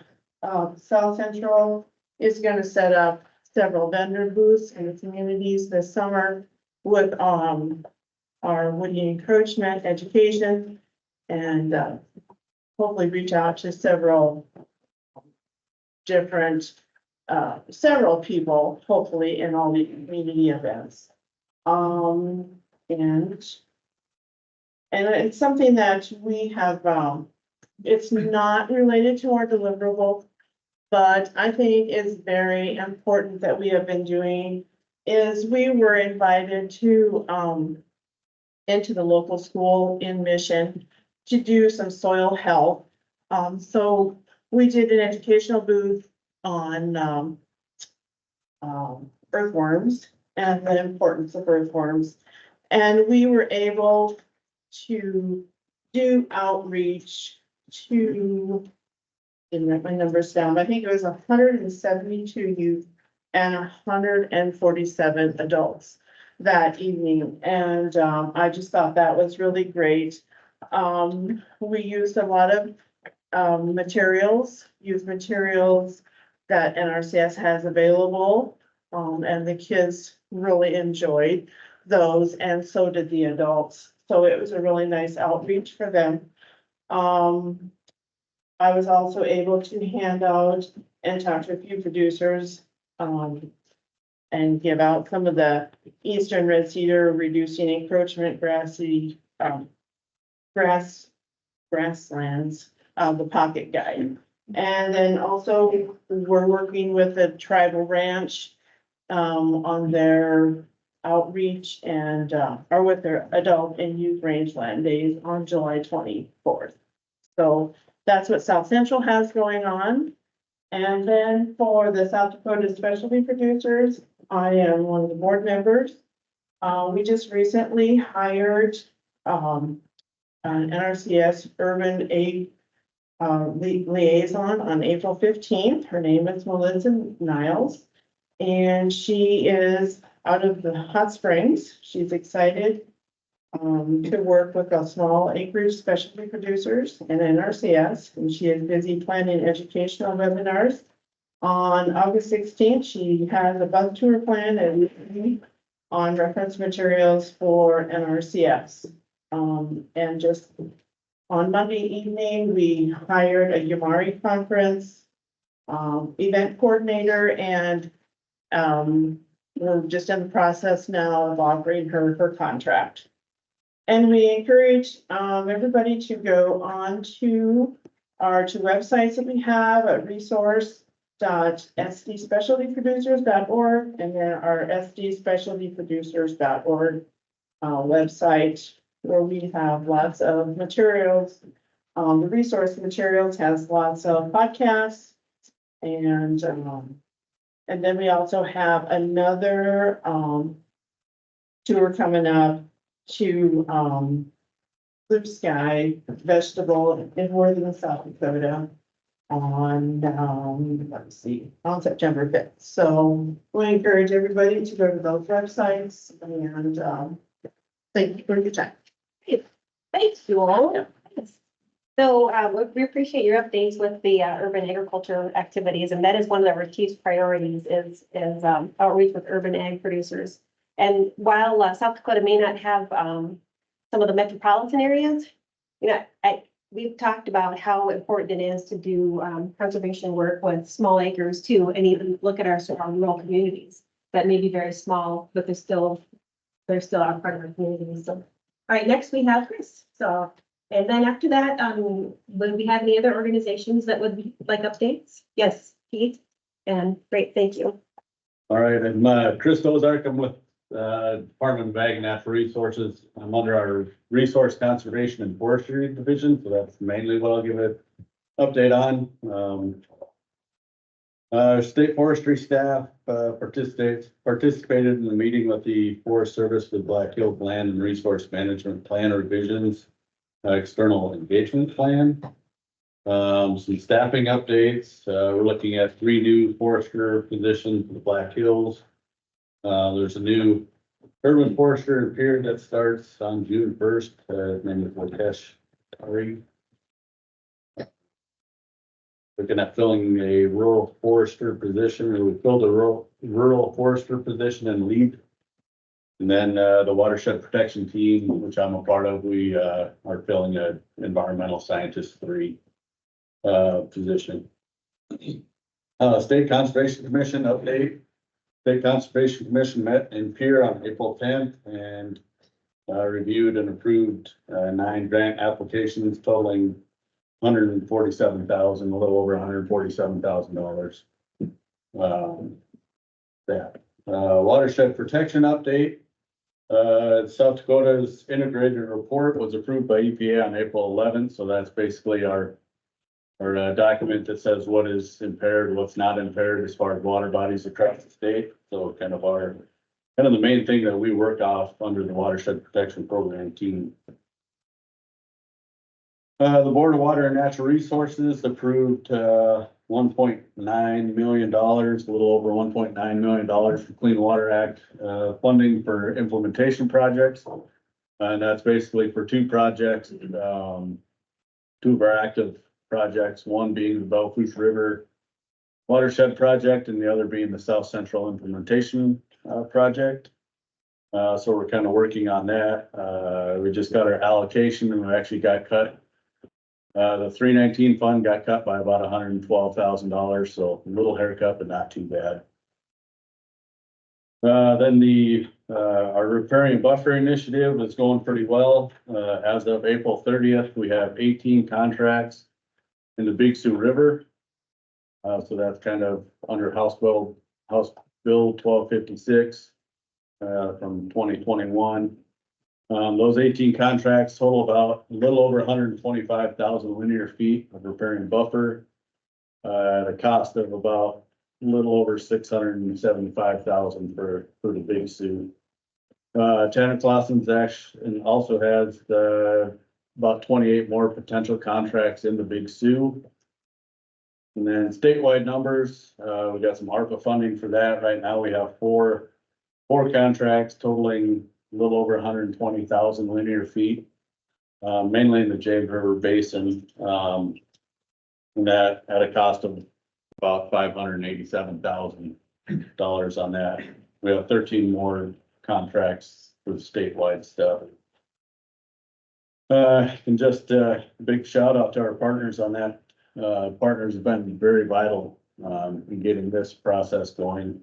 South Central is going to set up several vendor booths in the communities this summer with our woody encroachment education, and hopefully reach out to several people, hopefully in all the community events. And it's something that we have, it's not related to our deliverable, but I think is very important that we have been doing is we were invited to, into the local school in Mission to do some soil health. So we did an educational booth on earthworms and the importance of earthworms. And we were able to do outreach to, didn't write my numbers down, but I think it was 172 youth and 147 adults that evening, and, I just thought that was really great. We used a lot of, used materials that NRCS has available. And the kids really enjoyed those, and so did the adults. So it was a really nice outreach for them. I was also able to hand out and talk to a few producers, and give out some of the eastern red cedar reducing encroachment grasslands, the pocket guide. And then also we're working with the tribal ranch, on their outreach and, or with their adult and youth rangeland days on July 24th. So that's what South Central has going on. And then for the South Dakota specialty producers, I am one of the board members. We just recently hired, an NRCS urban aid liaison on April 15th. Her name is Melissa Niles. And she is out of the Hot Springs. She's excited to work with a small acreage specialty producers and NRCS. And she is busy planning educational webinars. On August 16th, she has a bus tour plan and on reference materials for NRCS. And just on Monday evening, we hired a Yamari conference event coordinator, and we're just in the process now of offering her her contract. And we encourage everybody to go on to our two websites that we have at resource.sdspecialtyproducers.org and then our sdspecialtyproducers.org website, where we have lots of materials. The resource materials has lots of podcasts, and then we also have another tour coming up to Blue Sky Vegetable in Northern South Dakota on let's see, on September 5th. So we encourage everybody to go to those websites, and thank you for your time. Thanks, you all. So we appreciate your updates with the urban agriculture activities, and that is one of our chief priorities is outreach with urban ag producers. And while South Dakota may not have some of the metropolitan areas, you know, we've talked about how important it is to do conservation work with small acres too, and even look at our rural communities that may be very small, but they're still our part of our community. So, all right, next we have Chris. So, and then after that, would we have any other organizations that would like updates? Yes, Pete. And great, thank you. All right, I'm Chris Ozark. I'm with Department of Ag and Natural Resources. I'm under our Resource Conservation and Forestry Division, so that's mainly what I'll give an update on. State forestry staff participated in the meeting with the Forest Service with Black Hills Land and Resource Management Plan revisions, external engagement plan. Some staffing updates. We're looking at 3 new forester positions for the Black Hills. There's a new urban forester and peer that starts on June 1st. His name is Lakesh Tari. Looking at filling a rural forester position. We filled a rural forester position and lead. And then the watershed protection team, which I'm a part of, we are filling an environmental scientist 3 position. State Conservation Commission update. State Conservation Commission met in Pierre on April 10th and reviewed and approved 9 grant applications totaling $147,000, a little over $147,000. Watershed protection update. South Dakota's integrated report was approved by EPA on April 11th, so that's basically our document that says what is impaired, what's not impaired as far as water bodies across the state. So kind of the main thing that we work off under the watershed protection program team. The Board of Water and Natural Resources approved, $1.9 million, a little over $1.9 million for Clean Water Act, funding for implementation projects. And that's basically for two projects, two of our active projects, one being the Belfast River Watershed Project and the other being the South Central Implementation Project. So we're kind of working on that. We just got our allocation and we actually got cut. The 319 fund got cut by about $112,000, so a little haircut, but not too bad. Then our repairing buffer initiative is going pretty well. As of April 30th, we have 18 contracts in the Big Sioux River. So that's kind of under House Bill 1256 from 2021. Those 18 contracts total about a little over 125,000 linear feet of repairing buffer at a cost of about a little over 675,000 for the Big Sioux. Tanner Clausen's actually also has about 28 more potential contracts in the Big Sioux. And then statewide numbers, we got some ARPA funding for that. Right now we have four contracts totaling a little over 120,000 linear feet, mainly in the James River Basin. And that at a cost of about $587,000 on that. We have 13 more contracts for the statewide stuff. And just a big shout out to our partners on that. Partners have been very vital in getting this process going.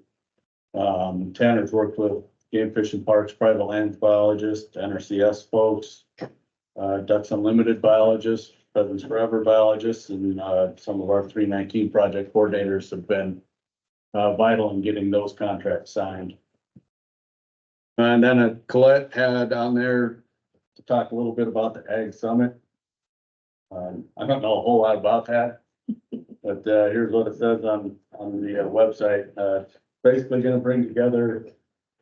Tanner's worked with Game Fish and Parks, private lands biologists, NRCS folks, Ducks Unlimited biologists, Pheasants Forever biologists, and some of our 319 project coordinators have been vital in getting those contracts signed. And then Colette had on there to talk a little bit about the Ag Summit. I don't know a whole lot about that, but here's what it says on the website. It's basically going to bring together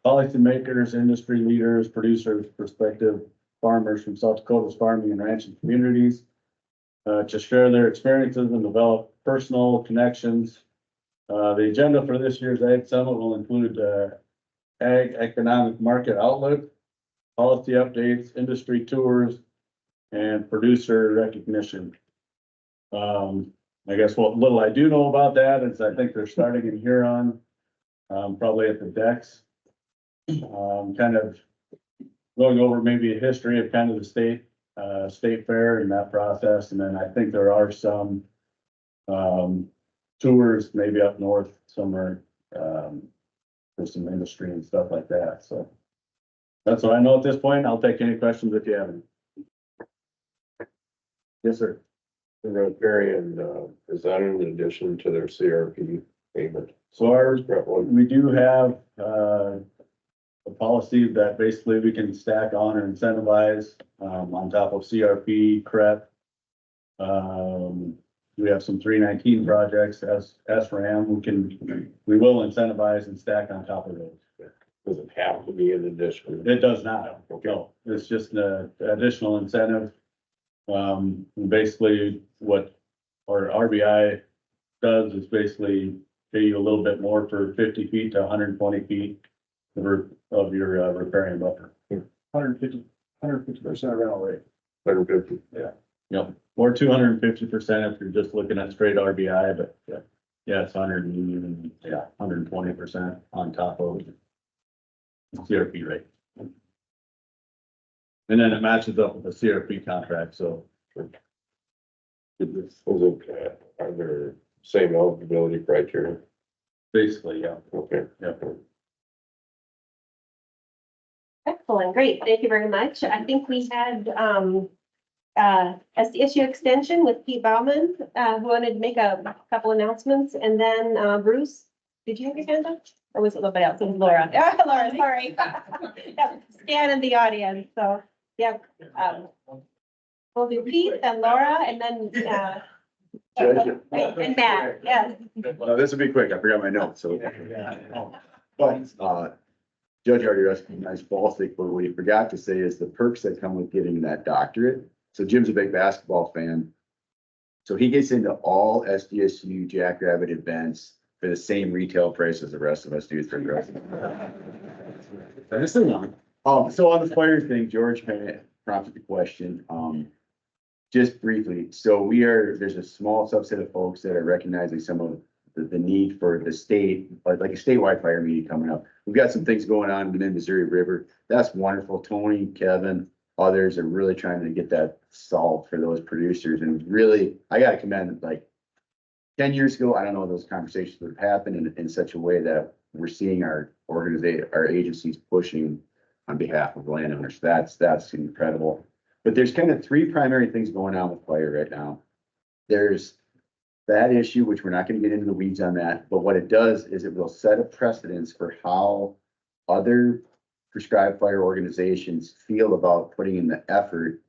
policymakers, industry leaders, producers, prospective farmers from South Dakota's farming and ranching communities to share their experiences and develop personal connections. The agenda for this year's Ag Summit will include Ag Economic Market Outlook, policy updates, industry tours, and producer recognition. I guess what little I do know about that is I think they're starting in Huron, probably at the decks. Kind of going over maybe a history of kind of the state fair and that process. And then I think there are some tours maybe up north somewhere for some industry and stuff like that. So that's what I know at this point. I'll take any questions if you have any. Yes, sir. The riparian, is that in addition to their CRP payment? So we do have a policy that basically we can stack on or incentivize on top of CRP, CREP. We have some 319 projects as SRAM. We will incentivize and stack on top of those. Does it have to be in addition? It does not. No, it's just an additional incentive. Basically what our RBI does is basically pay you a little bit more for 50 feet to 120 feet of your riparian buffer. 150% rental rate. 150. Yeah. Yep. Or 250% if you're just looking at straight RBI, but yeah, it's 120% on top of CRP rate. And then it matches up with the CRP contract, so. Are there same eligibility criteria? Basically, yeah. Okay. Yeah. Excellent, great, thank you very much. I think we had SDSU extension with Pete Bauman, who wanted to make a couple announcements, and then Bruce, did you have your hand up? Or was it somebody else? It was Laura. Laura, sorry. Scan in the audience, so, yeah. We'll do Pete and Laura, and then and Matt, yes. Well, this will be quick. I forgot my notes, so. But, Judge already recognized falsely, but what he forgot to say is the perks that come with getting that doctorate So Jim's a big basketball fan. So he gets into all SDSU Jackrabbit events for the same retail price as the rest of us do for the rest. So on the fire thing, George kind of prompted the question, just briefly. So there's a small subset of folks that are recognizing some of the need for the state, like a statewide fire meeting coming up. We've got some things going on in the Mid-Missouri River. That's wonderful. Tony, Kevin, others are really trying to get that solved for those producers. And really, I gotta commend, like 10 years ago, I don't know, those conversations would have happened in such a way that we're seeing our agencies pushing on behalf of landowners. That's incredible. But there's kind of three primary things going on with fire right now. There's that issue, which we're not going to get into the weeds on that, but what it does is it will set a precedence for how other prescribed fire organizations feel about putting in the effort,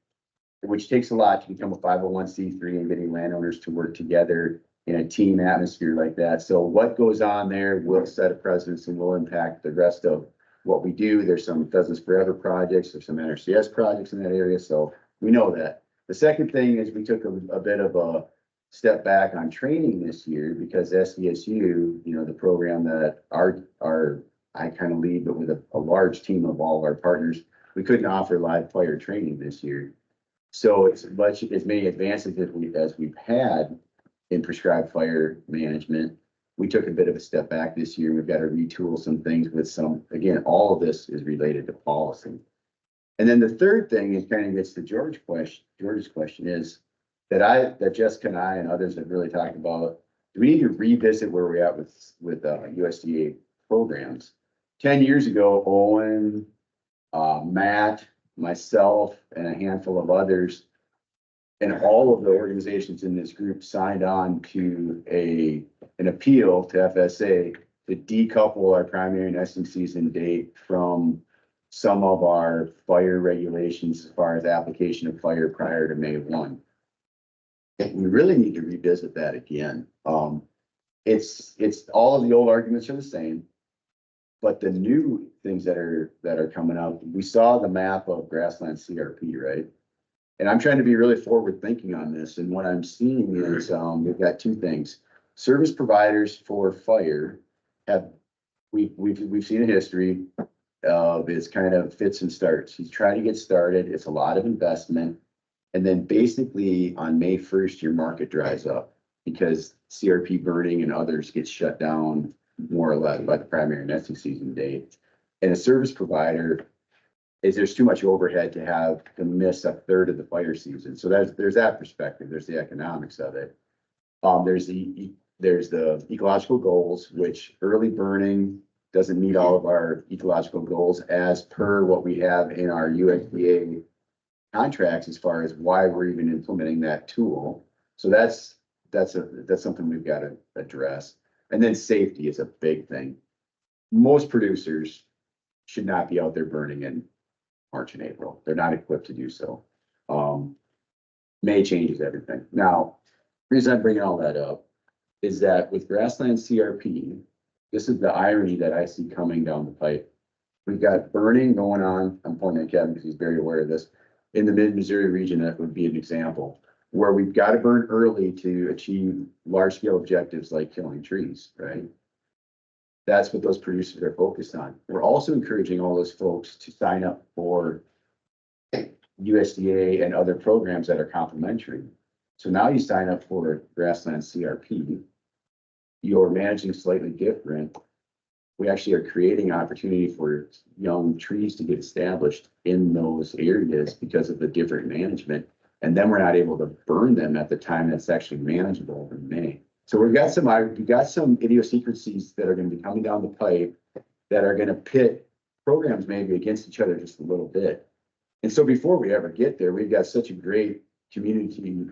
which takes a lot to become a 501c3 and getting landowners to work together in a team atmosphere like that. So what goes on there will set a precedence and will impact the rest of what we do. There's some Pheasants Forever projects, there's some NRCS projects in that area, so we know that. The second thing is we took a bit of a step back on training this year because SDSU, the program that I kind of lead, but with a large team of all our partners, we couldn't offer live fire training this year. So it's as many advances as we've had in prescribed fire management. We took a bit of a step back this year. We've got to retool some things with again, all of this is related to policy. And then the third thing is kind of gets to George's question is that Jessica and I and others have really talked about, do we need to revisit where we're at with USDA programs? 10 years ago, Owen, Matt, myself, and a handful of others, and all of the organizations in this group signed on to an appeal to FSA to decouple our primary nesting season date from some of our fire regulations as far as application of fire prior to May 1. We really need to revisit that again. It's all of the old arguments are the same, but the new things that are coming out, we saw the map of grassland CRP, right? And I'm trying to be really forward thinking on this. And what I'm seeing is we've got two things. Service providers for fire we've seen a history of it's kind of fits and starts. He's trying to get started. It's a lot of investment. And then basically on May 1st, your market dries up because CRP burning and others get shut down more or less by the primary nesting season date. And a service provider there's too much overhead to miss a third of the fire season. So there's that perspective. There's the economics of it. There's the ecological goals, which early burning doesn't meet all of our ecological goals as per what we have in our USDA contracts as far as why we're even implementing that tool. So that's something we've got to address. And then safety is a big thing. Most producers should not be out there burning in March and April. They're not equipped to do so. May changes everything. Now, the reason I'm bringing all that up is that with grassland CRP, this is the irony that I see coming down the pipe. We've got burning going on. I'm pointing at Kevin because he's very aware of this. In the Mid-Missouri region, that would be an example where we've got to burn early to achieve large-scale objectives like killing trees, right? That's what those producers are focused on. We're also encouraging all those folks to sign up for USDA and other programs that are complementary. So now you sign up for grassland CRP, you're managing slightly different. We actually are creating opportunity for young trees to get established in those areas because of the different management. And then we're not able to burn them at the time that's actually manageable in May. So we've got some idiosyncrasies that are going to be coming down the pipe that are going to pit programs maybe against each other just a little bit. And so before we ever get there, we've got such a great community.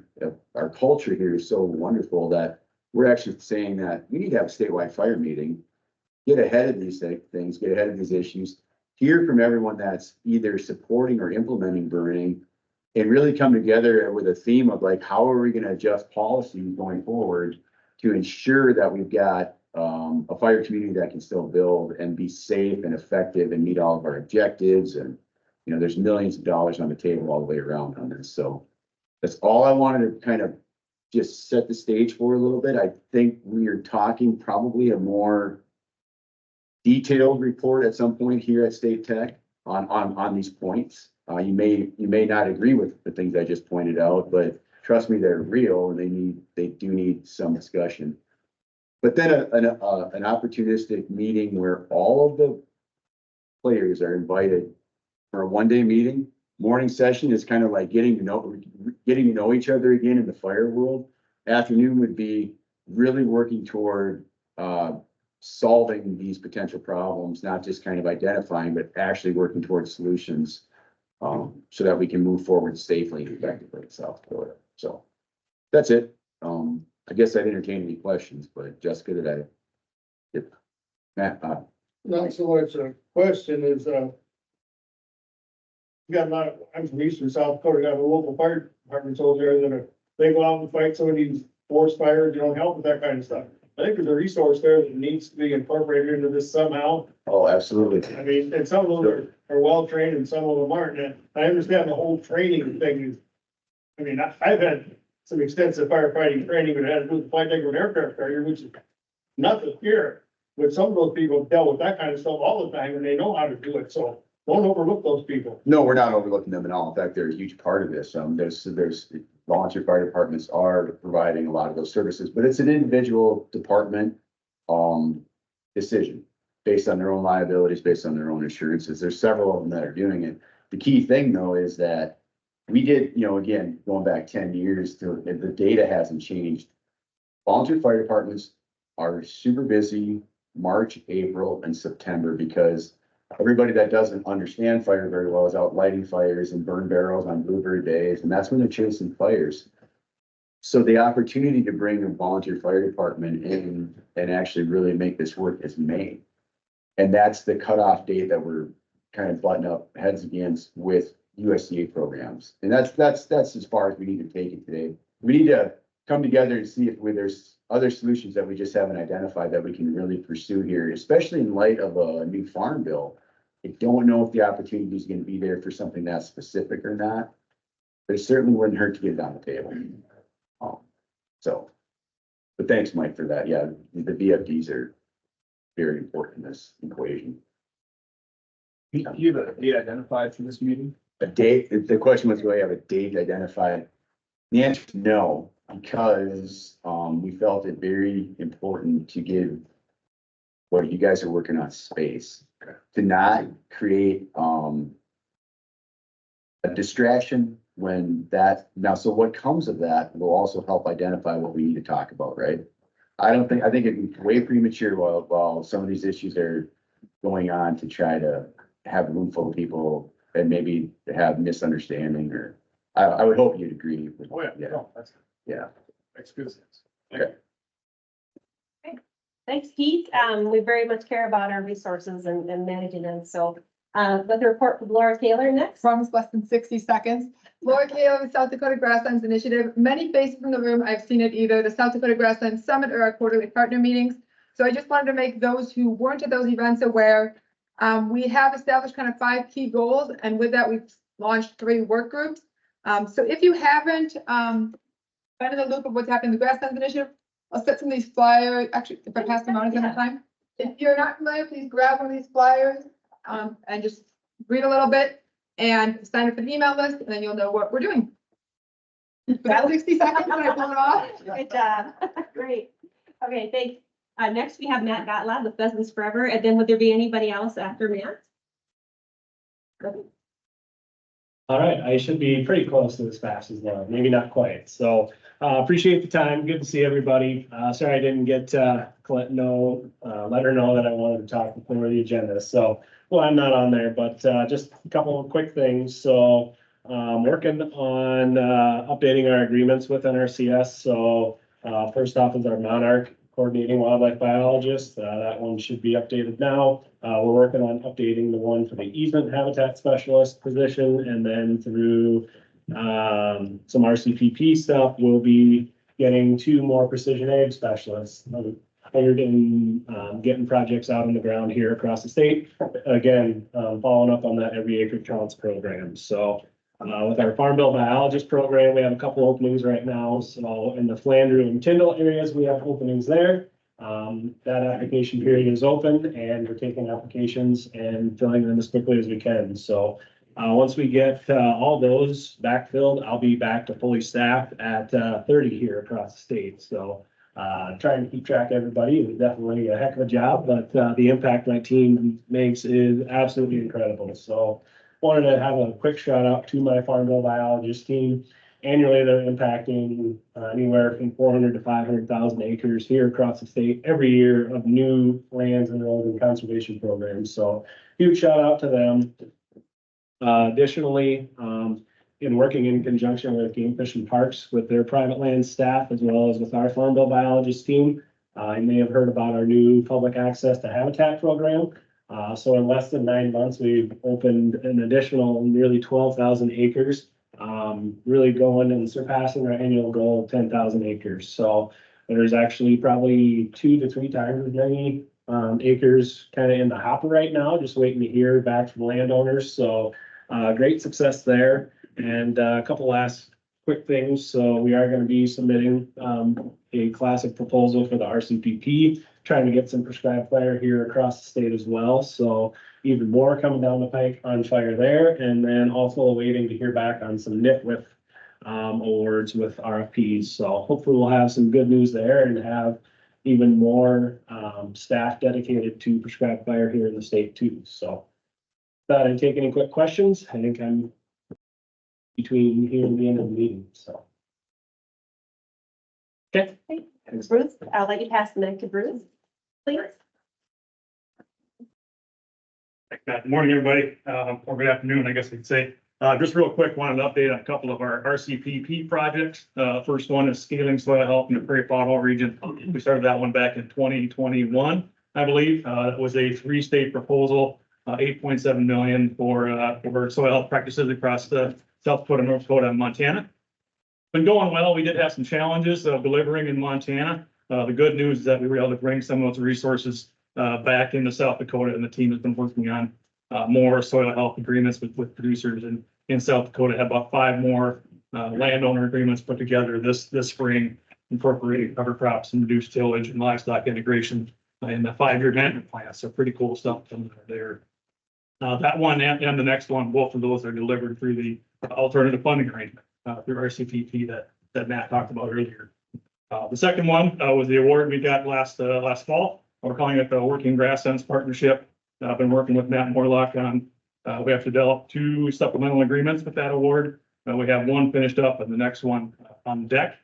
Our culture here is so wonderful that we're actually saying that we need to have a statewide fire meeting, get ahead of these things, get ahead of these issues, hear from everyone that's either supporting or implementing burning, and really come together with a theme of like, how are we going to adjust policies going forward to ensure that we've got a fire community that can still build and be safe and effective and meet all of our objectives. And, there's millions of dollars on the table all the way around on this. So That's all I wanted to kind of just set the stage for a little bit. I think we are talking probably a more detailed report at some point here at State Tech on these points. You may not agree with the things I just pointed out, but trust me, they're real and they do need some discussion. But then an opportunistic meeting where all of the players are invited for a one-day meeting. Morning session is kind of like getting to know each other again in the fire world. Afternoon would be really working toward solving these potential problems, not just kind of identifying, but actually working towards solutions so that we can move forward safely and effectively in South Dakota. So that's it. I guess I'd entertain any questions, but Jessica, did I? Yep. Matt, Not so much a question is, we got a lot of, I'm from eastern South Dakota, got a local fire departments over there that are, they go out and fight some of these forest fires, help with that kind of stuff. I think there's a resource there that needs to be incorporated into this somehow. Oh, absolutely. I mean, and some of them are well-trained and some of them aren't. And I understand the whole training thing is, I mean, I've had some extensive firefighting training, but it had to do with flight deck of an aircraft carrier, which is nothing here. But some of those people dealt with that kind of stuff all the time and they know how to do it. So don't overlook those people. no, we're not overlooking them at all. In fact, they're a huge part of this. There's volunteer fire departments are providing a lot of those services, but it's an individual department decision based on their own liabilities, based on their own insurances. There's several of them that are doing it. The key thing though is that we did, again, going back 10 years, the data hasn't changed. Volunteer fire departments are super busy March, April, and September because everybody that doesn't understand fire very well is out lighting fires and burn barrels on blueberry days, and that's when they're chasing fires. So the opportunity to bring a volunteer fire department in and actually really make this work is May. And that's the cutoff date that we're kind of butting up heads against with USDA programs. And that's as far as we need to take it today. We need to come together and see if there's other solutions that we just haven't identified that we can really pursue here, especially in light of a new farm bill. I don't know if the opportunity is going to be there for something that specific or not, but it certainly wouldn't hurt to get it on the table. But thanks, Mike, for that. Yeah, the VFDs are very important in this equation. Do you have a date identified for this meeting? A date, the question was, do I have a date identified? The answer is no, because we felt it very important to give what you guys are working on space, to not create a distraction when so what comes of that will also help identify what we need to talk about, right? I think it'd be way premature while some of these issues are going on to try to have a room full of people and maybe have misunderstanding or, I would hope you'd agree. Oh, yeah. No, makes good sense. Okay. Thanks, Keith. We very much care about our resources and managing them. So, with the report from Laura Taylor next. Promise less than 60 seconds. Laura Taylor with South Dakota Grasslands Initiative. Many faces in the room. I've seen it either the South Dakota Grasslands Summit or our quarterly partner meetings. So I just wanted to make those who weren't at those events aware. We have established kind of 5 key goals, and with that, we've launched 3 work groups. So if you haven't been in the loop of what's happening in the Grasslands Initiative, I'll set some of these flyers. Actually, if I pass them on again at time. If you're not familiar, please grab one of these flyers and just read a little bit and sign up for the email list, and then you'll know what we're doing. About 60 seconds when I pull it off. Good job. Great. Okay, thanks. Next we have Matt Gottlieb with Pheasants Forever, and then would there be anybody else after Matt? All right, I should be pretty close to this fast as well, maybe not quite. So appreciate the time. Good to see everybody. Sorry I didn't get let her know that I wanted to talk before the agenda. So, well, I'm not on there, but just a couple of quick things. So working on updating our agreements with NRCS. So first off is our Monarch coordinating wildlife biologist. That one should be updated now. We're working on updating the one for the easement habitat specialist position, and then through some RCPP stuff, we'll be getting 2 more precision ag specialists hired and getting projects out on the ground here across the state. Again, following up on that every acre counts program. So With our Farm Bill Biologist program, we have a couple openings right now. So in the Flandreau and Tyndall areas, we have openings there. That application period is open and we're taking applications and filling them as quickly as we can. So once we get all those backfilled, I'll be back to fully staffed at 30 here across the state. So trying to keep track of everybody is definitely a heck of a job, but the impact my team makes is absolutely incredible. So wanted to have a quick shout out to my Farm Bill Biologist team. Annually, they're impacting anywhere from 400 to 500,000 acres here across the state every year of new lands enrolled in conservation programs. So huge shout out to them. Additionally, in working in conjunction with Game Fish and Parks with their private land staff, as well as with our Farm Bill Biologist team, you may have heard about our new public access to habitat program. So in less than 9 months, we've opened an additional nearly 12,000 acres, really going and surpassing our annual goal of 10,000 acres. So there's actually probably 2 to 3 times as many acres kind of in the hopper right now, just waiting to hear back from landowners. So great success there. And a couple last quick things. So we are going to be submitting a classic proposal for the RCPP, trying to get some prescribed fire here across the state as well. So even more coming down the pike on fire there. And then also waiting to hear back on some nitwith awards with RFPs. So hopefully we'll have some good news there and have even more staff dedicated to prescribed fire here in the state too. So thought I'd take any quick questions. I think I'm between here and the end of the meeting, so. Okay. Thanks, Bruce. I'll let you pass the mic to Bruce, please. Good morning, everybody, or good afternoon, I guess I could say. Just real quick, wanted to update on a couple of our RCPP projects. First one is scaling soil health in the Prairie Pothole region. We started that one back in 2021, I believe. It was a 3-state proposal, 8.7 million for soil health practices across the South Dakota, North Dakota, and Montana. Been going well. We did have some challenges delivering in Montana. The good news is that we were able to bring some of those resources back into South Dakota, and the team has been working on more soil health agreements with producers in South Dakota. Had about 5 more landowner agreements put together this spring, incorporating cover crops and reduced tillage and livestock integration in the 5-year management plan. So pretty cool stuff coming out there. That one and the next one, both of those are delivered through the alternative funding arrangement through RCPP that Matt talked about earlier. The second one was the award we got last fall. We're calling it the Working Grasslands Partnership. I've been working with Matt Morlock on, we have to develop 2 supplemental agreements with that award. We have one finished up and the next one on deck.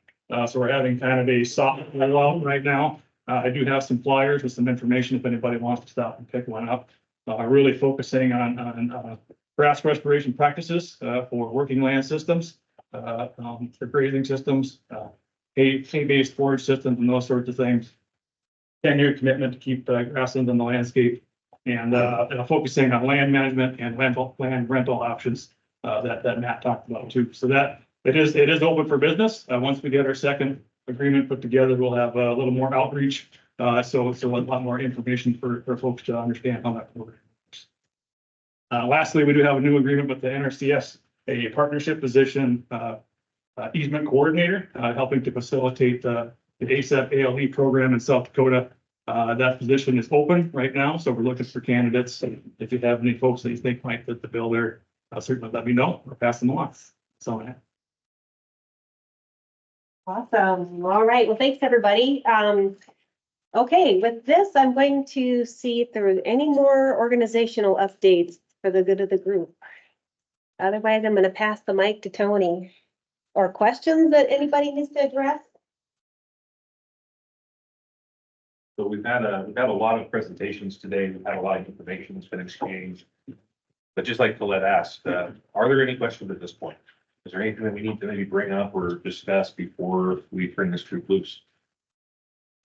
So we're having kind of a soft rollout right now. I do have some flyers with some information if anybody wants to stop and pick one up. Really focusing on grass restoration practices for working land systems, for grazing systems, hay-based forage systems, and those sorts of things. 10-year commitment to keep grasslands in the landscape, and focusing on land management and land rental options that Matt talked about too. So that it is open for business. Once we get our second agreement put together, we'll have a little more outreach. So a lot more information for folks to understand how that program works. Lastly, we do have a new agreement with the NRCS, a partnership position, easement coordinator, helping to facilitate the ASAP ALE program in South Dakota. That position is open right now, so we're looking for candidates. If you have any folks that you think might fit the bill there, certainly let me know or pass them along. So. Awesome. All right. Well, thanks, everybody. Okay, with this, I'm going to see if there are any more organizational updates for the good of the group. Otherwise, I'm going to pass the mic to Tony. Or questions that anybody needs to address? So we've had a lot of presentations today. We've had a lot of information that's been exchanged. But just like Colette asked, are there any questions at this point? Is there anything that we need to maybe bring up or discuss before we turn this group loose?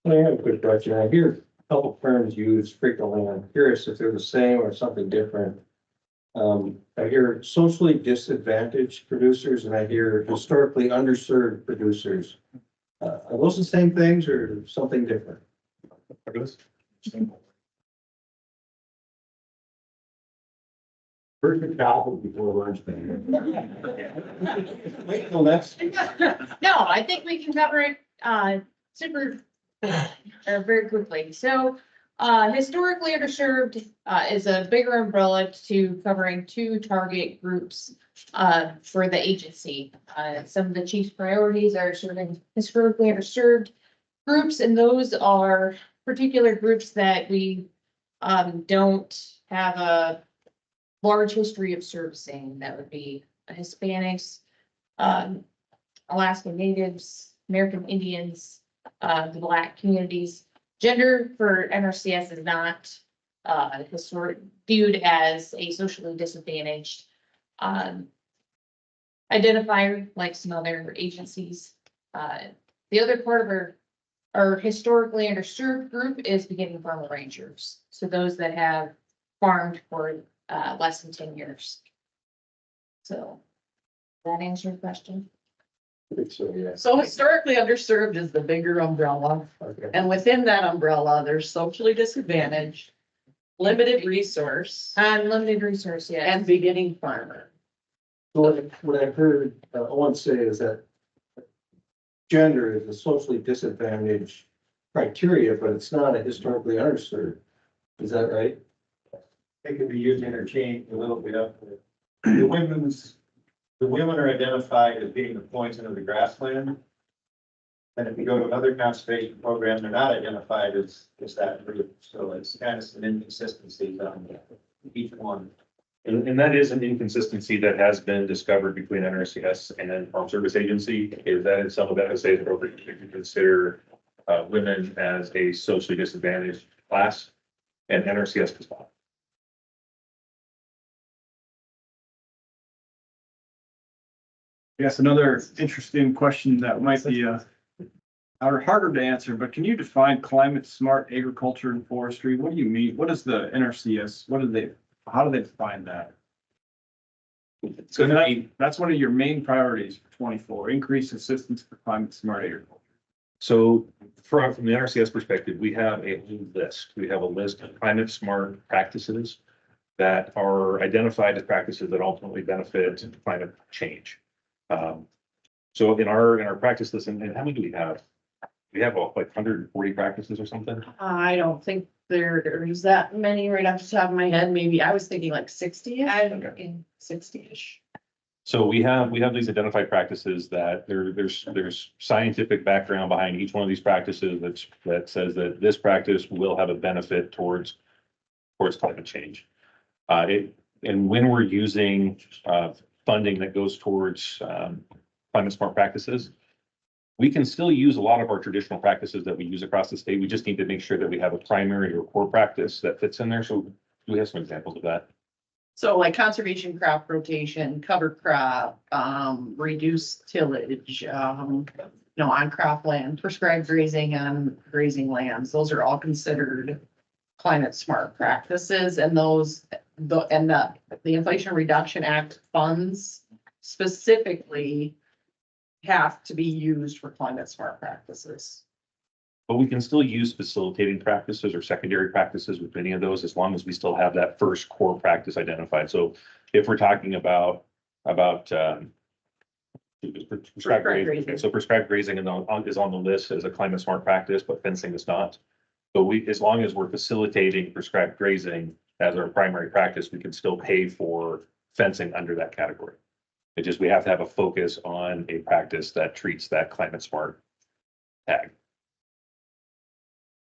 I have a quick question. I hear a couple firms use frequently. I'm curious if they're the same or something different. I hear socially disadvantaged producers and I hear historically underserved producers. Are those the same things or something different? Perfect apple before lunch. Wait till next. No, I think we can cover it, super, very quickly. So, historically underserved, is a bigger umbrella to covering two target groups, for the agency. Some of the chief's priorities are serving historically underserved groups, and those are particular groups that we, don't have a large history of servicing. That would be Hispanics, Alaska Natives, American Indians, the Black communities. Gender for NRCS is not viewed as a socially disadvantaged identifier like some other agencies. The other part of our historically underserved group is beginning farmer rangers. So those that have farmed for less than 10 years. So that answer your question? So, yeah. So historically underserved is the bigger umbrella, Okay. and within that umbrella, there's socially disadvantaged, limited resource, Unlimited resource, yeah. and beginning farmer. So what I've heard Owen say is that gender is a socially disadvantaged criteria, but it's not a historically underserved. Is that right? It can be used interchange a little bit up. The women are identified as being the poison of the grassland. And if you go to another conservation program, they're not identified as that group. So it's kind of some inconsistencies on each one. And that is an inconsistency that has been discovered between NRCS and Farm Service Agency, is that in some of FSA's programs, you can consider women as a socially disadvantaged class, and NRCS does not. Yes, another interesting question that might be harder to answer, but can you define climate smart agriculture and forestry? What do you mean? What is the NRCS? How do they define that? So that's one of your main priorities for 24, increase assistance for climate smart agriculture. So from the NRCS perspective, we have a list. We have a list of climate smart practices that are identified as practices that ultimately benefit climate change. So in our practice list, and how many do we have? We have like 140 practices or something. I don't think there's that many right off the top of my head. Maybe I was thinking like 60. I'm thinking 60-ish. So we have these identified practices that there's scientific background behind each one of these practices that says that this practice will have a benefit towards climate change. And when we're using funding that goes towards climate smart practices, we can still use a lot of our traditional practices that we use across the state. We just need to make sure that we have a primary or core practice that fits in there. So we have some examples of that. So like conservation crop rotation, cover crop, reduced tillage, on cropland, prescribed grazing on grazing lands. Those are all considered climate smart practices, and the Inflation Reduction Act funds specifically have to be used for climate smart practices. But we can still use facilitating practices or secondary practices with any of those, as long as we still have that first core practice identified. So if we're talking about prescribed grazing, so prescribed grazing is on the list as a climate smart practice, but fencing is not. So as long as we're facilitating prescribed grazing as our primary practice, we can still pay for fencing under that category. It just, we have to have a focus on a practice that treats that climate smart tag.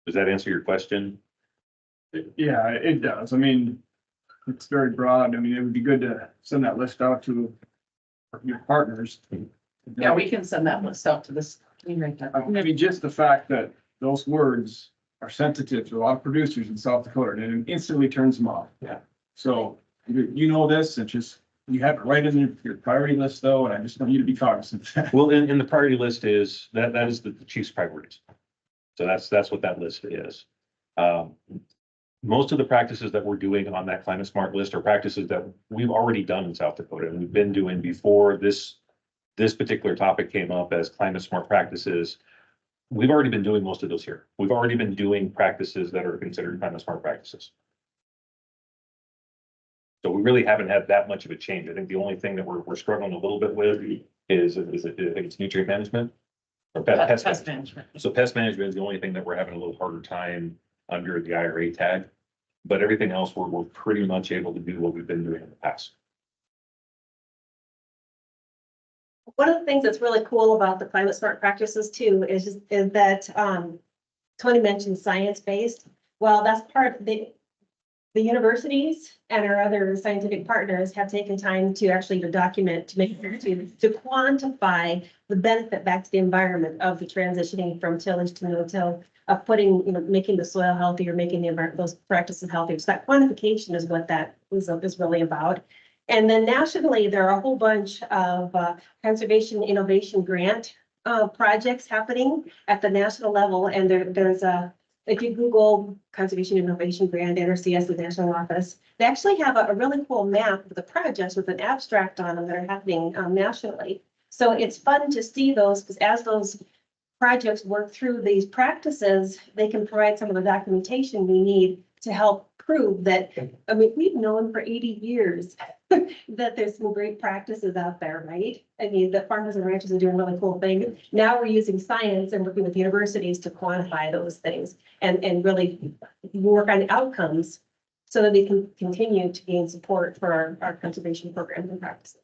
Does that answer your question? Yeah, it does. I mean, it's very broad. I mean, it would be good to send that list out to your partners. Yeah, we can send that list out to this team right now. I think maybe just the fact that those words are sensitive to a lot of producers in South Dakota, and it instantly turns them off. Yeah. So you know this, and just, you have it right in your priority list though, and I just want you to be cognizant of that. Well, in the priority list is, that is the chief's priorities. So that's what that list is. Most of the practices that we're doing on that climate smart list are practices that we've already done in South Dakota, and we've been doing before this particular topic came up as climate smart practices. We've already been doing most of those here. We've already been doing practices that are considered climate smart practices. So we really haven't had that much of a change. I think the only thing that we're struggling a little bit with is I think it's nutrient management. Or pest management. So pest management is the only thing that we're having a little harder time under the IRA tag. But everything else, we're pretty much able to do what we've been doing in the past. One of the things that's really cool about the climate smart practices too is that Tony mentioned science-based. Well, that's part of the universities and our other scientific partners have taken time to actually to document, to make, to quantify the benefit back to the environment of the transitioning from tillage to no-till, of putting, making the soil healthier, making the environment, those practices healthier. So that quantification is what that is really about. And then nationally, there are a whole bunch of conservation innovation grant projects happening at the national level. And there's if you Google Conservation Innovation Grant, NRCS, the national office, they actually have a really cool map of the projects with an abstract on them that are happening nationally. So it's fun to see those, because as those projects work through these practices, they can provide some of the documentation we need to help prove that, I mean, we've known for 80 years that there's some great practices out there, right? I mean, that farmers and ranchers are doing really cool things. Now we're using science and working with universities to quantify those things and really work on outcomes so that we can continue to gain support for our conservation programs and practices.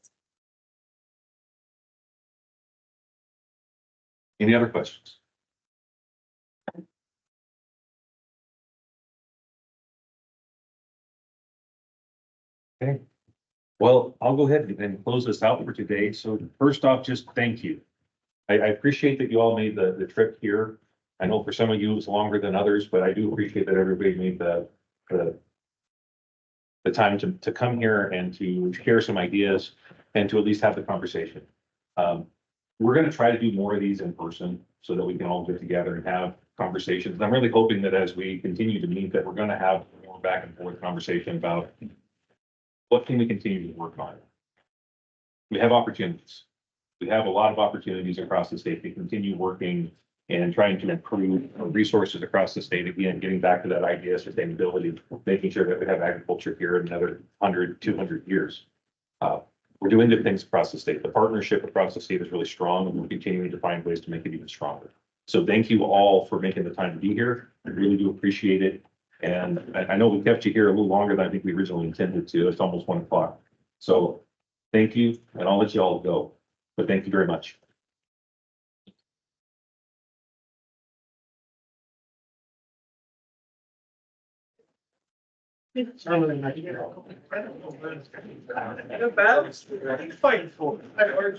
Any other questions? Okay. Well, I'll go ahead and close this out for today. So first off, just thank you. I appreciate that you all made the trip here. I know for some of you it was longer than others, but I do appreciate that everybody made the time to come here and to share some ideas and to at least have the conversation. We're going to try to do more of these in person so that we can all get together and have conversations. And I'm really hoping that as we continue to meet, that we're going to have more back and forth conversation about what can we continue to work on. We have opportunities. We have a lot of opportunities across the state to continue working and trying to improve resources across the state. Again, getting back to that idea of sustainability, making sure that we have agriculture here in another 100, 200 years. We're doing good things across the state. The partnership across the state is really strong, and we're continuing to find ways to make it even stronger. So thank you all for making the time to be here. I really do appreciate it. And I know we kept you here a little longer than I think we originally intended to. It's almost 1 o'clock. So thank you, and I'll let you all go. But thank you very much. Fighting for it.